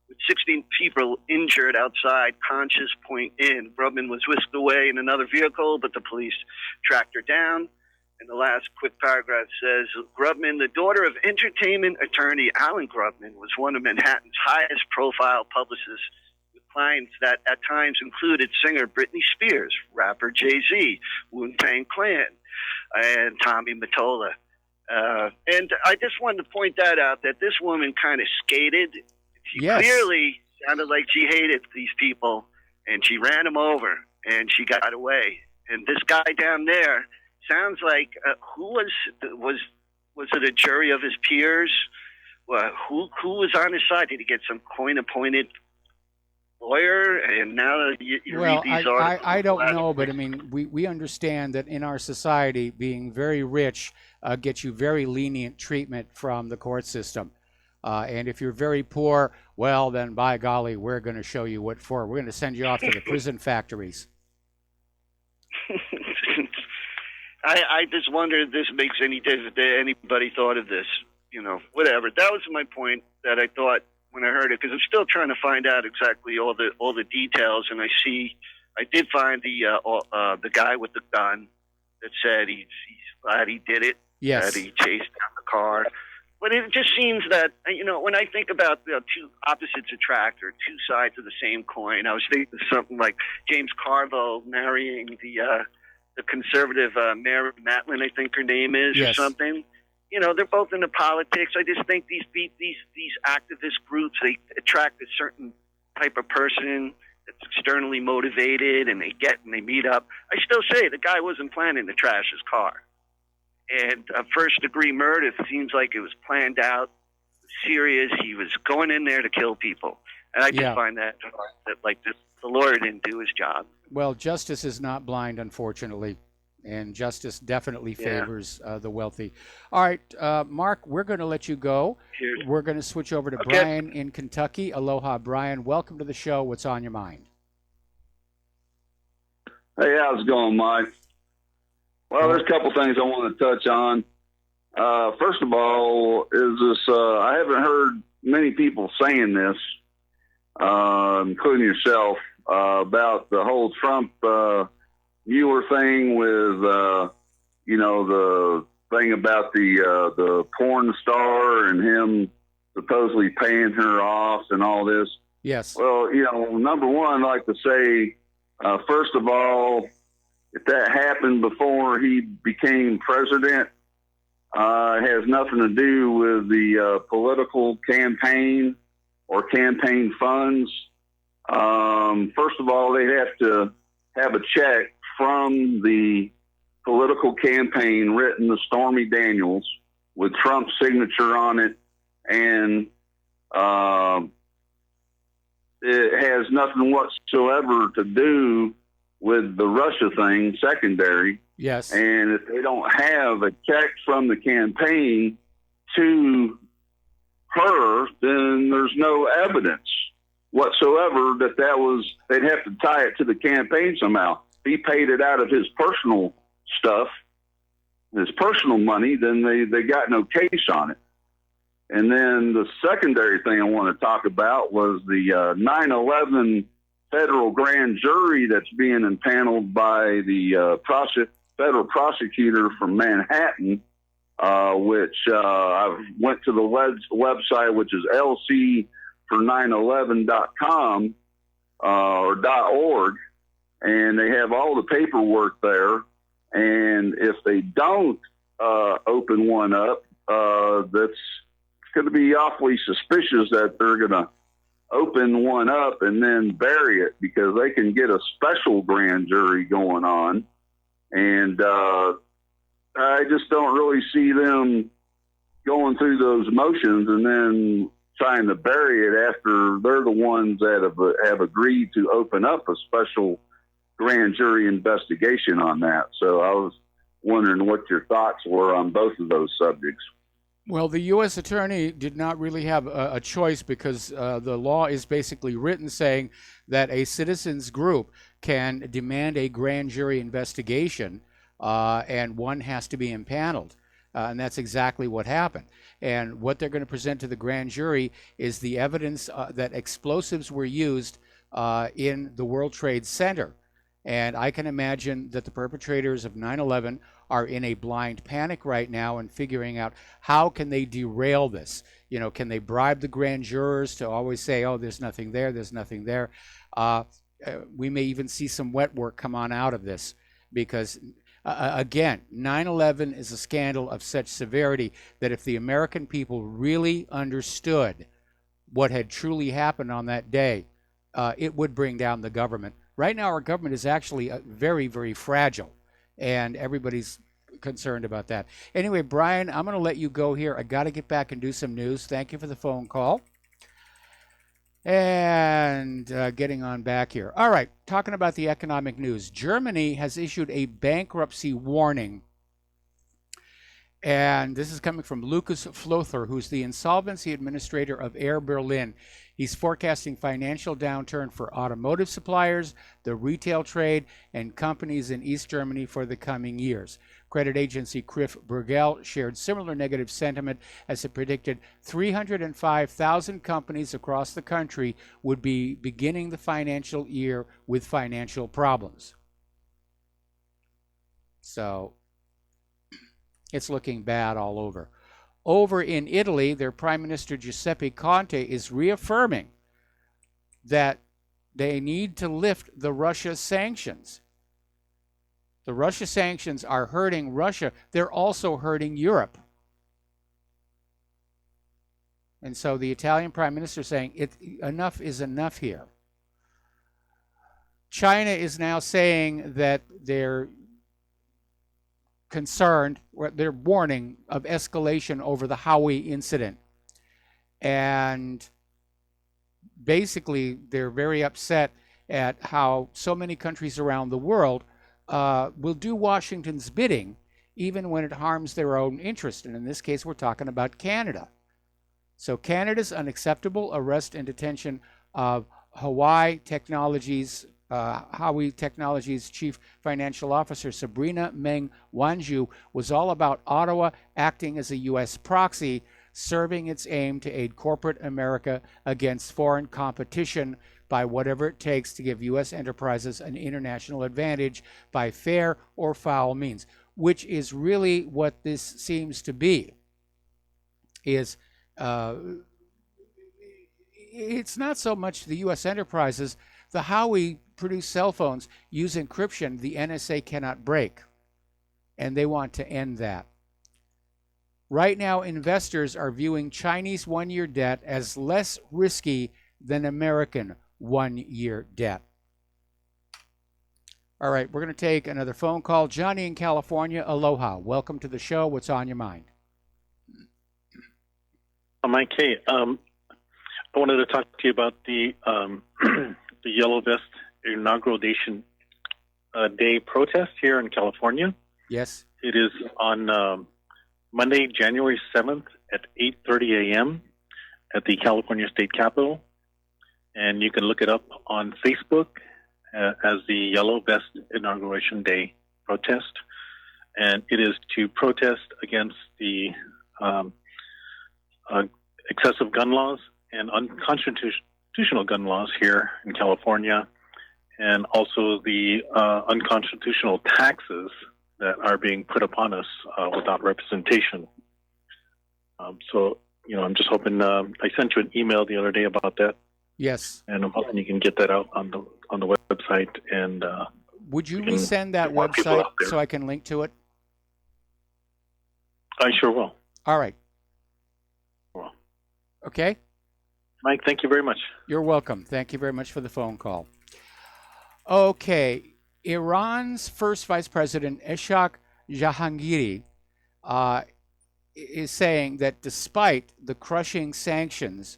With 16 people injured outside Conscious Point Inn, Grubman was whisked away in another vehicle, but the police tracked her down. And the last quick paragraph says, Grubman, the daughter of entertainment attorney Alan Grubman, was one of Manhattan's highest profile publicists, with clients that at times included singer Britney Spears, rapper Jay-Z, Wu-Tang Clan, and Tommy Mottola. And I just wanted to point that out, that this woman kind of skated. She clearly sounded like she hated these people, and she ran them over, and she got away. And this guy down there sounds like who was it a jury of his peers? Who was on his side? Did he get some coin-appointed lawyer? And now you read these articles. I don't know, but I mean, we understand that in our society, being very rich gets you very lenient treatment from the court system. And if you're very poor, well, then by golly, we're going to show you what for. We're going to send you off to the prison factories. I just wonder if this makes any difference. If anybody thought of this, whatever. That was my point that I thought when I heard it, because I'm still trying to find out exactly all the details. And I did find the guy with the gun that said he's glad he did it. Yes. That he chased down the car. But it just seems that, when I think about two opposites attract, or two sides of the same coin, I was thinking of something like James Carville marrying the conservative Mary Matlin, I think her name is, or something. They're both into politics. I just think these activist groups, they attract a certain type of person that's externally motivated, and they meet up. I still say the guy wasn't planning to trash his car. And first-degree murder seems like it was planned out, serious. He was going in there to kill people. And I just find that the lawyer didn't do his job. Well, justice is not blind, unfortunately, and justice definitely favors the wealthy. All right, Mark, we're going to let you go. Cheers. We're going to switch over to Brian in Kentucky. Aloha, Brian. Welcome to the show. What's on your mind? Hey, how's it going, Mike? Well, there's a couple things I want to touch on. First of all, is this, I haven't heard many people saying this, including yourself, about the whole Trump Mueller thing with, the thing about the porn star and him supposedly paying her off and all this. Yes. Well, number one, I'd like to say, first of all, if that happened before he became president, it has nothing to do with the political campaign or campaign funds. First of all, they have to have a check from the political campaign written to Stormy Daniels with Trump's signature on it, and it has nothing whatsoever to do with the Russia thing, secondary. Yes. And if they don't have a check from the campaign to her, then there's no evidence whatsoever that was, they'd have to tie it to the campaign somehow. If he paid it out of his personal stuff, his personal money, then they got no case on it. And then the secondary thing I want to talk about was the 9/11 federal grand jury that's being impaneled by the federal prosecutor from Manhattan, which I went to the website, which is lc for911.com or .org, and they have all the paperwork there. And if they don't open one up, that's going to be awfully suspicious that they're going to open one up and then bury it, because they can get a special grand jury going on. And I just don't really see them going through those motions and then trying to bury it after they're the ones that have agreed to open up a special grand jury investigation on that. So I was wondering what your thoughts were on both of those subjects. Well, the U.S. attorney did not really have a choice, because the law is basically written saying that a citizens group can demand a grand jury investigation and one has to be impaneled. And that's exactly what happened. And what they're going to present to the grand jury is the evidence that explosives were used in the World Trade Center. And I can imagine that the perpetrators of 9/11 are in a blind panic right now and figuring out how can they derail this. You know, can they bribe the grand jurors to always say, oh, there's nothing there, there's nothing there. We may even see some wet work come on out of this because, again, 9/11 is a scandal of such severity that if the American people really understood what had truly happened on that day, it would bring down the government. Right now, our government is actually very, very fragile, and everybody's concerned about that. Anyway, Brian, I'm going to let you go here. I got to get back and do some news. Thank you for the phone call. And getting on back here. All right, talking about the economic news. Germany has issued a bankruptcy warning. And this is coming from Lucas Flother, who's the insolvency administrator of Air Berlin. He's forecasting financial downturn for automotive suppliers, the retail trade, and companies in East Germany for the coming years. Credit agency Krif Bruegel shared similar negative sentiment as it predicted 305,000 companies across the country would be beginning the financial year with financial problems. So it's looking bad all over. Over in Italy, their Prime Minister Giuseppe Conte is reaffirming that they need to lift the Russia sanctions. The Russia sanctions are hurting Russia. They're also hurting Europe. And so the Italian Prime Minister is saying enough is enough here. China is now saying that they're concerned, they're warning of escalation over the Huawei incident. And basically, they're very upset at how so many countries around the world will do Washington's bidding, even when it harms their own interest. And in this case, we're talking about Canada. So Canada's unacceptable arrest and detention of Huawei Technologies Chief Financial Officer Sabrina Meng Wanzhou was all about Ottawa acting as a U.S. proxy, serving its aim to aid corporate America against foreign competition by whatever it takes to give U.S. enterprises an international advantage by fair or foul means, which is really what this seems to be. Is it's not so much the U.S. enterprises. The Huawei produced cell phones use encryption the NSA cannot break, and they want to end that. Right now, investors are viewing Chinese one-year debt as less risky than American one-year debt. All right, we're going to take another phone call. Johnny in California, aloha. Welcome to the show. What's on your mind? Mike, hey, I wanted to talk to you about the the Yellow Vest inauguration day protest here in California. Yes. It is on Monday, January 7th at 8:30 a.m. at the California State Capitol. And you can look it up on Facebook as the Yellow Vest Inauguration Day protest. And it is to protest against the excessive gun laws and unconstitutional gun laws here in California, and also the unconstitutional taxes that are being put upon us without representation. So, I'm just hoping, I sent you an email the other day about that. Yes. And I'm hoping you can get that out on the website. And would you resend that website so I can link to it? I sure will. All right. Well. Okay. Mike, thank you very much. You're welcome. Thank you very much for the phone call. Okay. Iran's first vice president, Ishaq Jahangiri, is saying that despite the crushing sanctions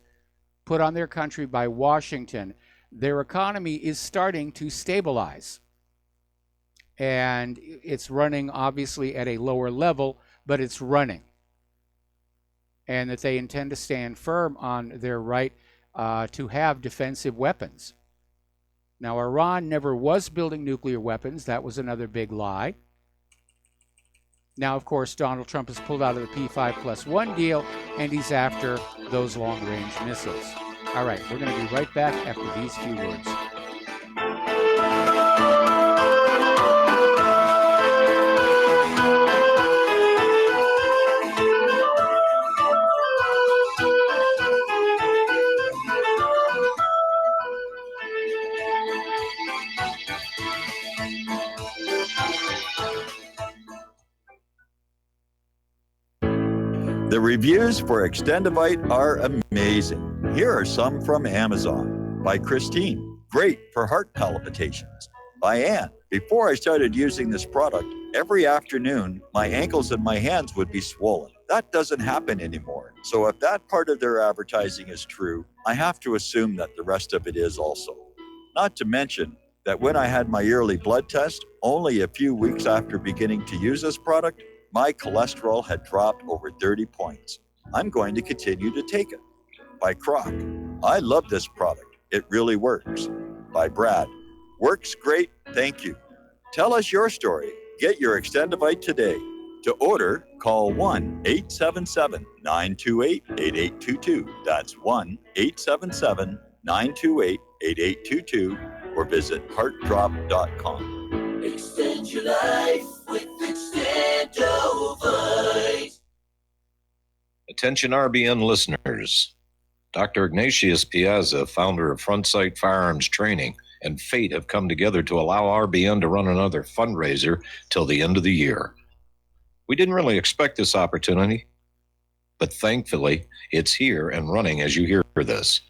put on their country by Washington, their economy is starting to stabilize. And it's running obviously at a lower level, but it's running. And that they intend to stand firm on their right to have defensive weapons. Now, Iran never was building nuclear weapons. That was another big lie. Now, of course, Donald Trump has pulled out of the P5+1 deal, and he's after those long-range missiles. All right, we're going to be right back after these few words. The reviews for Extendivite are amazing. Here are some from Amazon. By Christine, great for heart palpitations. By Ann, before I started using this product, every afternoon my ankles and my hands would be swollen. That doesn't happen anymore. So if that part of their advertising is true, I have to assume that the rest of it is also. Not to mention that when I had my yearly blood test, only a few weeks after beginning to use this product, my cholesterol had dropped over 30 points. I'm going to continue to take it. By Croc, I love this product. It really works. By Brad, works great, thank you. Tell us your story. Get your Extendivite today. To order, call 1-877-928-8822. That's 1-877-928-8822 or visit heartdrop.com. Extend your life with Extendovite. Attention RBN listeners. Dr. Ignatius Piazza, founder of Frontsight Firearms Training, and Fate have come together to allow RBN to run another fundraiser till the end of the year. We didn't really expect this opportunity, but thankfully it's here and running as you hear this.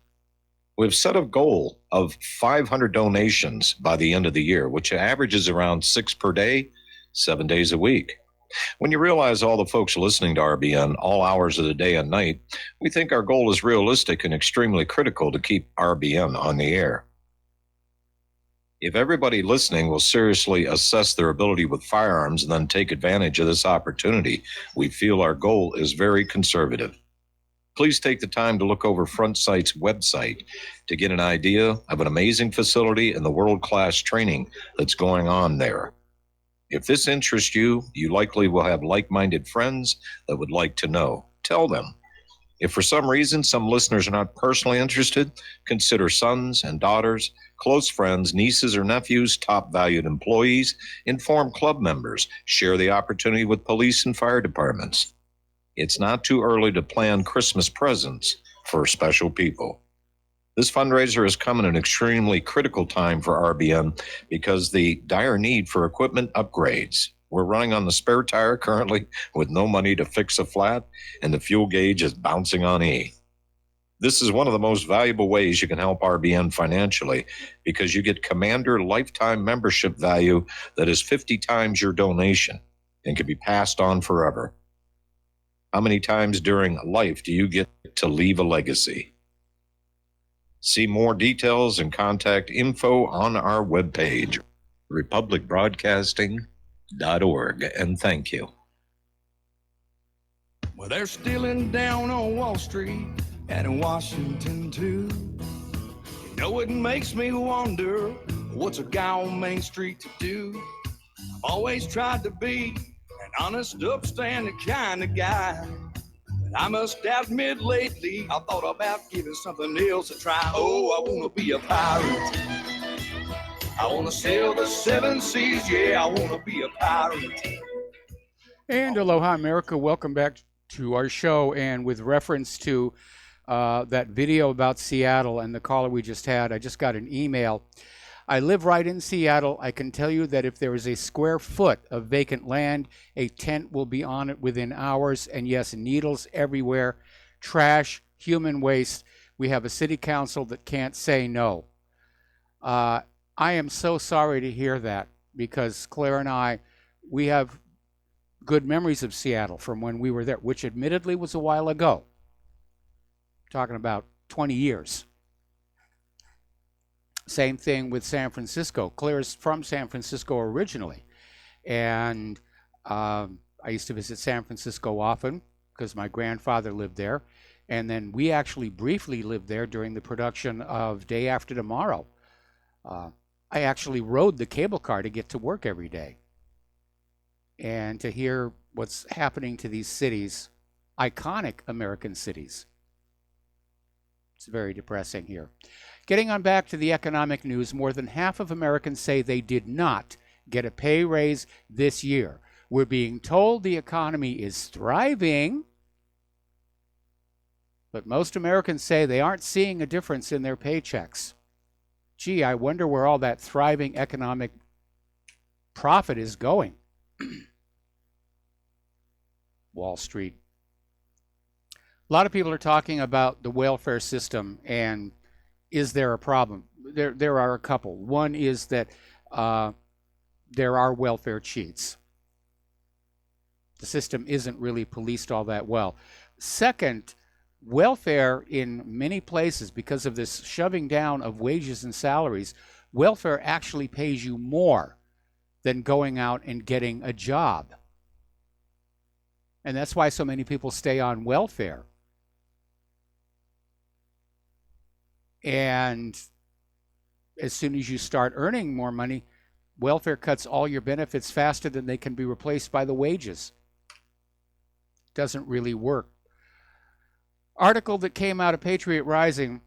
We've set a goal of 500 donations by the end of the year, which averages around 6 per day, 7 days a week. When you realize all the folks listening to RBN all hours of the day and night, we think our goal is realistic and extremely critical to keep RBN on the air. If everybody listening will seriously assess their ability with firearms and then take advantage of this opportunity, we feel our goal is very conservative. Please take the time to look over Frontsight's website to get an idea of an amazing facility and the world-class training that's going on there. If this interests you, you likely will have like-minded friends that would like to know. Tell them. If for some reason some listeners are not personally interested, consider sons and daughters, close friends, nieces or nephews, top valued employees, inform club members, share the opportunity with police and fire departments. It's not too early to plan Christmas presents for special people. This fundraiser has come at an extremely critical time for RBN because the dire need for equipment upgrades. We're running on the spare tire currently with no money to fix a flat, and the fuel gauge is bouncing on E. This is one of the most valuable ways you can help RBN financially because you get Commander lifetime membership value that is 50 times your donation and can be passed on forever. How many times during life do you get to leave a legacy? See more details and contact info on our webpage, republicbroadcasting.org, and thank you. Well, they're stealing down on Wall Street and in Washington, too. You know, it makes me wonder, what's a guy on Main Street to do? I've always tried to be an honest, upstanding kind of guy. But I must admit lately, I thought about giving something else a try. Oh, I want to be a pirate. I want to sail the 7 seas. Yeah, I want to be a pirate. And aloha, America. Welcome back to our show. And with reference to that video about Seattle and the caller we just had, I just got an email. I live right in Seattle. I can tell you that if there is a square foot of vacant land, a tent will be on it within hours. And yes, needles everywhere, trash, human waste. We have a city council that can't say no. I am so sorry to hear that because Claire and I, we have good memories of Seattle from when we were there, which admittedly was a while ago. Talking about 20 years. Same thing with San Francisco. Claire's from San Francisco originally. And I used to visit San Francisco often because my grandfather lived there. And then we actually briefly lived there during the production of Day After Tomorrow. I actually rode the cable car to get to work every day. And to hear what's happening to these cities, iconic American cities. It's very depressing here. Getting on back to the economic news, more than half of Americans say they did not get a pay raise this year. We're being told the economy is thriving, but most Americans say they aren't seeing a difference in their paychecks. Gee, I wonder where all that thriving economic profit is going. Wall Street. A lot of people are talking about the welfare system and is there a problem? There are a couple. One is that there are welfare cheats. The system isn't really policed all that well. Second, welfare in many places, because of this shoving down of wages and salaries, welfare actually pays you more than going out and getting a job. And that's why so many people stay on welfare. And as soon as you start earning more money, welfare cuts all your benefits faster than they can be replaced by the wages. Doesn't really work. Article that came out of Patriot Rising,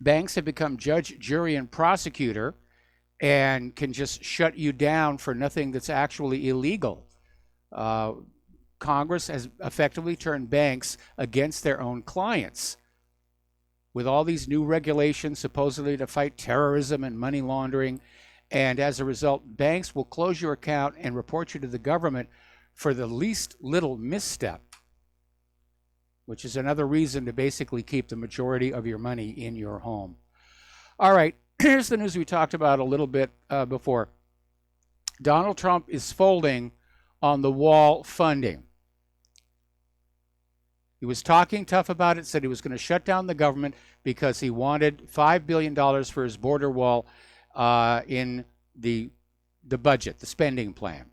banks have become judge, jury, and prosecutor and can just shut you down for nothing that's actually illegal. Congress has effectively turned banks against their own clients. With all these new regulations supposedly to fight terrorism and money laundering, and as a result, banks will close your account and report you to the government for the least little misstep, which is another reason to basically keep the majority of your money in your home. All right, here's the news we talked about a little bit before. Donald Trump is folding on the wall funding. He was talking tough about it, said he was going to shut down the government because he wanted $5 billion for his border wall in the budget, the spending plan.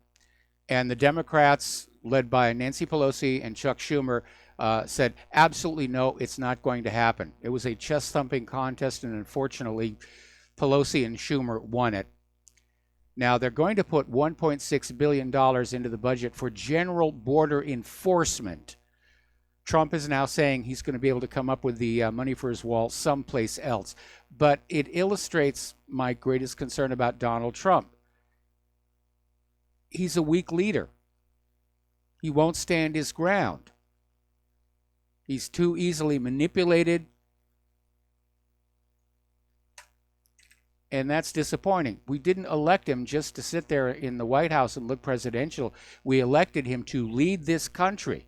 And the Democrats, led by Nancy Pelosi and Chuck Schumer, said, absolutely no, it's not going to happen. It was a chest-thumping contest, and unfortunately, Pelosi and Schumer won it. Now, they're going to put $1.6 billion into the budget for general border enforcement. Trump is now saying he's going to be able to come up with the money for his wall someplace else. But it illustrates my greatest concern about Donald Trump. He's a weak leader. He won't stand his ground. He's too easily manipulated. And that's disappointing. We didn't elect him just to sit there in the White House and look presidential. We elected him to lead this country.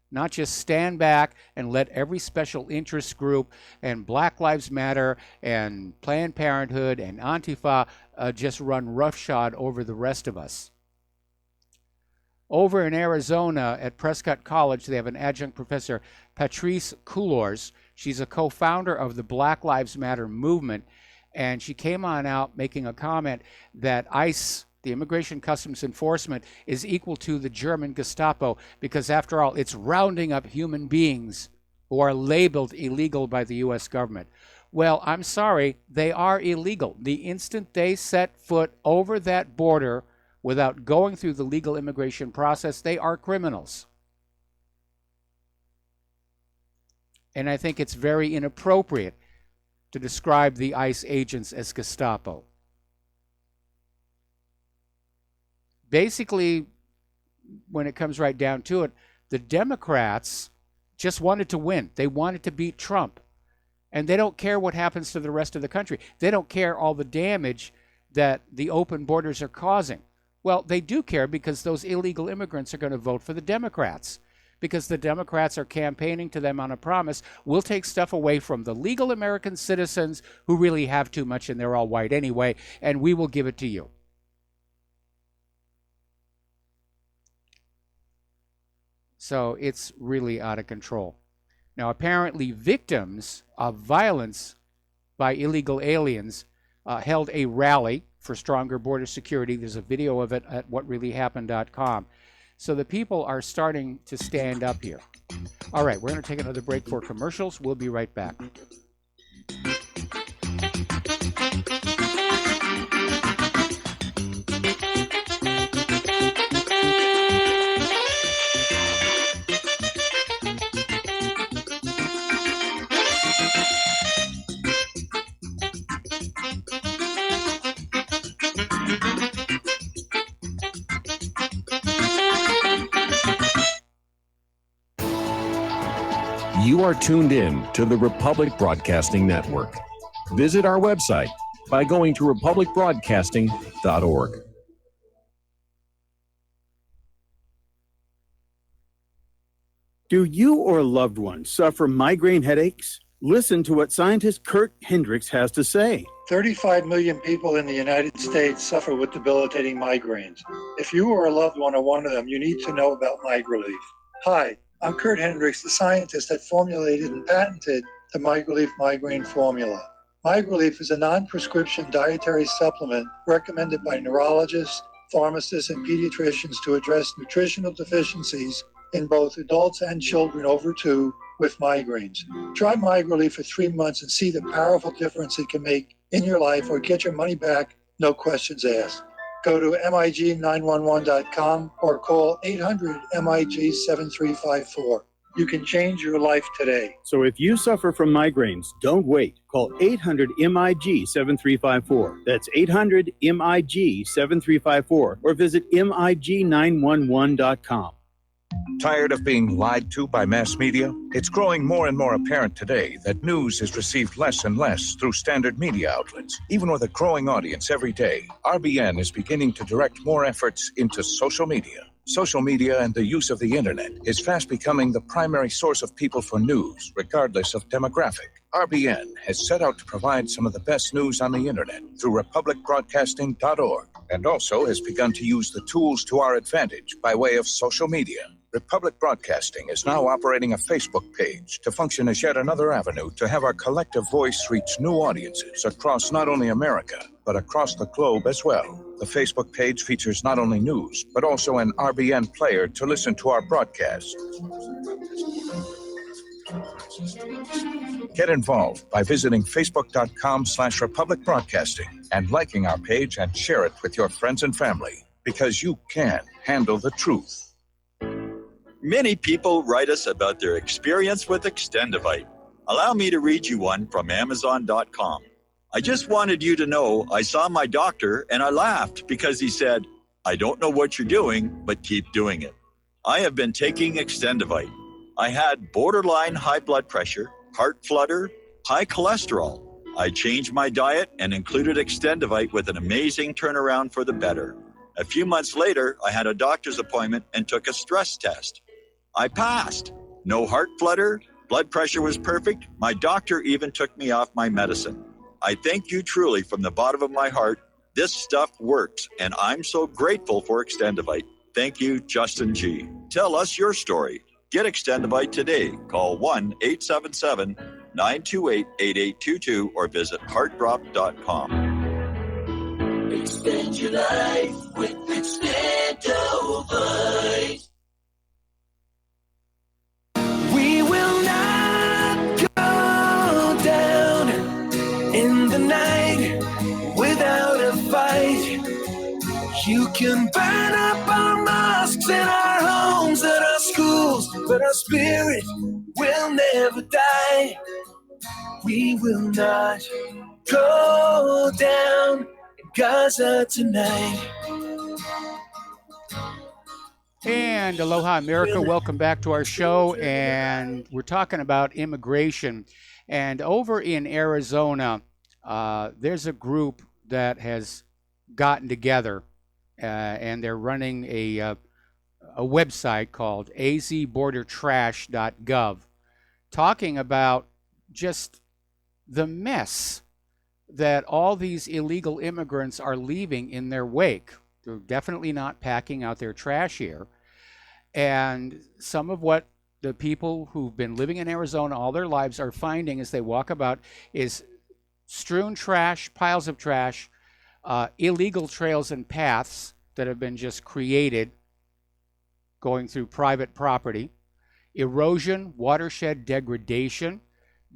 Not just stand back and let every special interest group and Black Lives Matter and Planned Parenthood and Antifa just run roughshod over the rest of us. Over in Arizona at Prescott College, they have an adjunct professor, Patrice Cullors. She's a co-founder of the Black Lives Matter movement, and she came on out making a comment that ICE, the Immigration Customs Enforcement, is equal to the German Gestapo because, after all, it's rounding up human beings who are labeled illegal by the U.S. government. Well, I'm sorry, they are illegal. The instant they set foot over that border without going through the legal immigration process, they are criminals. And I think it's very inappropriate to describe the ICE agents as Gestapo. Basically, when it comes right down to it, the Democrats just wanted to win. They wanted to beat Trump. And they don't care what happens to the rest of the country. They don't care all the damage that the open borders are causing. Well, they do care because those illegal immigrants are going to vote for the Democrats. Because the Democrats are campaigning to them on a promise, we'll take stuff away from the legal American citizens who really have too much and they're all white anyway, and we will give it to you. So it's really out of control. Now, apparently victims of violence by illegal aliens held a rally for stronger border security. There's a video of it at whatreallyhappened.com. So the people are starting to stand up here. All right, we're going to take another break for commercials. We'll be right back. You are tuned in to the Republic Broadcasting Network. Visit our website by going to republicbroadcasting.org. Do you or a loved one suffer migraine headaches? Listen to what scientist Kurt Hendricks has to say. 35 million people in the United States suffer with debilitating migraines. If you or a loved one are one of them, you need to know about MigraLief. Hi, I'm Kurt Hendricks, the scientist that formulated and patented the MigraLief migraine formula. MigraLief is a non-prescription dietary supplement recommended by neurologists, pharmacists, and pediatricians to address nutritional deficiencies in both adults and children over 2 with migraines. Try MigraLief for 3 months and see the powerful difference it can make in your life, or get your money back, no questions asked. Go to MIG911.com or call 800-MIG-7354. You can change your life today. So if you suffer from migraines, don't wait. Call 800-MIG-7354. That's 800-MIG-7354 or visit MIG911.com. Tired of being lied to by mass media? It's growing more and more apparent today that news is received less and less through standard media outlets. Even with a growing audience every day, RBN is beginning to direct more efforts into social media. Social media and the use of the internet is fast becoming the primary source of people for news, regardless of demographic. RBN has set out to provide some of the best news on the internet through republicbroadcasting.org, and also has begun to use the tools to our advantage by way of social media. Republic Broadcasting is now operating a Facebook page to function as yet another avenue to have our collective voice reach new audiences across not only America, but across the globe as well. The Facebook page features not only news, but also an RBN player to listen to our broadcasts. Get involved by visiting facebook.com/Republic Broadcasting and liking our page and share it with your friends and family, because you can handle the truth. Many people write us about their experience with Extendivite. Allow me to read you one from Amazon.com. I just wanted you to know I saw my doctor and I laughed because he said, "I don't know what you're doing, but keep doing it." I have been taking Extendivite. I had borderline high blood pressure, heart flutter, high cholesterol. I changed my diet and included Extendivite with an amazing turnaround for the better. A few months later, I had a doctor's appointment and took a stress test. I passed. No heart flutter, blood pressure was perfect. My doctor even took me off my medicine. I thank you truly from the bottom of my heart. This stuff works, and I'm so grateful for Extendivite. Thank you, Justin G. Tell us your story. Get Extendivite today. Call 1-877-928-8822 or visit heartdrop.com. Extend your life with Extendivite. We will not go down in the night without a fight. You can burn up our mosques and our homes and our schools, but our spirit will never die. We will not go down in Gaza tonight. And aloha, America. Welcome back to our show. And we're talking about immigration. And over in Arizona, there's a group that has gotten together, and they're running a website called azbordertrash.gov, talking about just the mess that all these illegal immigrants are leaving in their wake. They're definitely not packing out their trash here. And some of what the people who've been living in Arizona all their lives are finding as they walk about is strewn trash, piles of trash, illegal trails and paths that have been just created going through private property, erosion, watershed degradation,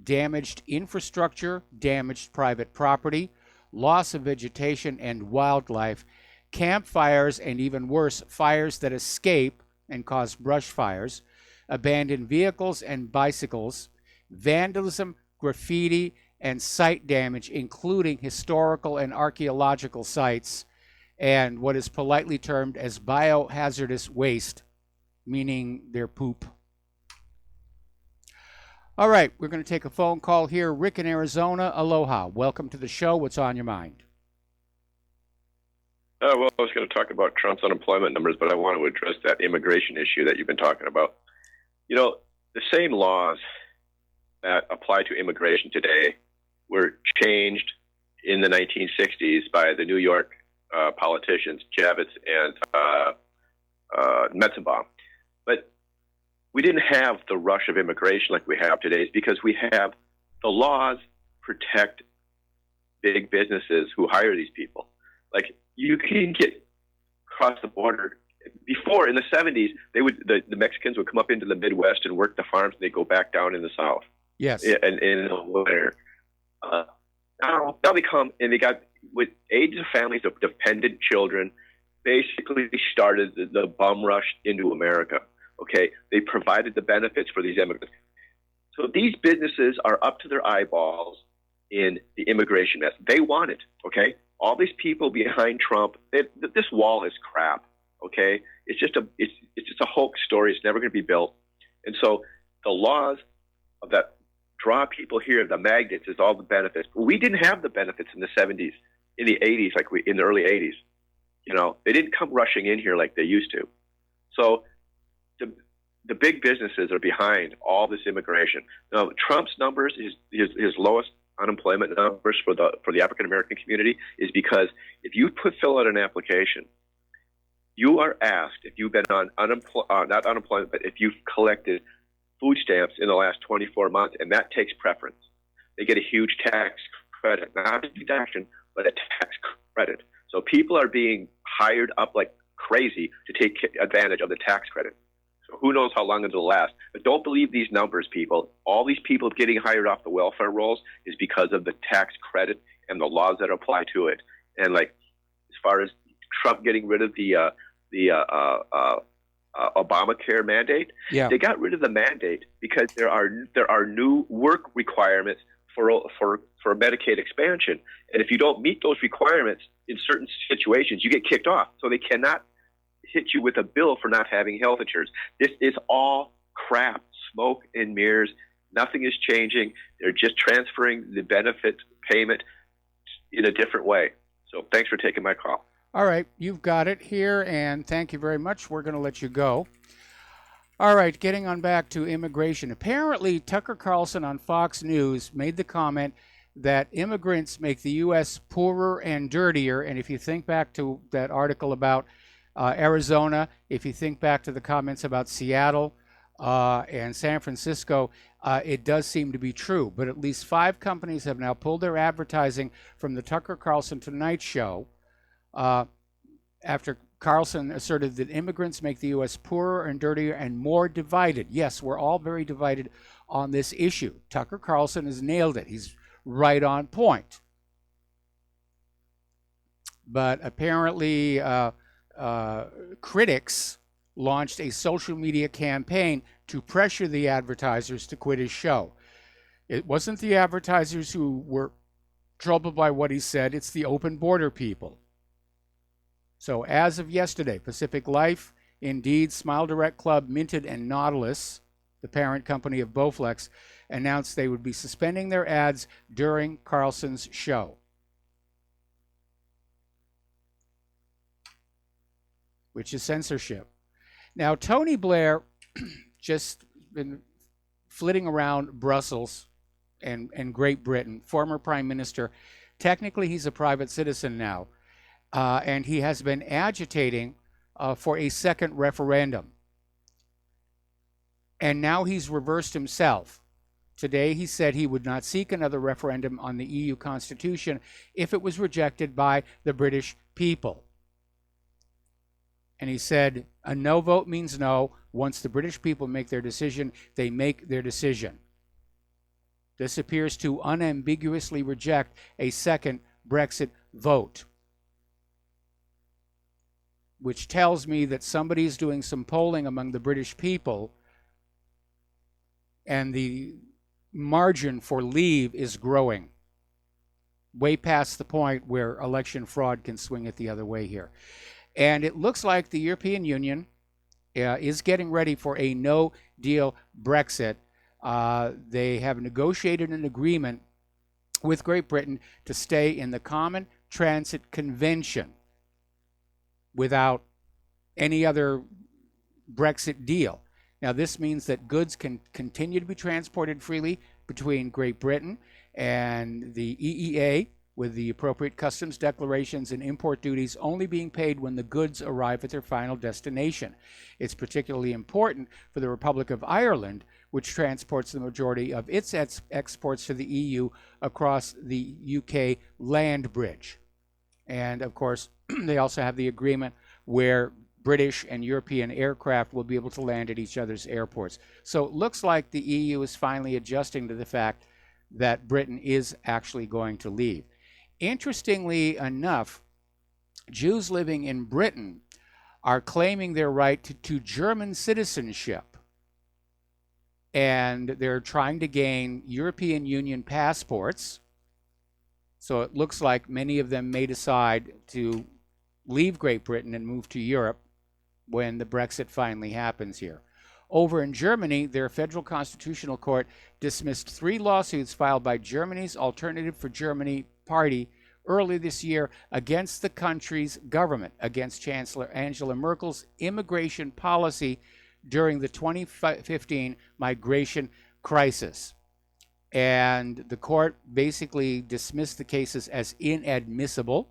damaged infrastructure, damaged private property, loss of vegetation and wildlife, campfires, and even worse, fires that escape and cause brush fires, abandoned vehicles and bicycles, vandalism, graffiti, and site damage, including historical and archaeological sites, and what is politely termed as biohazardous waste, meaning their poop. All right, we're going to take a phone call here. Rick in Arizona, aloha. Welcome to the show. What's on your mind? Well, I was going to talk about Trump's unemployment numbers, but I want to address that immigration issue that you've been talking about. You know, the same laws that apply to immigration today were changed in the 1960s by the New York politicians, Javits and Metzenbaum. But we didn't have the rush of immigration like we have today because we have the laws protect big businesses who hire these people. Like, you can get across the border. Before, in the 70s, the Mexicans would come up into the Midwest and work the farms, and they'd go back down in the South. Yes. And in the winter. Now they come, and they got, with aids of families of dependent children, basically started the bum rush into America. Okay? They provided the benefits for these immigrants. So these businesses are up to their eyeballs in the immigration mess. They want it, okay? All these people behind Trump, this wall is crap, okay? It's just a hoax story. It's never going to be built. And so the laws of that draw people here, the magnets, is all the benefits. We didn't have the benefits in the 70s, in the 80s, in the early 80s. You know, they didn't come rushing in here like they used to. So the big businesses are behind all this immigration. Now, Trump's numbers, his lowest unemployment numbers for the African American community, is because if you fill out an application, you are asked if you've been on not unemployment, but if you've collected food stamps in the last 24 months, and that takes preference. They get a huge tax credit, not a deduction, but a tax credit. So people are being hired up like crazy to take advantage of the tax credit. So who knows how long it'll last. But don't believe these numbers, people. All these people getting hired off the welfare rolls is because of the tax credit and the laws that apply to it. And like, as far as Trump getting rid of the Obamacare mandate, they got rid of the mandate because there are new work requirements for Medicaid expansion. And if you don't meet those requirements in certain situations, you get kicked off. So they cannot hit you with a bill for not having health insurance. This is all crap, smoke and mirrors. Nothing is changing. They're just transferring the benefit payment in a different way. So thanks for taking my call. All right, you've got it here, and thank you very much. We're going to let you go. All right, getting on back to immigration. Apparently, Tucker Carlson on Fox News made the comment that immigrants make the U.S. poorer and dirtier. And if you think back to that article about Arizona, if you think back to the comments about Seattle and San Francisco, it does seem to be true. But at least 5 companies have now pulled their advertising from the Tucker Carlson Tonight Show after Carlson asserted that immigrants make the U.S. poorer and dirtier and more divided. Yes, we're all very divided on this issue. Tucker Carlson has nailed it. He's right on point. But apparently, critics launched a social media campaign to pressure the advertisers to quit his show. It wasn't the advertisers who were troubled by what he said, it's the open border people. So as of yesterday, Pacific Life, Indeed, Smile Direct Club, Minted, and Nautilus, the parent company of Bowflex, announced they would be suspending their ads during Carlson's show. Which is censorship. Now, Tony Blair just been flitting around Brussels and Great Britain, former prime minister. Technically, he's a private citizen now, and he has been agitating for a second referendum. And now he's reversed himself. Today, he said he would not seek another referendum on the EU Constitution if it was rejected by the British people. And he said, a no vote means no. Once the British people make their decision, they make their decision. This appears to unambiguously reject a second Brexit vote, which tells me that somebody is doing some polling among the British people, and the margin for leave is growing, way past the point where election fraud can swing it the other way here. And it looks like the European Union is getting ready for a no-deal Brexit. They have negotiated an agreement with Great Britain to stay in the Common Transit Convention without any other Brexit deal. Now, this means that goods can continue to be transported freely between Great Britain and the EEA, with the appropriate customs declarations and import duties only being paid when the goods arrive at their final destination. It's particularly important for the Republic of Ireland, which transports the majority of its exports to the EU across the UK land bridge. And of course, they also have the agreement where British and European aircraft will be able to land at each other's airports. So it looks like the EU is finally adjusting to the fact that Britain is actually going to leave. Interestingly enough, Jews living in Britain are claiming their right to German citizenship, and they're trying to gain European Union passports. So it looks like many of them may decide to leave Great Britain and move to Europe when the Brexit finally happens here. Over in Germany, their federal constitutional court dismissed 3 lawsuits filed by Germany's Alternative for Germany party early this year against the country's government, against Chancellor Angela Merkel's immigration policy during the 2015 migration crisis. And the court basically dismissed the cases as inadmissible.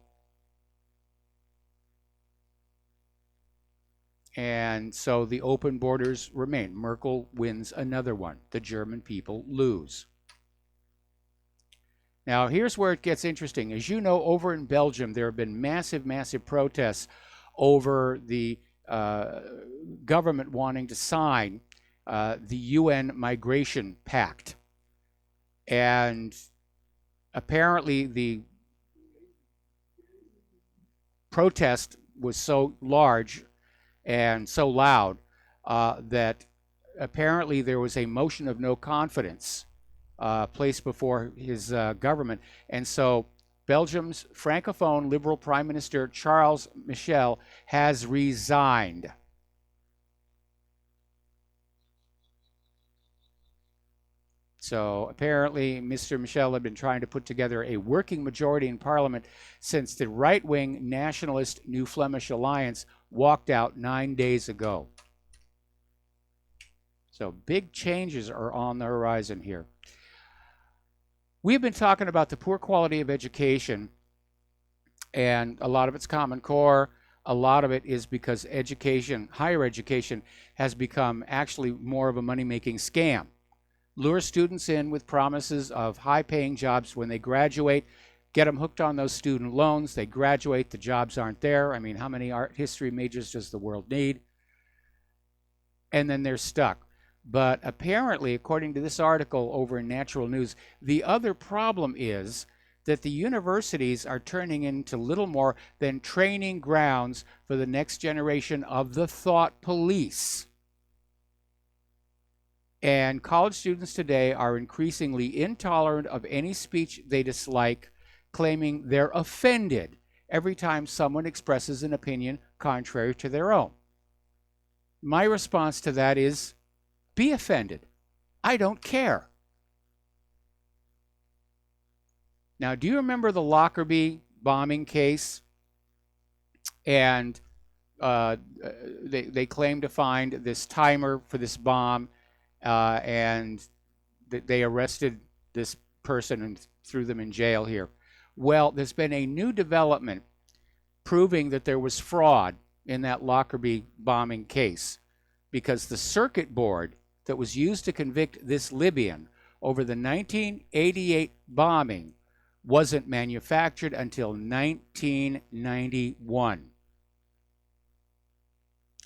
And so the open borders remain. Merkel wins another one. The German people lose. Now, here's where it gets interesting. As you know, over in Belgium, there have been massive, massive protests over the government wanting to sign the UN Migration Pact. And apparently the protest was so large and so loud that apparently there was a motion of no confidence placed before his government. And so Belgium's Francophone Liberal Prime Minister Charles Michel has resigned. So apparently Mr. Michel had been trying to put together a working majority in Parliament since the right-wing nationalist New Flemish Alliance walked out 9 days ago. So big changes are on the horizon here. We've been talking about the poor quality of education, and a lot of it's Common Core. A lot of it is because education, higher education, has become actually more of a money-making scam. Lure students in with promises of high-paying jobs when they graduate, get them hooked on those student loans. They graduate, the jobs aren't there. I mean, how many art history majors does the world need? And then they're stuck. But apparently, according to this article over in Natural News, the other problem is that the universities are turning into little more than training grounds for the next generation of the thought police. And college students today are increasingly intolerant of any speech they dislike, claiming they're offended every time someone expresses an opinion contrary to their own. My response to that is, be offended. I don't care. Now, do you remember the Lockerbie bombing case? And they claimed to find this timer for this bomb, and they arrested this person and threw them in jail here. Well, there's been a new development proving that there was fraud in that Lockerbie bombing case, because the circuit board that was used to convict this Libyan over the 1988 bombing wasn't manufactured until 1991.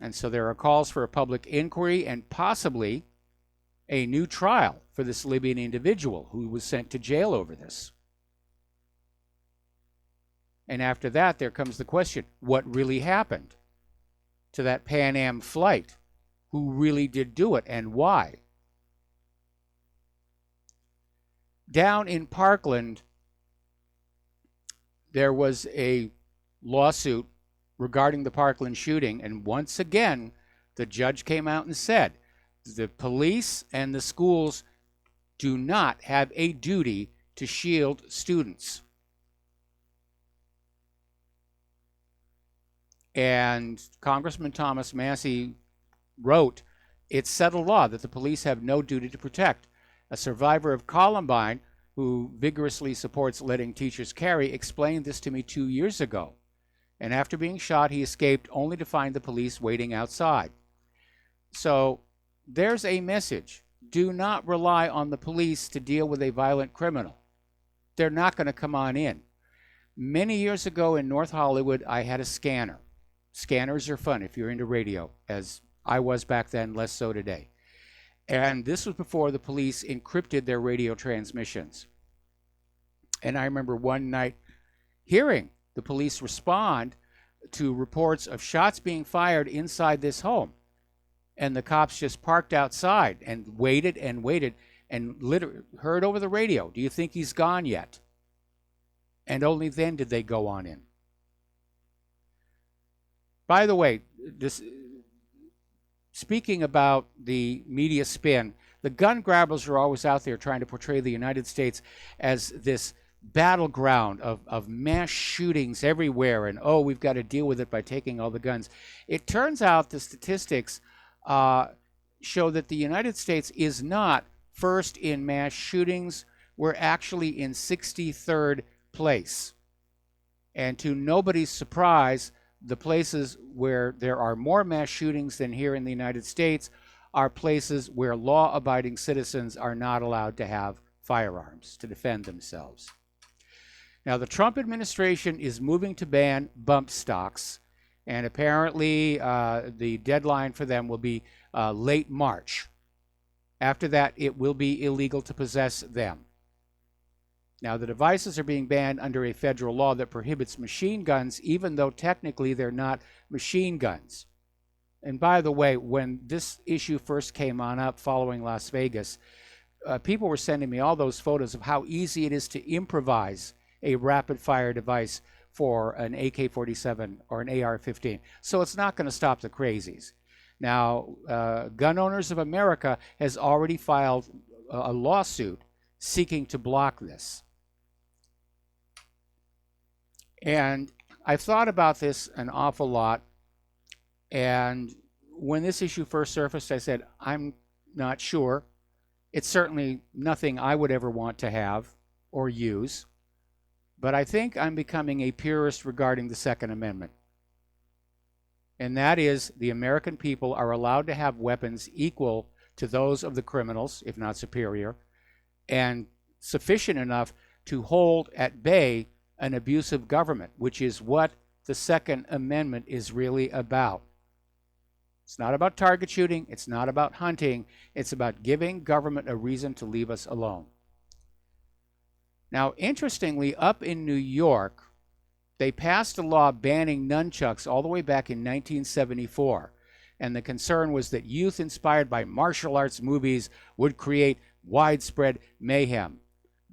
And so there are calls for a public inquiry and possibly a new trial for this Libyan individual who was sent to jail over this. And after that, there comes the question, what really happened to that Pan Am flight? Who really did do it and why? Down in Parkland, there was a lawsuit regarding the Parkland shooting, and once again, the judge came out and said the police and the schools do not have a duty to shield students. And Congressman Thomas Massie wrote, "It's settled law that the police have no duty to protect." A survivor of Columbine, who vigorously supports letting teachers carry, explained this to me 2 years ago. And after being shot, he escaped only to find the police waiting outside. So there's a message. Do not rely on the police to deal with a violent criminal. They're not going to come on in. Many years ago in North Hollywood, I had a scanner. Scanners are fun if you're into radio, as I was back then, less so today. And this was before the police encrypted their radio transmissions. And I remember one night hearing the police respond to reports of shots being fired inside this home. And the cops just parked outside and waited and literally heard over the radio, "Do you think he's gone yet?" And only then did they go on in. By the way, speaking about the media spin, the gun grabbers are always out there trying to portray the United States as this battleground of mass shootings everywhere, and oh, we've got to deal with it by taking all the guns. It turns out the statistics show that the United States is not first in mass shootings. We're actually in 63rd place. And to nobody's surprise, the places where there are more mass shootings than here in the United States are places where law-abiding citizens are not allowed to have firearms to defend themselves. Now, the Trump administration is moving to ban bump stocks, and apparently the deadline for them will be late March. After that, it will be illegal to possess them. Now, the devices are being banned under a federal law that prohibits machine guns, even though technically they're not machine guns. And by the way, when this issue first came on up following Las Vegas, people were sending me all those photos of how easy it is to improvise a rapid-fire device for an AK-47 or an AR-15. So it's not going to stop the crazies. Now, Gun Owners of America has already filed a lawsuit seeking to block this. And I've thought about this an awful lot. And when this issue first surfaced, I said, I'm not sure. It's certainly nothing I would ever want to have or use. But I think I'm becoming a purist regarding the Second Amendment. And that is, the American people are allowed to have weapons equal to those of the criminals, if not superior, and sufficient enough to hold at bay an abusive government, which is what the Second Amendment is really about. It's not about target shooting. It's not about hunting. It's about giving government a reason to leave us alone. Now, interestingly, up in New York, they passed a law banning nunchucks all the way back in 1974. And the concern was that youth inspired by martial arts movies would create widespread mayhem.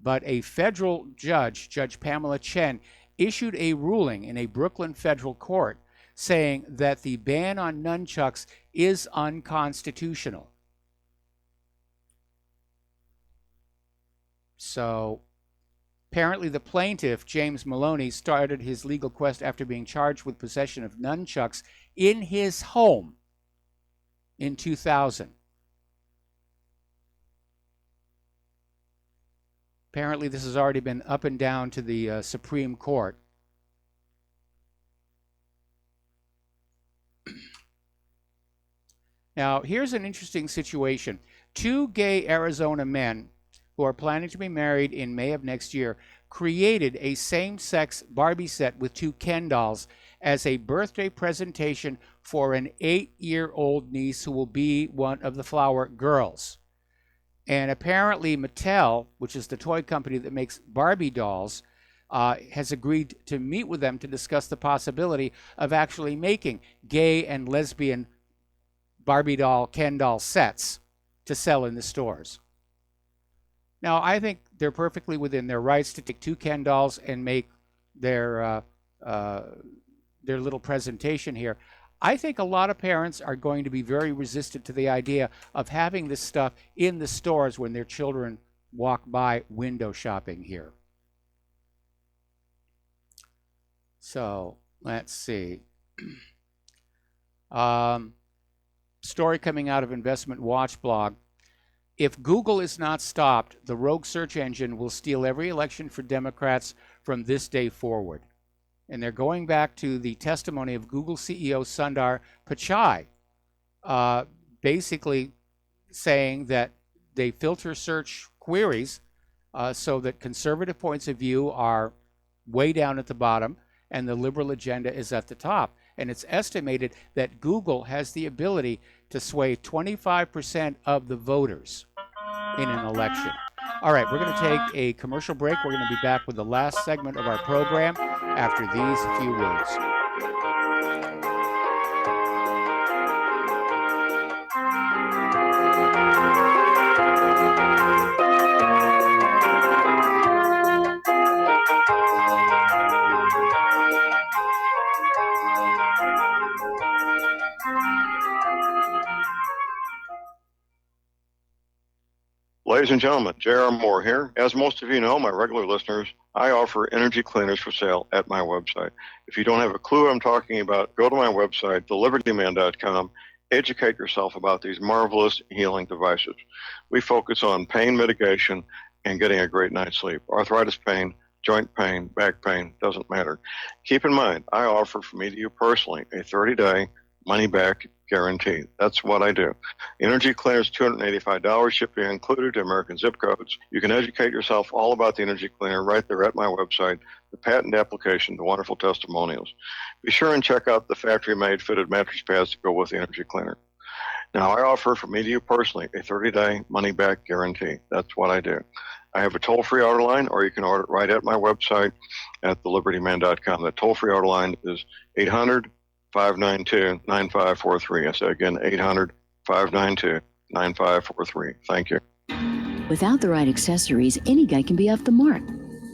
But a federal judge, Judge Pamela Chen, issued a ruling in a Brooklyn federal court saying that the ban on nunchucks is unconstitutional. So apparently the plaintiff, James Maloney, started his legal quest after being charged with possession of nunchucks in his home in 2000. Apparently this has already been up and down to the Supreme Court. Now, here's an interesting situation. 2 gay Arizona men who are planning to be married in May of next year created a same-sex Barbie set with 2 Ken dolls as a birthday presentation for an 8-year-old niece who will be one of the Flower Girls. And apparently Mattel, which is the toy company that makes Barbie dolls, has agreed to meet with them to discuss the possibility of actually making gay and lesbian Barbie doll, Ken doll sets to sell in the stores. Now, I think they're perfectly within their rights to take 2 Ken dolls and make their little presentation here. I think a lot of parents are going to be very resistant to the idea of having this stuff in the stores when their children walk by window shopping here. So let's see. Story coming out of Investment Watch blog. If Google is not stopped, the rogue search engine will steal every election for Democrats from this day forward. And they're going back to the testimony of Google CEO Sundar Pichai, basically saying that they filter search queries so that conservative points of view are way down at the bottom and the liberal agenda is at the top. And it's estimated that Google has the ability to sway 25% of the voters in an election. All right, we're going to take a commercial break. We're going to be back with the last segment of our program after these few words. Ladies and gentlemen, J.R. Moore here. As most of you know, my regular listeners, I offer energy cleaners for sale at my website. If you don't have a clue what I'm talking about, go to my website, thelibertyman.com, educate yourself about these marvelous healing devices. We focus on pain mitigation and getting a great night's sleep. Arthritis pain, joint pain, back pain, doesn't matter. Keep in mind, I offer from me to you personally a 30-day money-back guarantee. That's what I do. Energy cleaners, $285, shipping included to American zip codes. You can educate yourself all about the energy cleaner right there at my website, the patent application, the wonderful testimonials. Be sure and check out the factory-made fitted mattress pads to go with the energy cleaner. Now, I offer from me to you personally a 30-day money-back guarantee. That's what I do. I have a toll-free order line, or you can order it right at my website at thelibertyman.com. The toll-free order line is 800-592-9543. I say again, 800-592-9543. Thank you. Without the right accessories, any guy can be off the mark.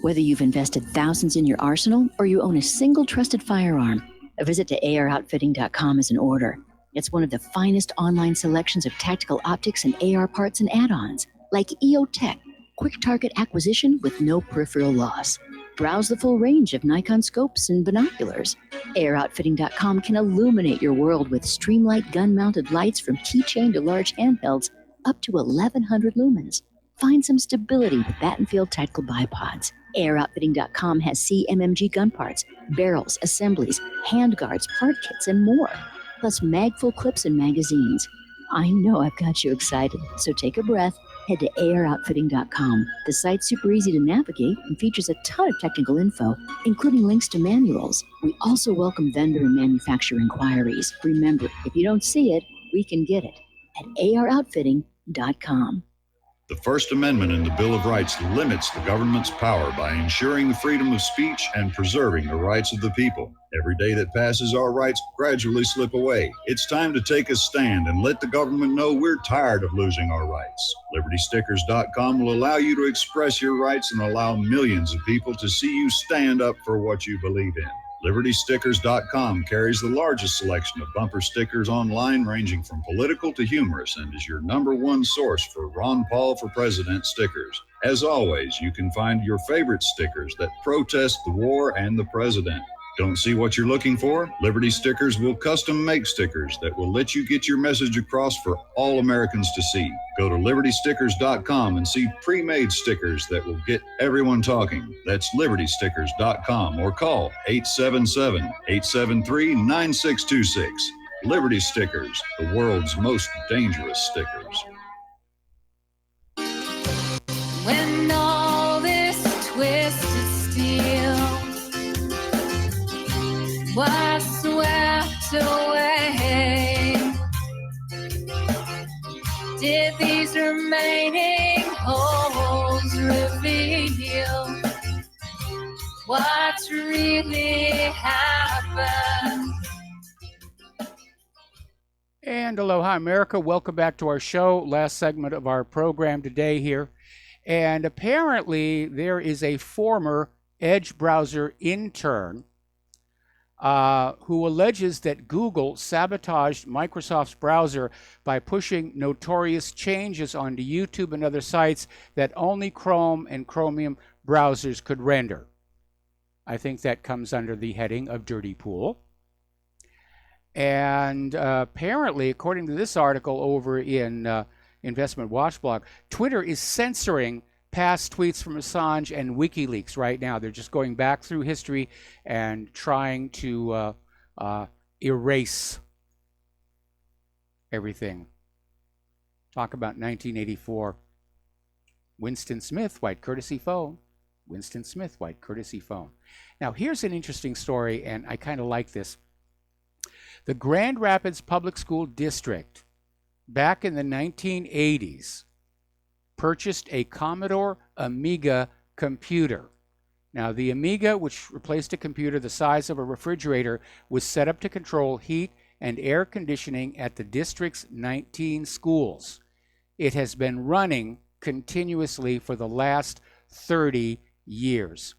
Whether you've invested thousands in your arsenal or you own a single trusted firearm, a visit to AROutfitting.com is in order. It's one of the finest online selections of tactical optics and AR parts and add-ons, like EOTech, quick target acquisition with no peripheral loss. Browse the full range of Nikon scopes and binoculars. AROutfitting.com can illuminate your world with Streamlight gun-mounted lights from keychain to large handhelds up to 1,100 lumens. Find some stability with Battenfield tactical bipods. AROutfitting.com has CMMG gun parts, barrels, assemblies, handguards, part kits, and more, plus mag-full clips and magazines. I know I've got you excited, so take a breath. Head to AROutfitting.com. The site's super easy to navigate and features a ton of technical info, including links to manuals. We also welcome vendor and manufacturer inquiries. Remember, if you don't see it, we can get it at AROutfitting.com. The First Amendment in the Bill of Rights limits the government's power by ensuring the freedom of speech and preserving the rights of the people. Every day that passes, our rights gradually slip away. It's time to take a stand and let the government know we're tired of losing our rights. LibertyStickers.com will allow you to express your rights and allow millions of people to see you stand up for what you believe in. LibertyStickers.com carries the largest selection of bumper stickers online, ranging from political to humorous, and is your #1 source for Ron Paul for President stickers. As always, you can find your favorite stickers that protest the war and the president. Don't see what you're looking for? Liberty Stickers will custom make stickers that will let you get your message across for all Americans to see. Go to LibertyStickers.com and see pre-made stickers that will get everyone talking. That's LibertyStickers.com or call 877-873-9626. Liberty Stickers, the world's most dangerous stickers. When all this twisted steel was swept away, did these remaining holes reveal what's really happened? And aloha, America. Welcome back to our show. Last segment of our program today here. And apparently there is a former Edge browser intern who alleges that Google sabotaged Microsoft's browser by pushing notorious changes onto YouTube and other sites that only Chrome and Chromium browsers could render. I think that comes under the heading of Dirty Pool. And apparently, according to this article over in Investment Watchblog, Twitter is censoring past tweets from Assange and WikiLeaks right now. They're just going back through history and trying to erase everything. Talk about 1984. Winston Smith, white courtesy phone. Winston Smith, white courtesy phone. Now, here's an interesting story, and I kind of like this. The Grand Rapids Public School District, back in the 1980s, purchased a Commodore Amiga computer. Now, the Amiga, which replaced a computer the size of a refrigerator, was set up to control heat and air conditioning at the district's 19 schools. It has been running continuously for the last 30 years.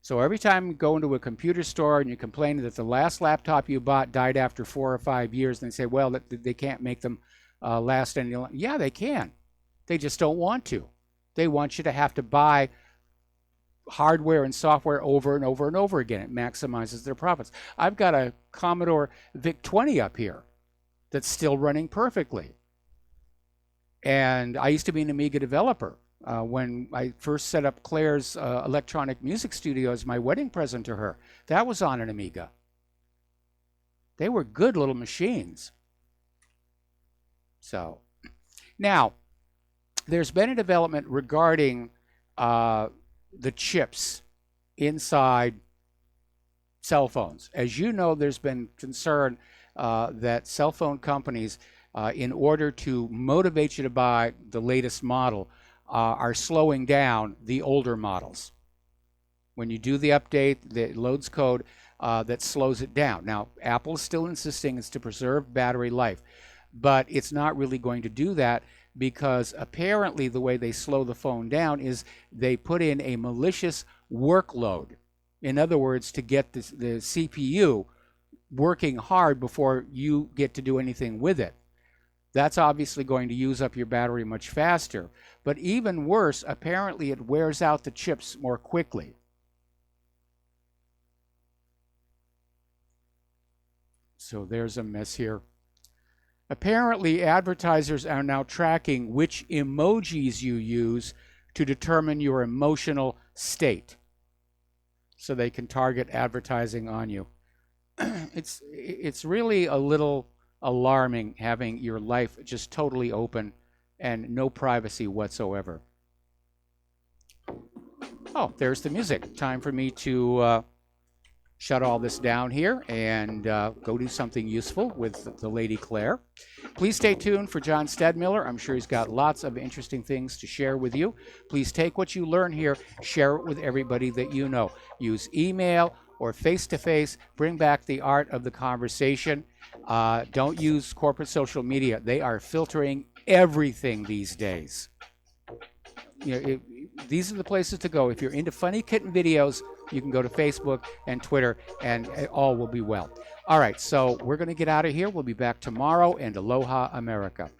So every time you go into a computer store and you complain that the last laptop you bought died after 4 or 5 years, and they say, well, they can't make them last any longer. Yeah, they can. They just don't want to. They want you to have to buy hardware and software over and over and over again. It maximizes their profits. I've got a Commodore VIC-20 up here that's still running perfectly. And I used to be an Amiga developer. When I first set up Claire's electronic music studio as my wedding present to her, that was on an Amiga. They were good little machines. So, now, there's been a development regarding the chips inside cell phones. As you know, there's been concern that cell phone companies, in order to motivate you to buy the latest model, are slowing down the older models. When you do the update, it loads code that slows it down. Now, Apple is still insisting it's to preserve battery life, but it's not really going to do that because apparently the way they slow the phone down is they put in a malicious workload. In other words, to get the CPU working hard before you get to do anything with it. That's obviously going to use up your battery much faster. But even worse, apparently it wears out the chips more quickly. So there's a mess here. Apparently, advertisers are now tracking which emojis you use to determine your emotional state, so they can target advertising on you. It's really a little alarming having your life just totally open and no privacy whatsoever. Oh, there's the music. Time for me to shut all this down here and go do something useful with the Lady Claire. Please stay tuned for John Stedmiller. I'm sure he's got lots of interesting things to share with you. Please take what you learn here, share it with everybody that you know. Use email or face-to-face. Bring back the art of the conversation. Don't use corporate social media. They are filtering everything these days. You know, these are the places to go. If you're into funny kitten videos, you can go to Facebook and Twitter, and all will be well. All right, so we're going to get out of here. We'll be back tomorrow, and Aloha America.